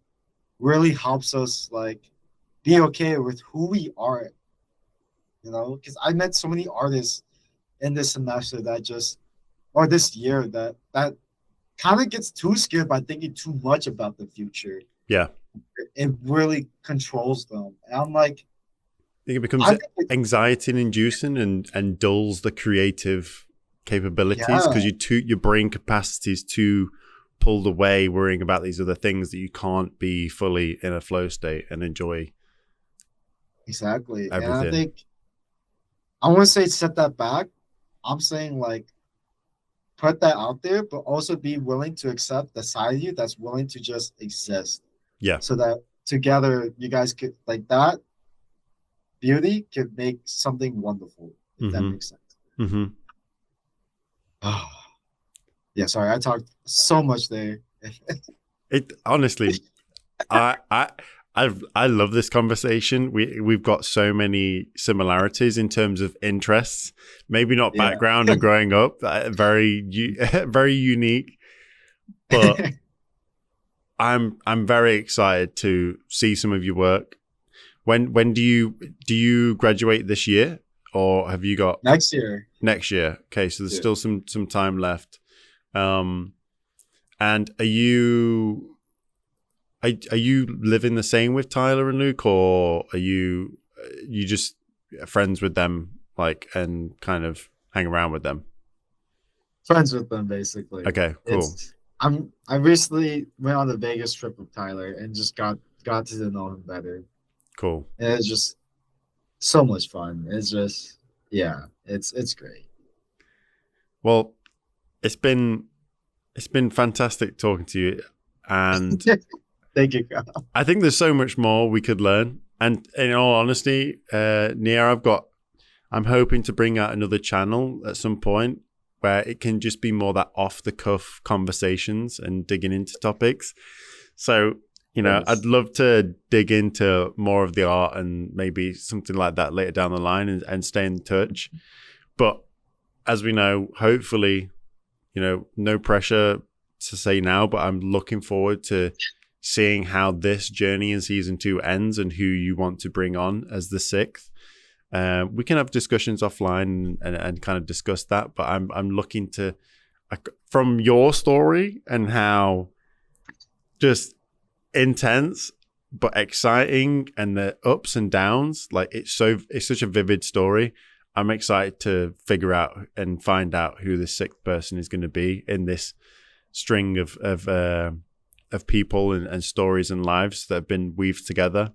really helps us like be okay with who we are, because I met so many artists in this semester or this year that kind of gets too scared by thinking too much about the future. Yeah. It really controls them. And I'm like, I think it becomes anxiety inducing and dulls the creative capabilities because your brain capacity is too pulled away worrying about these other things that you can't be fully in a flow state and enjoy. Exactly. Everything. And I think I want to say set that back. I'm saying like put that out there, but also be willing to accept the side of you that's willing to just exist. Yeah. So that together you guys could like that beauty could make something wonderful, if that makes sense. Mm-hmm. Yeah, sorry, I talked so much there. It honestly, I I love this conversation. We've got so many similarities in terms of interests. Maybe not background and growing up, very very unique. But I'm very excited to see some of your work. When do you graduate this year, or have you got next year? Next year. Okay, so there's still some time left. And are you living the same with Tyler and Luke, or are you just friends with them, like, and kind of hang around with them? Friends with them, basically. Okay, cool. I recently went on the Vegas trip with Tyler and just got to know him better. Cool. And it's just so much fun. It's just it's great. Well, it's been fantastic talking to you, and thank you. I think there's so much more we could learn. And in all honesty, Nia, I'm hoping to bring out another channel at some point where it can just be more that off the cuff conversations and digging into topics. So, yes. I'd love to dig into more of the art and maybe something like that later down the line and stay in touch. But as we know, hopefully, no pressure to say now, but I'm looking forward to seeing how this journey in season 2 ends and who you want to bring on as the 6th. We can have discussions offline and kind of discuss that, but I'm looking to, from your story and how just intense but exciting and the ups and downs, like it's such a vivid story. I'm excited to figure out and find out who the 6th person is going to be in this string of people and stories and lives that have been weaved together.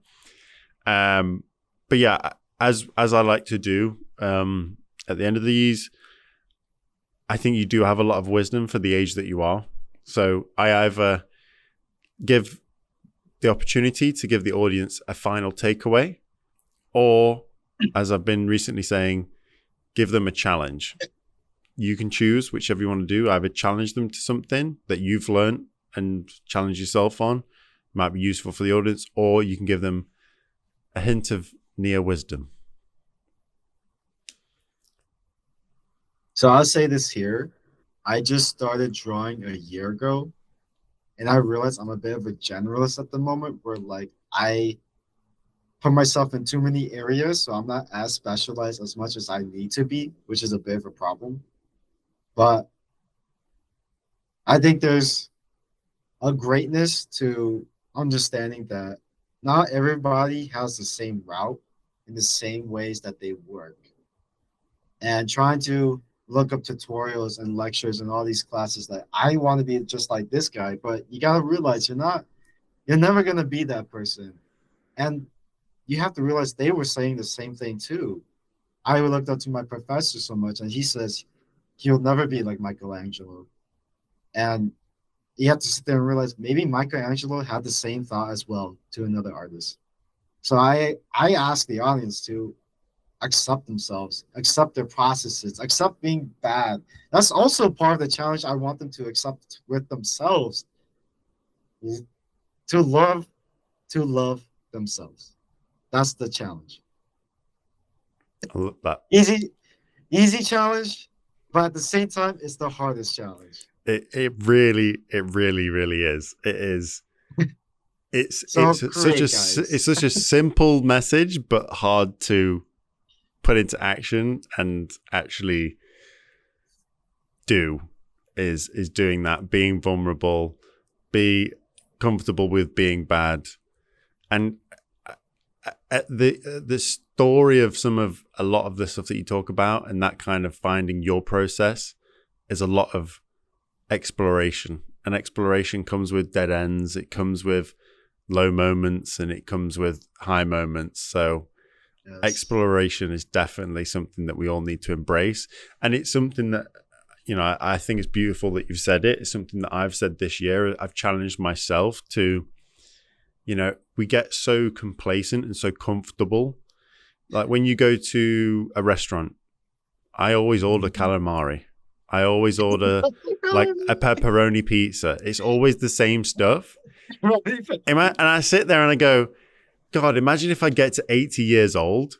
But yeah, as I like to do at the end of these, I think you do have a lot of wisdom for the age that you are. So I either give the opportunity to give the audience a final takeaway, or, as I've been recently saying, give them a challenge. You can choose whichever you want to do. Either challenge them to something that you've learned and challenge yourself on, might be useful for the audience, or you can give them a hint of Nia wisdom. So I'll say this here. I just started drawing a year ago, and I realized I'm a bit of a generalist at the moment, where like I put myself in too many areas, so I'm not as specialized as much as I need to be, which is a bit of a problem. But I think there's a greatness to understanding that not everybody has the same route in the same ways that they work. And trying to look up tutorials and lectures and all these classes that I want to be just like this guy, but you got to realize you're never going to be that person. And you have to realize they were saying the same thing too. I looked up to my professor so much, and he says he'll never be like Michelangelo. And you have to sit there and realize maybe Michelangelo had the same thought as well to another artist. So I ask the audience to accept themselves, accept their processes, accept being bad. That's also part of the challenge I want them to accept with themselves. To love themselves. That's the challenge. I love that. Easy challenge, but at the same time, it's the hardest challenge. It really is. It is. It's such a simple message, but hard to put into action and actually do. Is doing that, being vulnerable, be comfortable with being bad, and the story of a lot of the stuff that you talk about, and that kind of finding your process is a lot of exploration. And exploration comes with dead ends. It comes with low moments, and it comes with high moments. So yes. Exploration is definitely something that we all need to embrace. And it's something that, I think it's beautiful that you've said it. It's something that I've said this year. I've challenged myself to, we get so complacent and so comfortable. Like when you go to a restaurant, I always order calamari. I always order like a pepperoni pizza. It's always the same stuff. And I sit there and I go, God, imagine if I get to 80 years old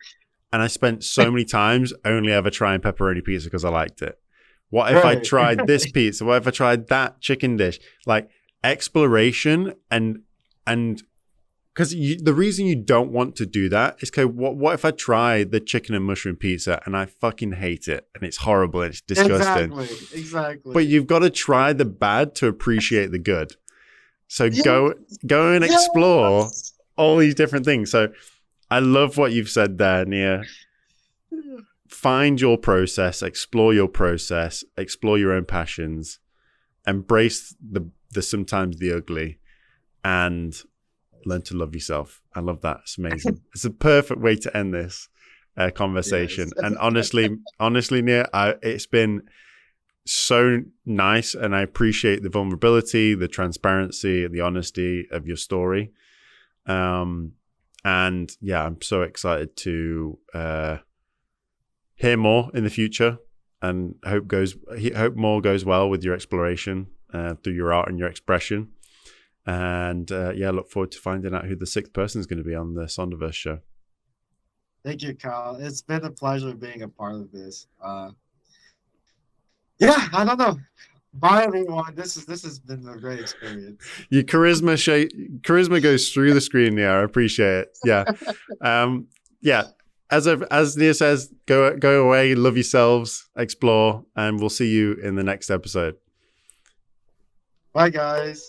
and I spent so many times only ever trying pepperoni pizza because I liked it. What if I tried this pizza? What if I tried that chicken dish? Like exploration and because the reason you don't want to do that is, okay, what if I try the chicken and mushroom pizza and I fucking hate it and it's horrible and it's disgusting? Exactly. But you've got to try the bad to appreciate the good. So go and explore all these different things. So I love what you've said there, Nia. Find your process, explore your process, explore your own passions, embrace the sometimes the ugly, and learn to love yourself. I love that. It's amazing. It's a perfect way to end this conversation. Yes. And honestly, Nia, it's been so nice, and I appreciate the vulnerability, the transparency, the honesty of your story. And yeah, I'm so excited to hear more in the future, and hope more goes well with your exploration through your art and your expression. And yeah, look forward to finding out who the sixth person is going to be on the Sonderverse show. Thank you, Kyle. It's been a pleasure being a part of this. Yeah, I don't know. Bye, everyone. This has been a great experience. Your charisma goes through the screen, Nia. I appreciate it. Yeah, yeah. As Nia says, go away, love yourselves, explore, and we'll see you in the next episode. Bye, guys.